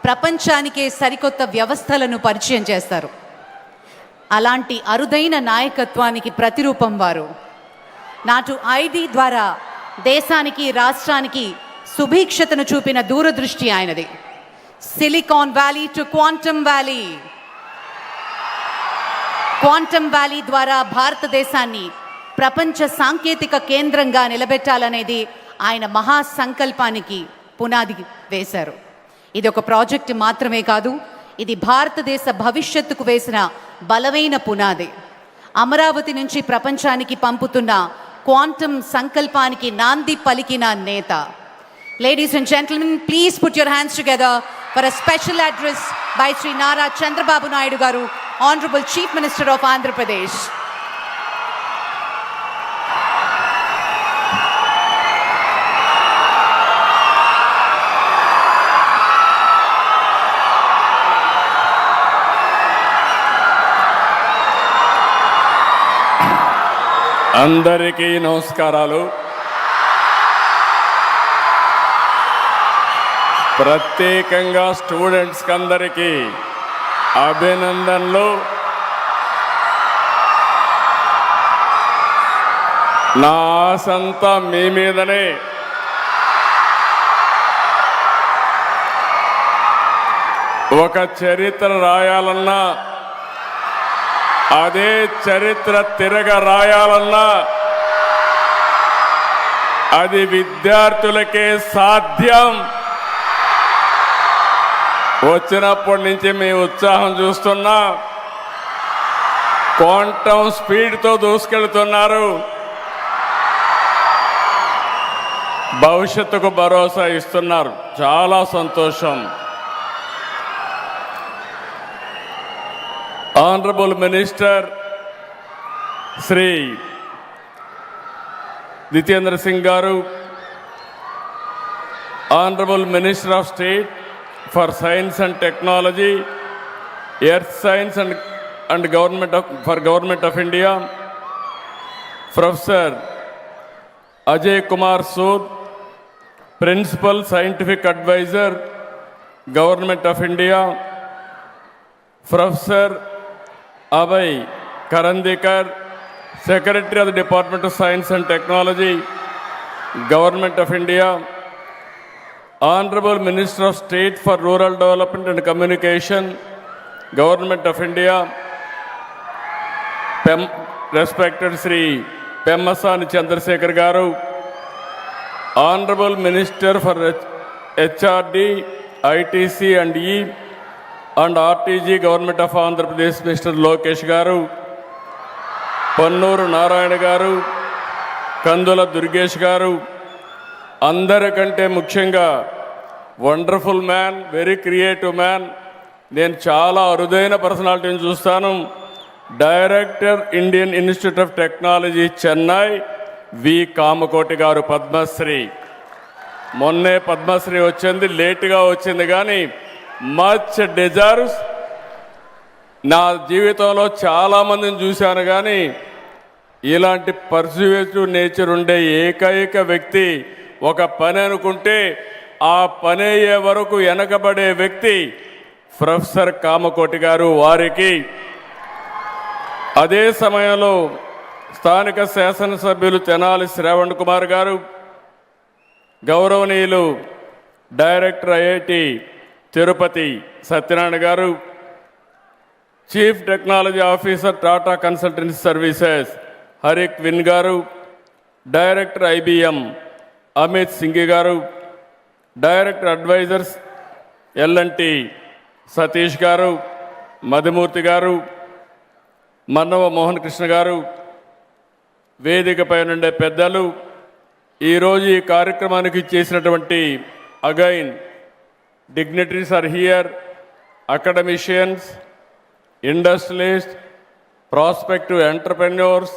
ప్రపంచానికే సరికొత్త వ్యవస్థలను పరిచయం చేస్తారు. అలాంటి అరుదైన నాయకత్వానికి ప్రతిరూపం వారు. నాటు ఐటీ ద్వారా దేశానికి రాష్ట్రానికి సుభిక్షతను చూపిన దూరదృష్టి ఆయనది. Silicon valley to quantum valley. Quantum valley ద్వారా భారతదేశాన్ని ప్రపంచ సాంకేతిక కేంద్రంగా నిలబెట్టాలనేది ఆయన మహాసంకల్పానికి పునాది వేశారు. ఇది ఒక ప్రాజెక్ట్ మాత్రమే కాదు, ఇది భారతదేశ భవిష్యత్తుకు వేసిన బలమైన పునాది. అమరావతి నుంచి ప్రపంచానికి పంపుతున్న క్వాంటమ్ సంకల్పానికి నాంది పలికిన నేత. Ladies and gentlemen, please put your hands together for a special address by Sri Nara Chandrababu Naidu Garu, Honorable Chief Minister of Andhra Pradesh. అందరికీ నమస్కారాలు. ప్రత్యేకంగా స్టూడెంట్స్కి అందరికీ అభినందనలు. నా ఆశంతా మీ మీదనే. ఒక చరిత్ర రాయాలన్నా, అదే చరిత్ర తిరగ రాయాలన్నా అది విద్యార్థులకే సాధ్యం. వచ్చినప్పటి నుంచి మీ ఉత్సాహం చూస్తున్నా, క్వాంటమ్ స్పీడ్తో దూసుకెళ్తున్నారు. భవిష్యత్తుకు భరోసా ఇస్తున్నారు. చాలా సంతోషం. ఆనరబుల్ మినిస్టర్ శ్రీ జితేంద్ర సింగ్ గారు, honourable minister of state for Science and Technology, Earth Science and Government of India, Professor Ajay Kumar Sood, Principal Scientific Advisor, Government of India, Professor Abhay Karandikar, Secretary of the Department of Science and Technology, Government of India, Honorable Minister of State for Rural Development and Communication, Government of India, respected Sri Pemmasani Chandrasekhar Garu, Honorable Minister for HRD, ITC and E and RTG, Government of Andhra Pradesh, Mr. Lokesh Garu, Pannuru Narayana Garu, Kandula Durgesh Garu, అందరికంటే ముఖ్యంగా wonderful man, very creative man. నేను చాలా అరుదైన పర్సనాలిటీని చూస్తాను. Director Indian Institute of Technology Chennai V Kamakoti garu, Padmashri. మొన్నే పద్మశ్రీ వచ్చింది, లేటుగా వచ్చింది, కానీ మచ్ డిజర్వ్స్. నా జీవితంలో చాలామందిని చూశాను, కానీ ఇలాంటి పర్స్యూటివ్ నేచర్ ఉండే ఏకైక వ్యక్తి, ఒక పని అనుకుంటే ఆ పని అయ్యే వరకు వెనకబడే వ్యక్తి ప్రొఫెసర్ కామకోటి గారు. వారికి అదే సమయంలో స్థానిక శాసనసభ్యులు తెనాలి శ్రావణ్ కుమార్ గారు, గౌరవనీయులు director IIT Tirupati Satyanarayana garu, chief technology officer Tata consultancy services Harrick Vin garu, director IBM Amit Singh garu, director advisors L&T Satish గారు, మధుమూర్తి గారు, మన్నవ మోహన్ కృష్ణ గారు, వేదికపై నుండే పెద్దలు, ఈరోజు ఈ కార్యక్రమానికి చేసినటువంటి again dignitaries are here, academicians, industrialists, prospective entrepreneurs,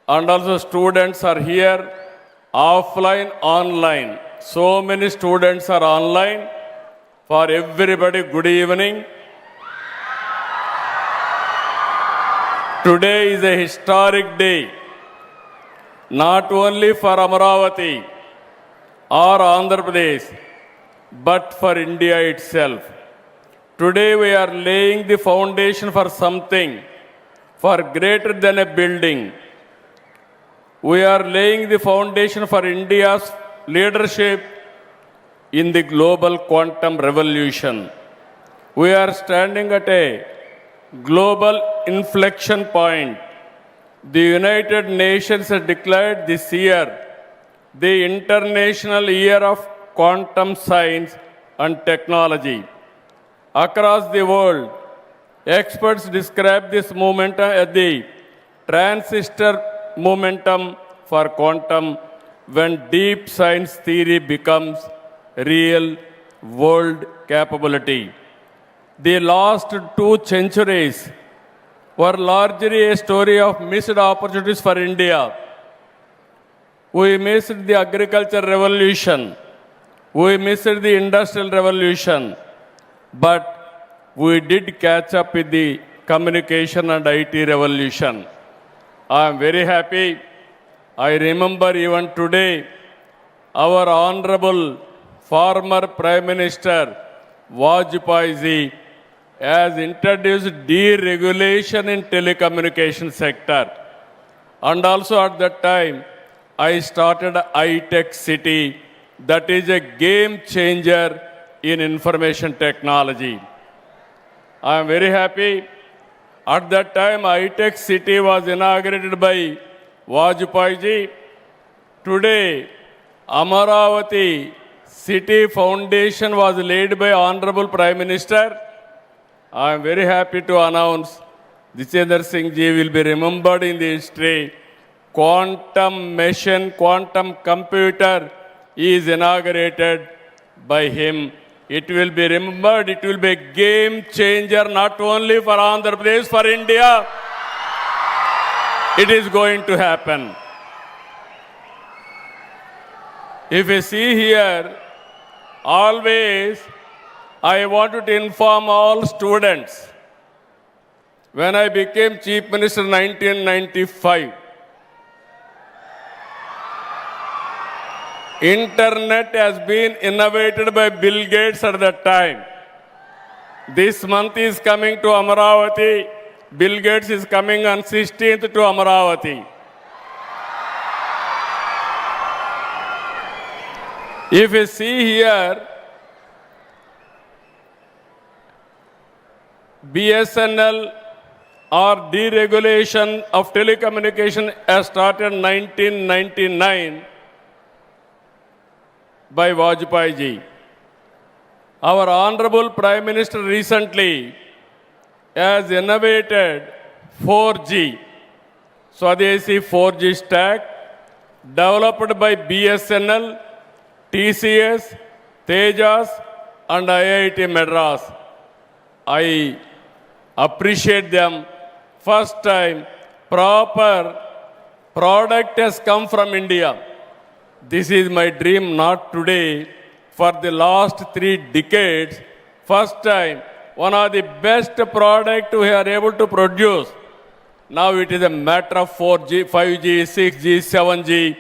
and also students are here, offline, online. So many students are online. For everybody, good evening. Today is a historic day, not only for Amaravati or Andhra Pradesh, but for India itself. Today we are laying the foundation for something far greater than a building. We are laying the foundation for India's leadership in the global quantum revolution. We are standing at a global inflection point. The United Nations has declared this year the International Year of Quantum Science and Technology. Across the world, experts describe this momentum as the transistor momentum for quantum, when deep science theory becomes real world capability. The last 2 centuries were largely a story of missed opportunities for India. We missed the agriculture revolution. We missed the industrial revolution. But we did catch up with the communication and IT revolution. I am very happy. I remember even today, our honorable former Prime Minister Vajpayee ji has introduced deregulation in telecommunication sector. And also at that time, I started iTech City, that is a game changer in information technology. I am very happy. At that time, iTech City was inaugurated by Vajpayee ji. Today, Amaravati City Foundation was laid by Honorable Prime Minister. I am very happy to announce Jitendra Singh ji will be remembered in the history. Quantum machine, quantum computer is inaugurated by him. It will be remembered, it will be a game changer not only for Andhra Pradesh, for India. It is going to happen. If you see here, always I wanted to inform all students. When I became Chief Minister in 1995, Internet has been innovated by Bill Gates at that time. This month is coming to Amaravati. Bill Gates is coming on 16th to Amaravati. If you see here, BSNL or deregulation of telecommunication has started in 1999 by Vajpayee ji. Our Honorable Prime Minister recently has innovated 4G, Swadeshi 4G stack, developed by BSNL, TCS, Tejas, and IIT Madras. I appreciate them. First time, proper product has come from India. This is my dream, not today. For the last 3 decades, first time, one of the best product we are able to produce. Now it is a matter of 4G, 5G, 6G, 7G,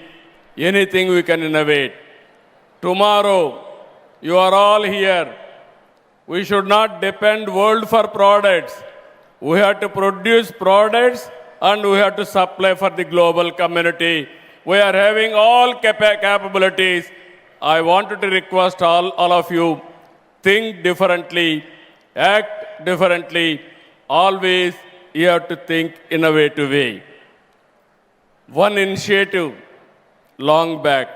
anything we can innovate. Tomorrow, you are all here. We should not depend world for products. We have to produce products and we have to supply for the global community. We are having all capabilities. I wanted to request all of you, think differently, act differently. Always you have to think innovative way. One initiative long back,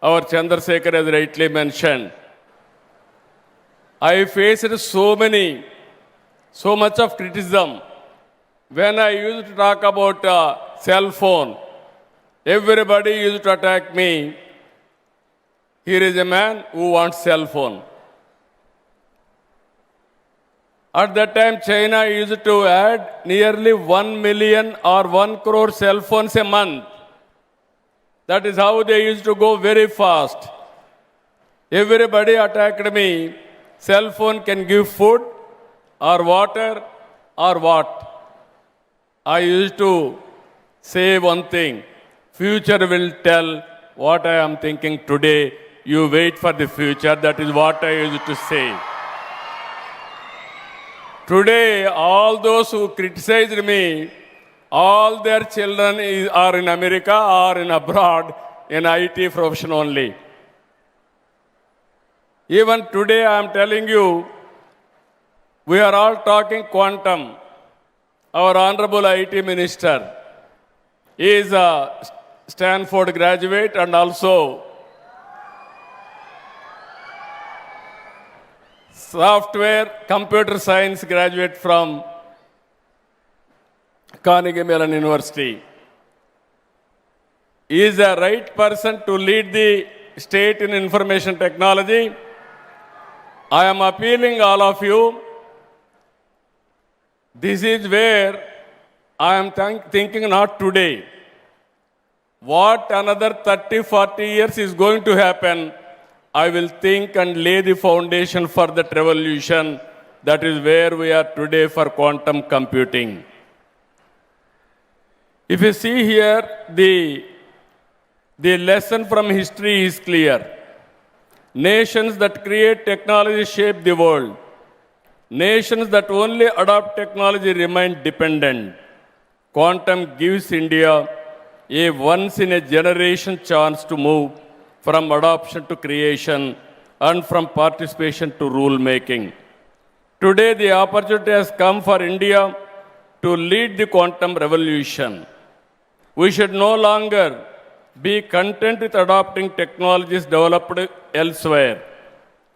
our Chandrasekhar has rightly mentioned. I faced so much of criticism when I used to talk about cell phone. Everybody used to attack me. Here is a man who wants cell phone. At that time, China used to add nearly 1 million or 1 crore cell phones a month. That is how they used to go very fast. Everybody attacked me. Cell phone can give food or water or what? I used to say one thing. Future will tell what I am thinking today. You wait for the future. That is what I used to say. Today, all those who criticized me, all their children are in America or in abroad in IT profession only. Even today, I am telling you, we are all talking quantum. Our Honorable IT Minister is a Stanford graduate and also software computer science graduate from Carnegie Mellon University. He is the right person to lead the state in information technology. I am appealing all of you. This is where I am thinking not today. What another 30, 40 years is going to happen, I will think and lay the foundation for that revolution. That is where we are today for quantum computing. If you see here, the lesson from history is clear. Nations that create technology shape the world. Nations that only adopt technology remain dependent. Quantum gives India a once-in-a-generation chance to move from adoption to creation and from participation to rule-making. Today, the opportunity has come for India to lead the quantum revolution. We should no longer be content with adopting technologies developed elsewhere.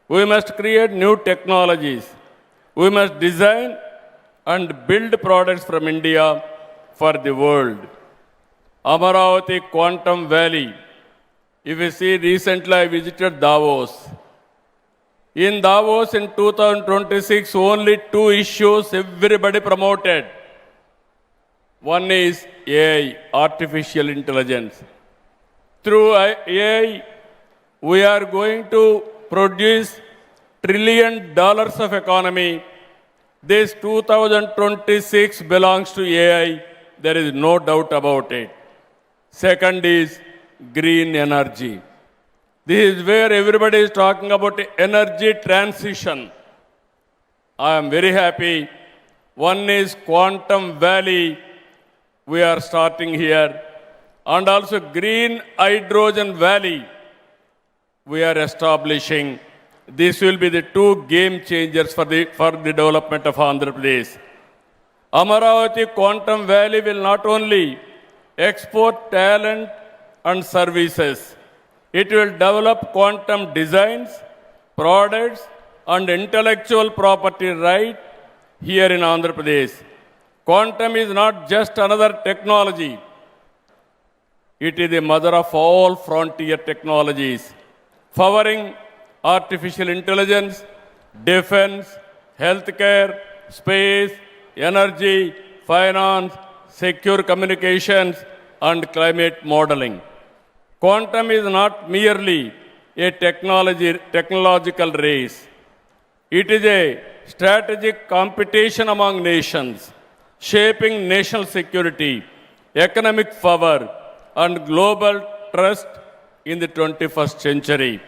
We must create new technologies. We must design and build products from India for the world. Amaravati Quantum Valley. If you see, recently I visited Davos. In Davos in 2026, only 2 issues everybody promoted. One is AI, artificial intelligence. Through AI, we are going to produce $1 trillion of economy. This 2026 belongs to AI. There is no doubt about it. Second is green energy. This is where everybody is talking about energy transition. I am very happy. One is Quantum Valley. We are starting here. And also Green Hydrogen Valley. We are establishing. This will be the 2 game changers for the development of Andhra Pradesh. Amaravati Quantum Valley will not only export talent and services. It will develop quantum designs, products, and intellectual property right here in Andhra Pradesh. Quantum is not just another technology. It is the mother of all frontier technologies, powering artificial intelligence, defense, healthcare, space, energy, finance, secure communications, and climate modeling. Quantum is not merely a technological race. It is a strategic competition among nations, shaping national security, economic power, and global trust in the 21st century.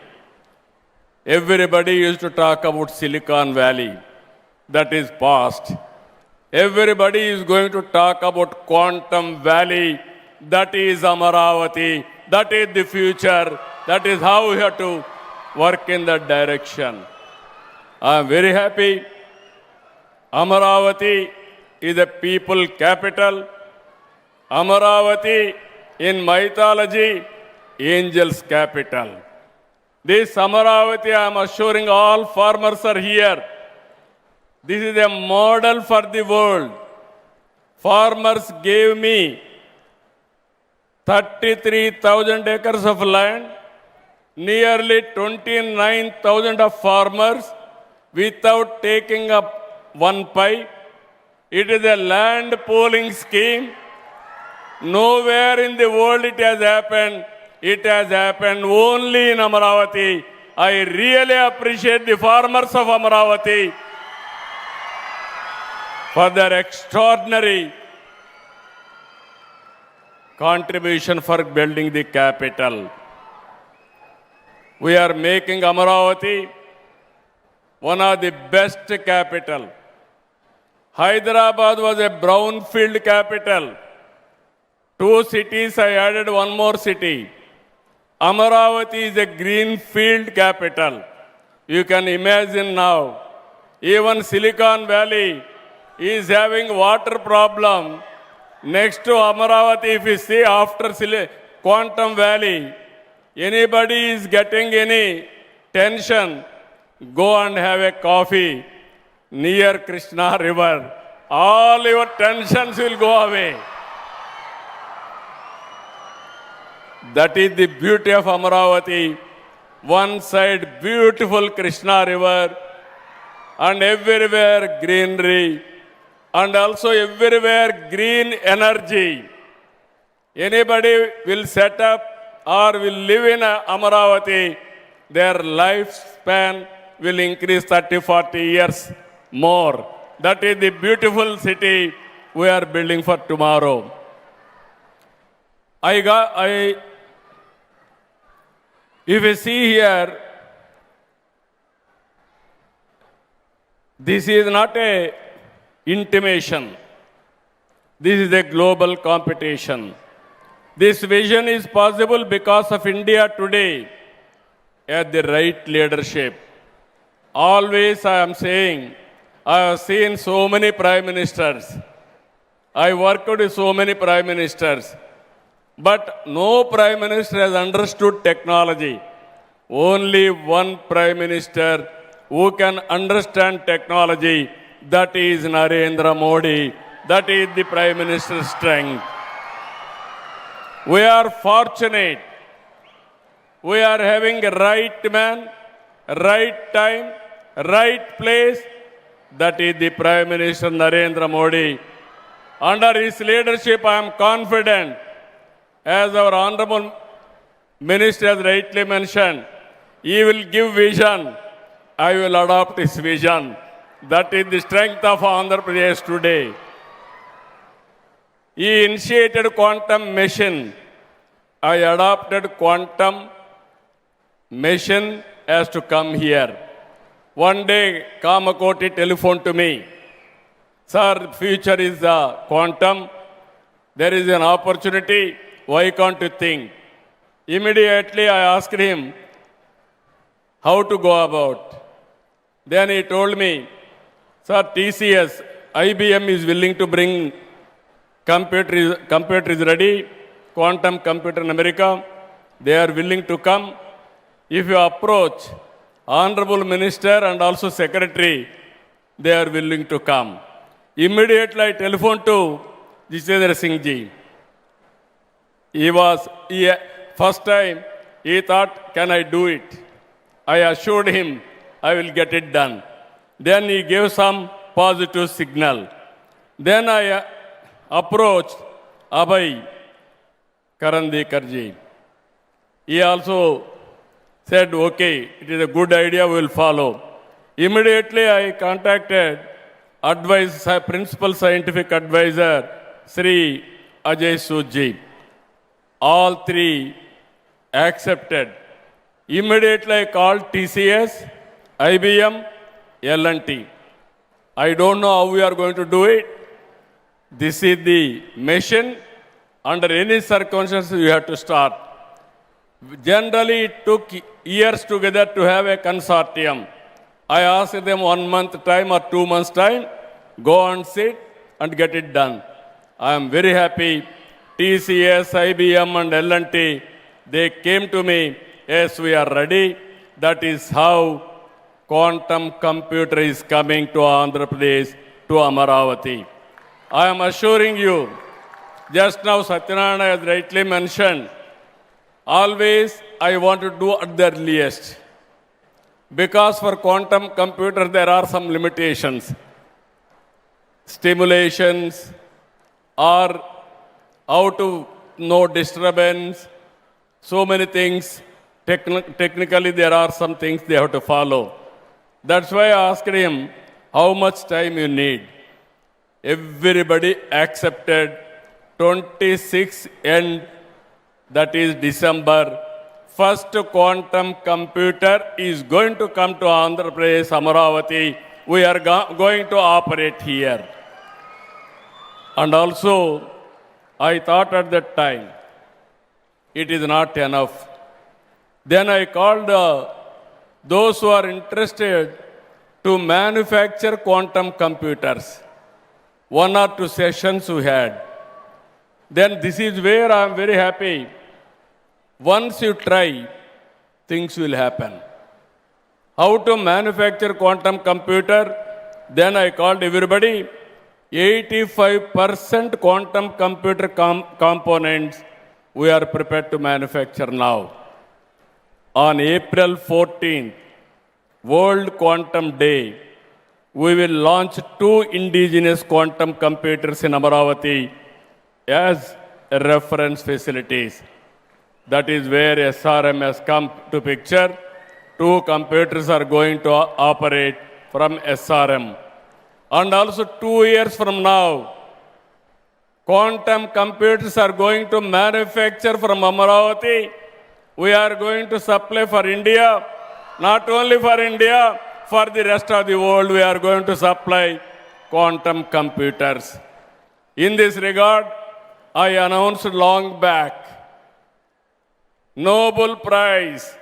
Everybody used to talk about Silicon Valley. That is past. Everybody is going to talk about Quantum Valley. That is Amaravati. That is the future. That is how we have to work in that direction. I am very happy. Amaravati is a people capital. Amaravati in mythology, angels capital. This Amaravati, I am assuring all farmers are here. This is a model for the world. Farmers gave me 33,000 acres of land, nearly 29,000 of farmers without taking up one pipe. It is a land pooling scheme. Nowhere in the world it has happened. It has happened only in Amaravati. I really appreciate the farmers of Amaravati for their extraordinary contribution for building the capital. We are making Amaravati one of the best capital. Hyderabad was a brownfield capital. 2 cities, I added one more city. Amaravati is a greenfield capital. You can imagine now, even Silicon Valley is having water problem. Next to Amaravati, if you see after Quantum Valley, anybody is getting any tension, go and have a coffee near Krishna River. All your tensions will go away. That is the beauty of Amaravati. One side beautiful Krishna River and everywhere greenery and also everywhere green energy. Anybody will set up or will live in Amaravati, their lifespan will increase 30-40 years more. That is the beautiful city we are building for tomorrow. If you see here, this is not a intimation. This is a global competition. This vision is possible because of India today at the right leadership. Always I am saying, I have seen so many prime ministers. I worked with so many prime ministers. But no prime minister has understood technology. Only one prime minister who can understand technology, that is Narendra Modi. That is the prime minister's strength. We are fortunate. We are having a right man, right time, right place. That is the Prime Minister Narendra Modi. Under his leadership, I am confident, as our Honorable Minister has rightly mentioned, he will give vision. I will adopt his vision. That is the strength of Andhra Pradesh today. He initiated quantum mission. I adopted quantum mission as to come here. One day, Kamakoti telephoned to me. Sir, future is quantum. There is an opportunity. Why can't you think? Immediately, I asked him how to go about. Then he told me, sir, TCS, IBM is willing to bring computer is ready, quantum computer in America. They are willing to come. If you approach Honorable Minister and also Secretary, they are willing to come. Immediately I telephoned to Jitendra Singh ji. First time, he thought, can I do it? I assured him, I will get it done. Then he gave some positive signal. Then I approached Abhay Karandikar ji. He also said, okay, it is a good idea, we will follow. Immediately I contacted Principal Scientific Advisor, Sri Ajay Sood ji. All three accepted. Immediately I called TCS, IBM, L&T. I don't know how we are going to do it. This is the mission. Under any circumstances, you have to start. Generally, it took years together to have a consortium. I asked them 1 month time or 2 months time, go and sit and get it done. I am very happy. TCS, IBM and L&T, they came to me, yes, we are ready. That is how quantum computer is coming to Andhra Pradesh, to Amaravati. I am assuring you, Just now, Satyanarayana has rightly mentioned, always I want to do at the earliest. Because for quantum computer, there are some limitations. Stimulations, or how to know disturbance, so many things. Technically, there are some things they have to follow. That's why I asked him, how much time you need? Everybody accepted 26 end, that is December. First quantum computer is going to come to Andhra Pradesh, Amaravati. We are going to operate here. And also, I thought at that time, it is not enough. Then I called those who are interested to manufacture quantum computers. 1 or 2 sessions we had. Then this is where I am very happy. Once you try, things will happen. How to manufacture quantum computer? Then I called everybody. 85% quantum computer components we are prepared to manufacture now. On April 14th, World Quantum Day, we will launch 2 indigenous quantum computers in Amaravati as reference facilities. That is where SRM has come to picture. 2 computers are going to operate from SRM. And also 2 years from now, quantum computers are going to manufacture from Amaravati. We are going to supply for India. Not only for India, for the rest of the world, we are going to supply quantum computers. In this regard, I announced long back, Nobel Prize,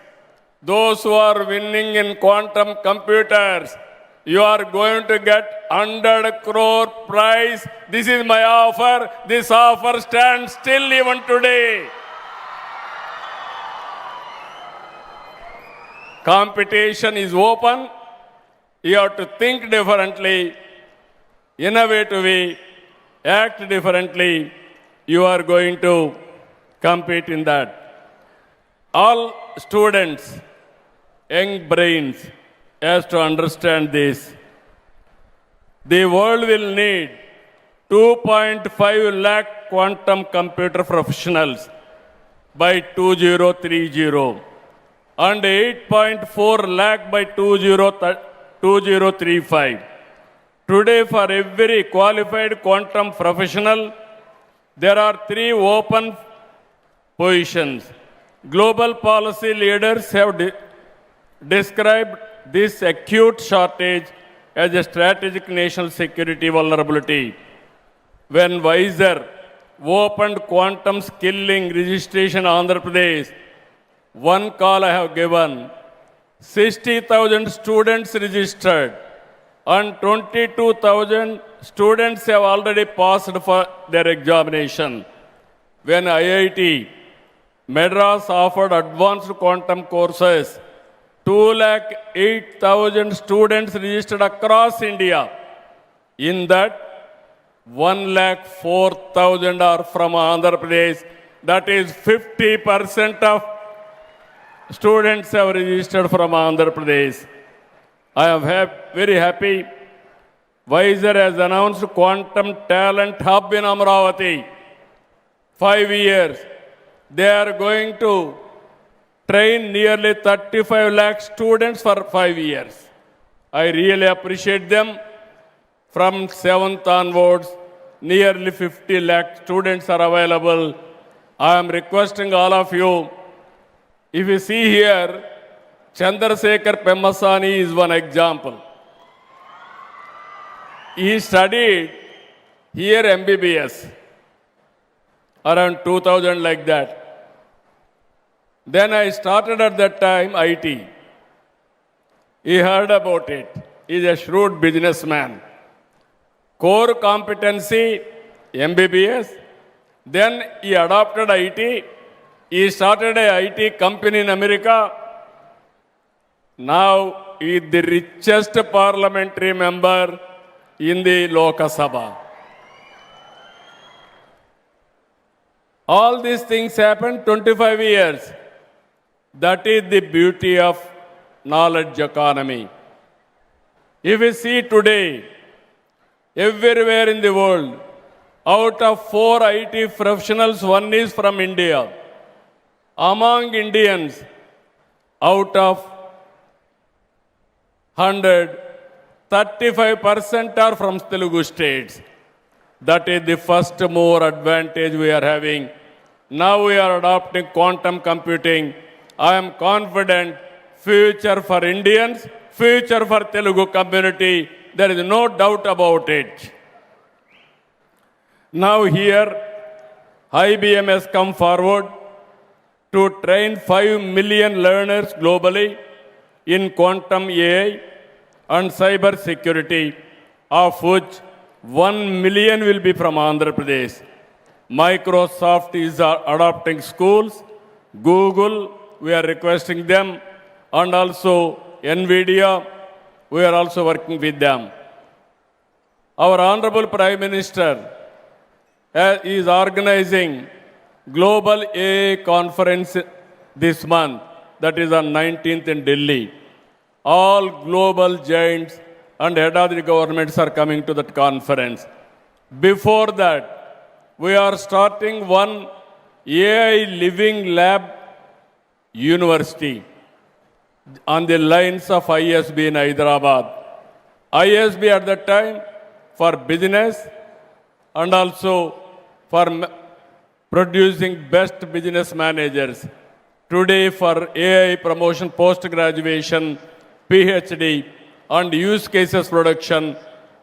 those who are winning in quantum computers, you are going to get 100 crore prize. This is my offer. This offer stands still even today. Competition is open. You have to think differently, innovatively, act differently. You are going to compete in that. All students, young brains, has to understand this. The world will need 2.5 lakh quantum computer professionals by 2030 and 8.4 lakh by 2035. Today, for every qualified quantum professional, there are 3 open positions. Global policy leaders have described this acute shortage as a strategic national security vulnerability. When Wiser opened quantum skilling registration in Andhra Pradesh, one call I have given, 60,000 students registered and 22,000 students have already passed for their examination. When IIT Madras offered advanced quantum courses, 208,000 students registered across India. In that, 104,000 are from Andhra Pradesh. That is 50% of students have registered from Andhra Pradesh. I am very happy. Wiser has announced Quantum Talent Hub in Amaravati. 5 years. They are going to train nearly 35 lakh students for 5 years. I really appreciate them. From 7th onwards, nearly 50 lakh students are available. I am requesting all of you, if you see here, Chandrasekhar Pemmasani is one example. He studied here MBBS, around 2000 like that. Then I started at that time IT. He heard about it. He is a shrewd businessman. Core competency, MBBS. Then he adopted IT. He started a IT company in America. Now he is the richest parliamentary member in the Lok Sabha. All these things happened 25 years. That is the beauty of knowledge economy. If we see today, everywhere in the world, out of 4 IT professionals, 1 is from India. Among Indians, out of 100, 35% are from Telugu states. That is the first more advantage we are having. Now we are adopting quantum computing. I am confident future for Indians, future for Telugu community. There is no doubt about it. Now here, IBM has come forward to train 5 million learners globally in quantum AI and cyber security, of which 1 million will be from Andhra Pradesh. Microsoft is adopting schools. Google, we are requesting them. And also NVIDIA, we are also working with them. Our Honorable Prime Minister is organizing Global AI Conference this month, that is on 19th in Delhi. All global giants and head of the governments are coming to that conference. Before that, we are starting one AI Living Lab University on the lines of ISB in Hyderabad. ISB at that time for business and also for producing best business managers. Today for AI promotion, post-graduation, PhD and use cases production,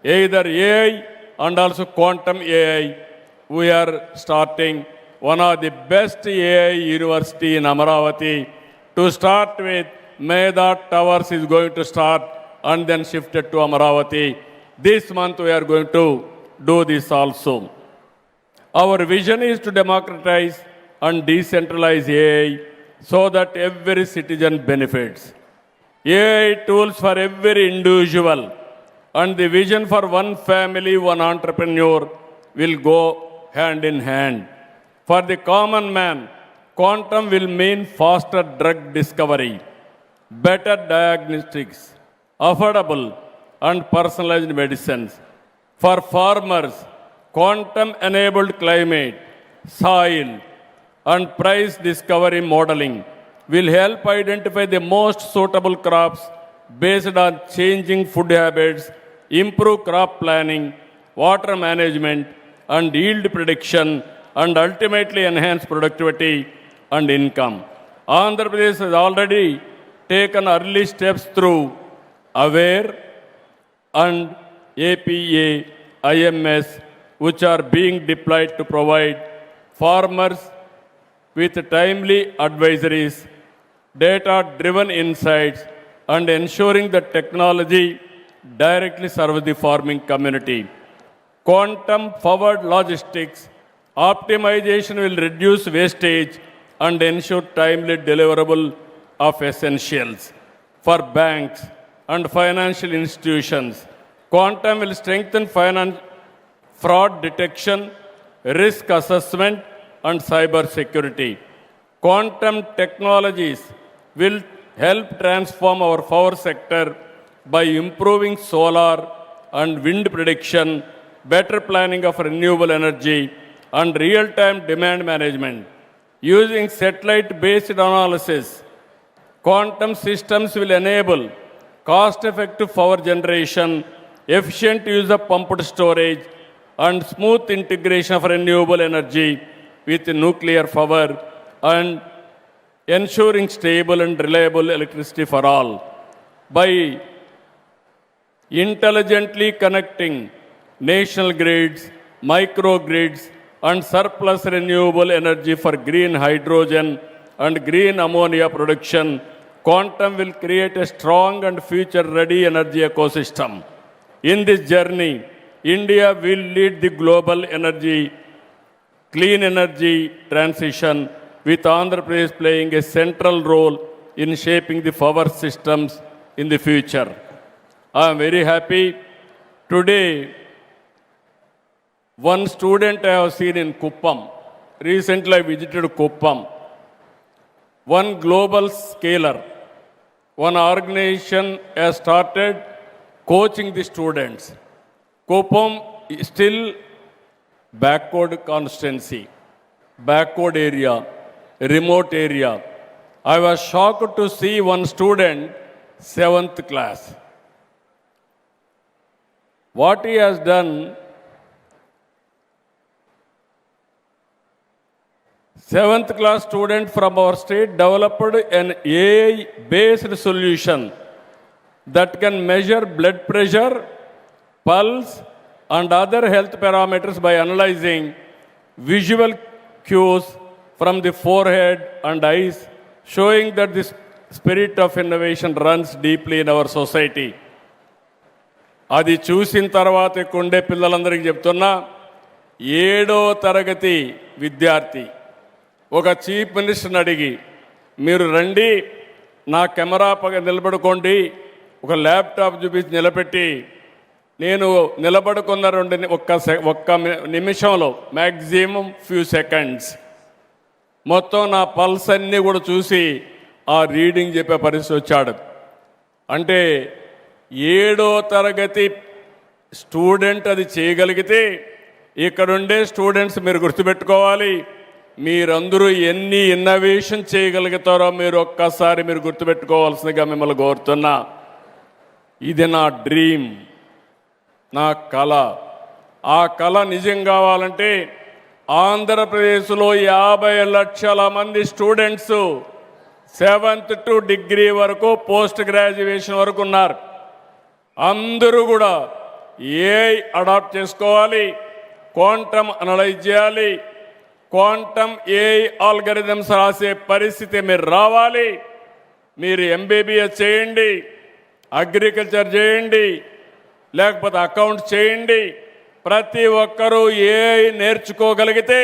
either AI and also quantum AI, we are starting one of the best AI university in Amaravati. To start with, Meda Towers is going to start and then shifted to Amaravati. This month we are going to do this also. Our vision is to democratize and decentralize AI so that every citizen benefits. AI tools for every individual and the vision for one family, one entrepreneur will go hand in hand. For the common man, quantum will mean faster drug discovery, better diagnostics, affordable and personalized medicines. For farmers, quantum-enabled climate, soil and price discovery modeling will help identify the most suitable crops based on changing food habits, improve crop planning, water management and yield prediction, and ultimately enhance productivity and income. Andhra Pradesh has already taken early steps through AWARE and APA, IMS, which are being deployed to provide farmers with timely advisories, data-driven insights, and ensuring that technology directly serves the farming community. Quantum-powered logistics optimization will reduce wastage and ensure timely deliverable of essentials. For banks and financial institutions, quantum will strengthen fraud detection, risk assessment, and cyber security. Quantum technologies will help transform our power sector by improving solar and wind prediction, better planning of renewable energy, and real-time demand management. Using satellite-based analysis, quantum systems will enable cost-effective power generation, efficient use of pumped storage, and smooth integration of renewable energy with nuclear power and ensuring stable and reliable electricity for all. By intelligently connecting national grids, microgrids, and surplus renewable energy for green hydrogen and green ammonia production, quantum will create a strong and future-ready energy ecosystem. In this journey, India will lead the global clean energy transition, with Andhra Pradesh playing a central role in shaping the power systems in the future. I am very happy. Today, one student I have seen in Kuppam, recently I visited Kuppam. One global scaler, one organization has started coaching the students. Kuppam is still backward constituency, backward area, remote area. I was shocked to see one student, 7th class. What he has done, 7th class student from our state developed an AI-based solution that can measure blood pressure, pulse, and other health parameters by analyzing visual cues from the forehead and eyes, showing that the spirit of innovation runs deeply in our society. అది చూసిన తర్వాత కొండే పిల్లలందరికీ చెప్తున్నా, 7వ తరగతి విద్యార్థి ఒక chief మినిస్టర్ని అడిగి, మీరు రండి నా కెమెరా పక్క నిలబడుకోండి, ఒక ల్యాప్టాప్ చూపించి నిలబెట్టి, నేను నిలబడుకున్న ఒక్క నిమిషంలో మ్యాక్సిమం ఫ్యూ సెకండ్స్ మొత్తం నా పల్స్ అన్నీ కూడా చూసి ఆ రీడింగ్ చెప్పే పరిస్థితి వచ్చాడు. అంటే 7వ తరగతి స్టూడెంట్ అది చేయగలిగితే, ఇక్కడుండే స్టూడెంట్స్ మీరు గుర్తుపెట్టుకోవాలి, మీరందరూ ఎన్ని ఇన్నోవేషన్ చేయగలుగుతారో మీరు ఒక్కసారి మీరు గుర్తుపెట్టుకోవాల్సిందిగా మిమ్మల్ని కోరుతున్నా. ఇది నా డ్రీమ్, నా కళ. ఆ కళ నిజం కావాలంటే ఆంధ్రప్రదేశ్లో 50 లక్షల మంది స్టూడెంట్స్ 7th to డిగ్రీ వరకు పోస్ట్ గ్రాడ్యుయేషన్ వరకు ఉన్నారు. అందరూ కూడా ఏఐ అడాప్ట్ చేసుకోవాలి, క్వాంటమ్ అనలైజ్ చేయాలి, క్వాంటమ్ ఏఐ ఆల్గరిథమ్స్ రాసే పరిస్థితి మీరు రావాలి. మీరు ఎంబీబీఎస్ చేయండి, అగ్రికల్చర్ చేయండి, లేకపోతే అకౌంట్స్ చేయండి. ప్రతి ఒక్కరూ ఏఐ నేర్చుకోగలిగితే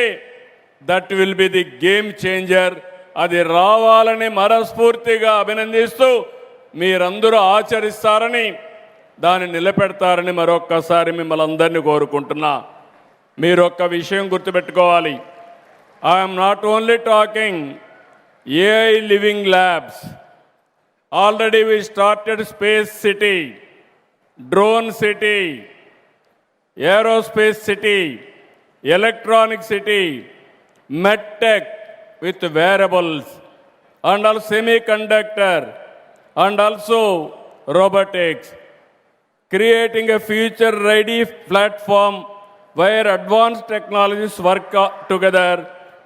that will be the game changer. అది రావాలని మనస్ఫూర్తిగా అభినందిస్తూ మీరందరూ ఆచరిస్తారని, దాన్ని నిలబెడతారని మరొక్కసారి మిమ్మల్ని అందరినీ కోరుకుంటున్నా. మీరు ఒక్క విషయం గుర్తుపెట్టుకోవాలి, I'm not only talking AI living labs. Already we started space city, drone city, aerospace city, electronic city, medtech with wearables, and also semiconductor, and also robotics, creating a future-ready platform where advanced technologies work together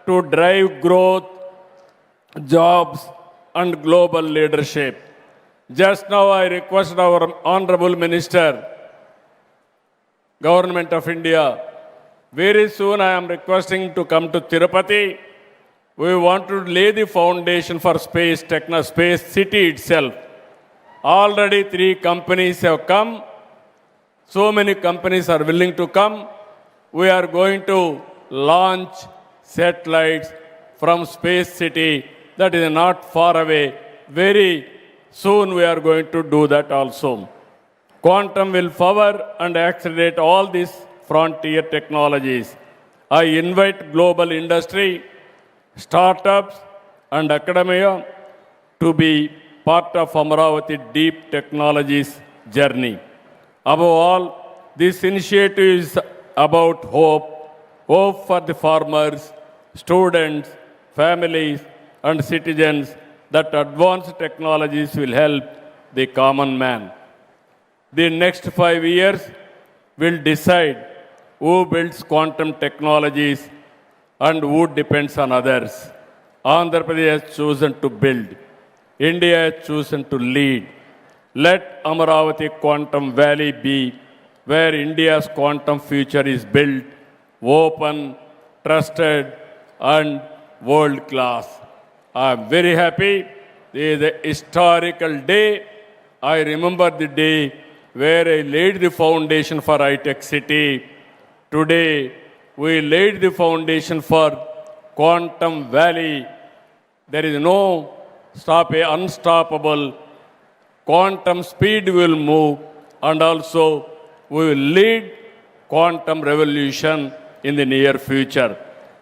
to drive growth, jobs, and global leadership. Just now I request our Honorable Minister, Government of India, very soon I am requesting to come to Tirupati. We want to lay the foundation for space city itself. Already 3 companies have come. So many companies are willing to come. We are going to launch satellites from space city. That is not far away. Very soon we are going to do that also. Quantum will power and accelerate all these frontier technologies. I invite global industry, startups, and academia to be part of Amaravati deep technologies journey. Above all, this initiative is about hope for the farmers, students, families, and citizens, that advanced technologies will help the common man. The next 5 years will decide who builds quantum technologies and who depends on others. Andhra Pradesh has chosen to build. India has chosen to lead. Let Amaravati Quantum Valley be where India's quantum future is built, open, trusted, and world class. I am very happy. It is a historical day. I remember the day where I laid the foundation for high-tech city. Today, we laid the foundation for Quantum Valley. There is no unstoppable. Quantum speed will move, and also we will lead quantum revolution in the near future.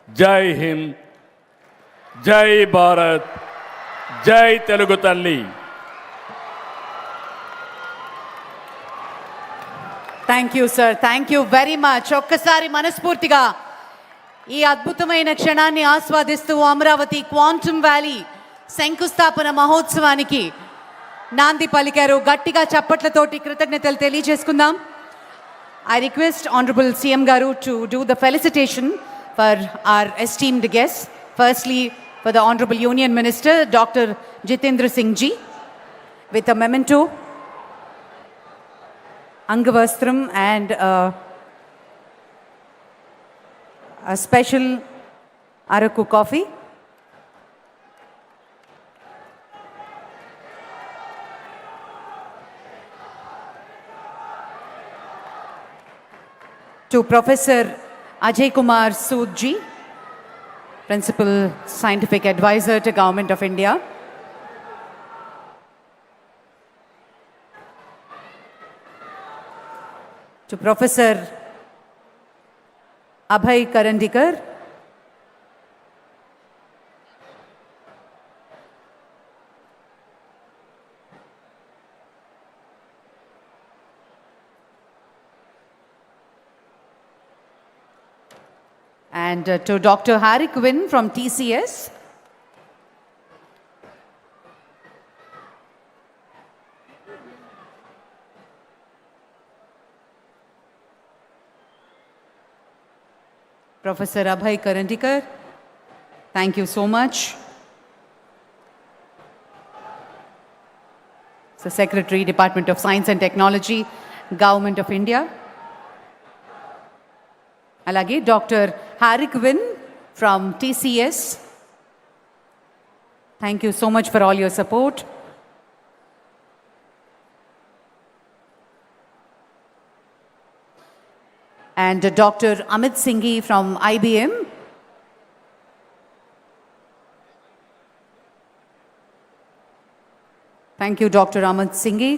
Jai Hind, Jai Bharat, Jai Telugu Talli. Thank you sir, thank you very much. ఒక్కసారి మనస్ఫూర్తిగా ఈ అద్భుతమైన క్షణాన్ని ఆస్వాదిస్తూ Amaravati quantum valley శంకుస్థాపన మహోత్సవానికి నాంది పలికారు. గట్టిగా చప్పట్లతోటి కృతజ్ఞతలు తెలియజేసుకుందాం. I request Honorable CM Garu to do the felicitation for our esteemed guests. Firstly, for the Honorable Union Minister, Dr. Jitendra Singh Ji, with a memento, Angavastram, and a special Araku coffee. To Professor Ajay Kumar Sood Ji, Principal Scientific Advisor to Government of India. To Professor Abhay Karandikar, and to Dr. Harry Quinn from TCS. Professor Abhay Karandikar, thank you so much. So Secretary, Department of Science and Technology, Government of India. Alagi Dr. Harry Quinn from TCS. Thank you so much for all your support. And Dr. Amit Singhi from IBM. Thank you, Dr. Amit Singhi.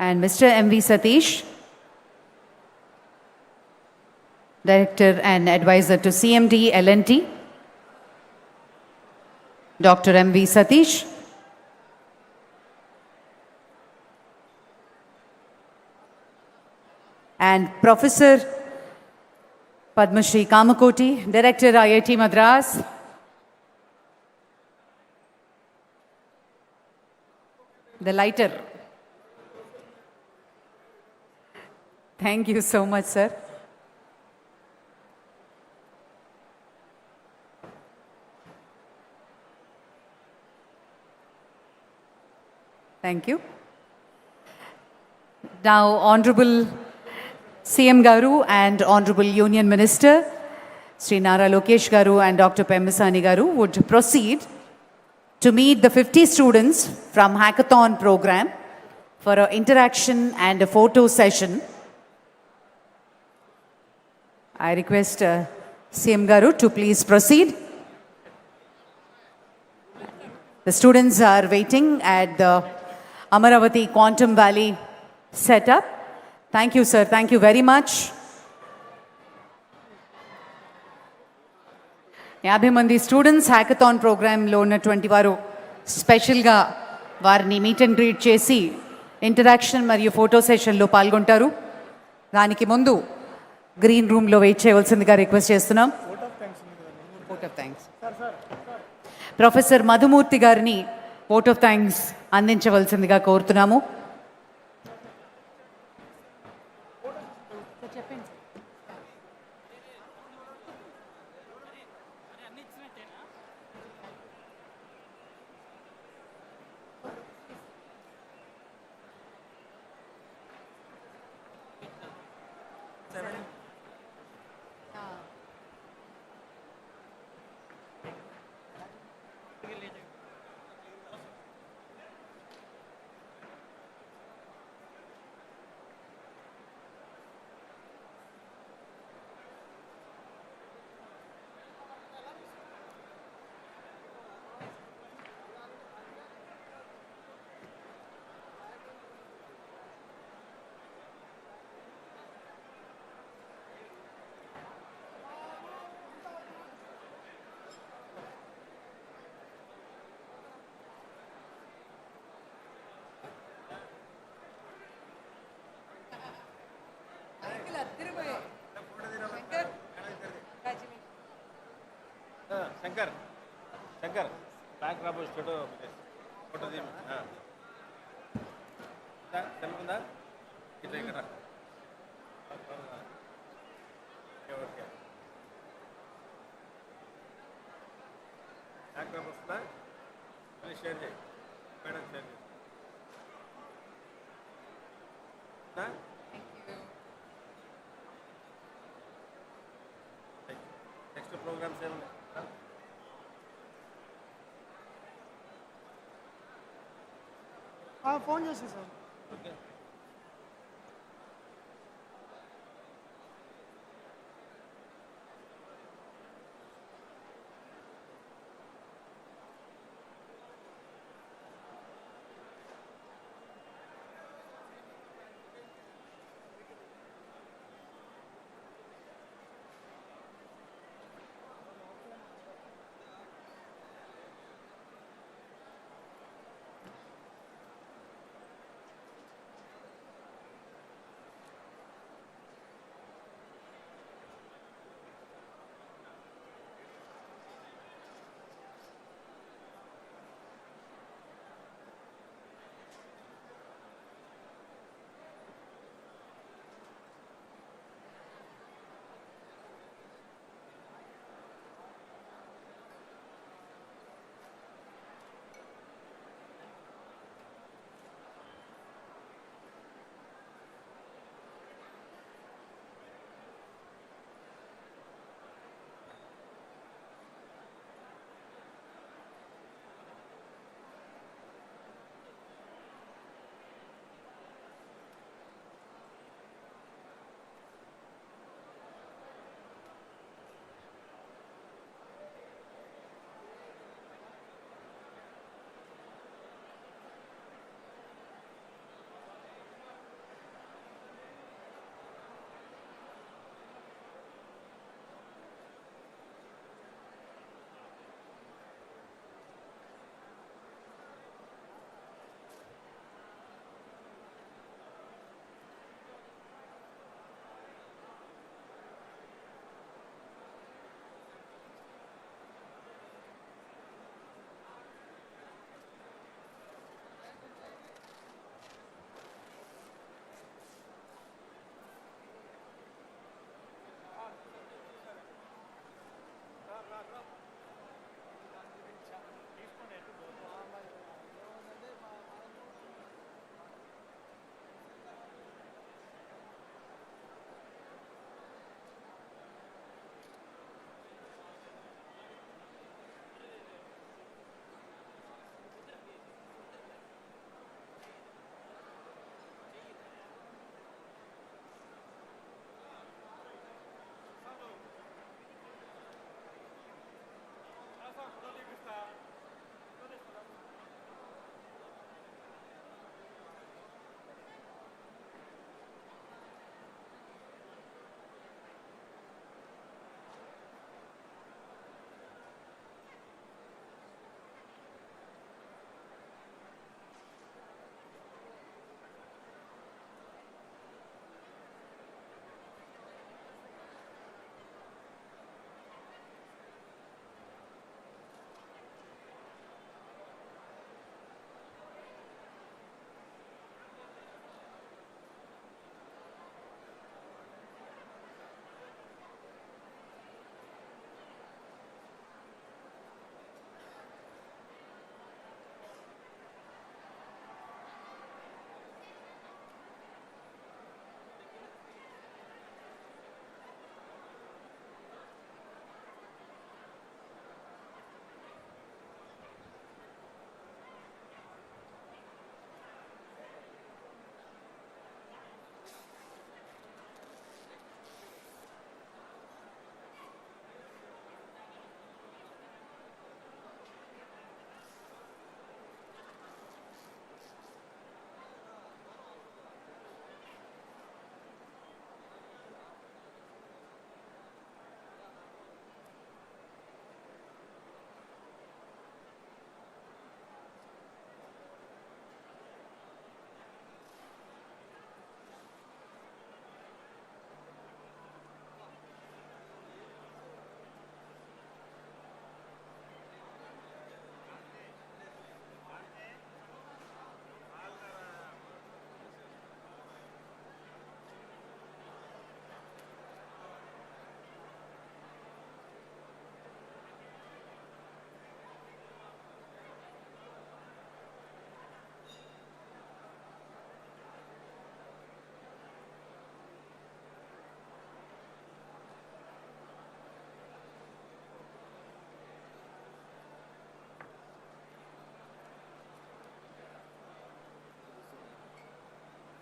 And Mr. M.V. Satish, Director and Advisor to CMD L&T. Dr. M.V. Satish. And Professor Padma Shri Kamakoti, Director IIT Madras. The lighter. Thank you so much, sir. Thank you. Now, Honorable CM Garu and Honorable Union Minister, Sri Nara Lokesh Garu and Dr. Pemmasani Garu would proceed to meet the 50 students from Hackathon program for an interaction and a photo session. I request CM Garu to please proceed. The students are waiting at the Amaravati Quantum Valley setup. Thank you, sir. Thank you very much. 50 మంది students hackathon ప్రోగ్రాంలో ఉన్నటువంటి వారు స్పెషల్గా వారిని meet and greet చేసి interaction మరియు photo సెషన్లో పాల్గొంటారు. దానికి ముందు గ్రీన్ రూమ్లో వెయిట్ చేయవలసిందిగా రిక్వెస్ట్ చేస్తున్నాం. ప్రొఫెసర్ మధుమూర్తి గారిని ఓట్ ఆఫ్ థ్యాంక్స్ అందించవలసిందిగా కోరుతున్నాము. శేఖర్ బ్యాక్ రాబోయే ఫోటో తెలుగుందా ఇట్లా ఇక్కడ ఓకే బ్యాక్ రాబో వస్తుందా మళ్ళీ షేర్ చేయి మేడం షేర్ చేయి నెక్స్ట్ ప్రోగ్రామ్స్ ఏమన్నా ఫోన్ చేసి sir okay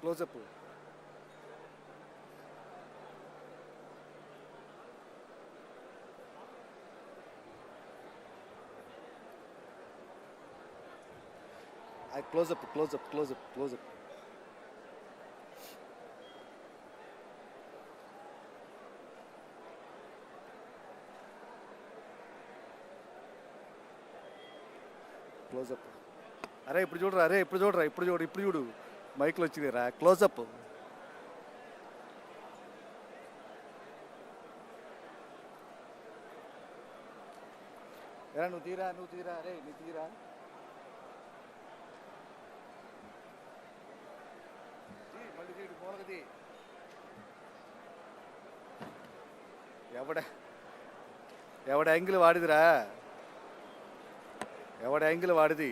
close up. Close up close up close up close up. Close up. అరే ఇప్పుడు చూడరా, అరే ఇప్పుడు చూడరా, ఇప్పుడు చూడు మైక్లో వచ్చిందిరా. క్లోజప్. ఎరా నువ్వు తీరా అరే నువ్వు తీరా. మళ్ళీ తీడు మూలకది. ఎవడ యాంగిల్ వాడిదిరా, ఎవడ యాంగిల్ వాడిది.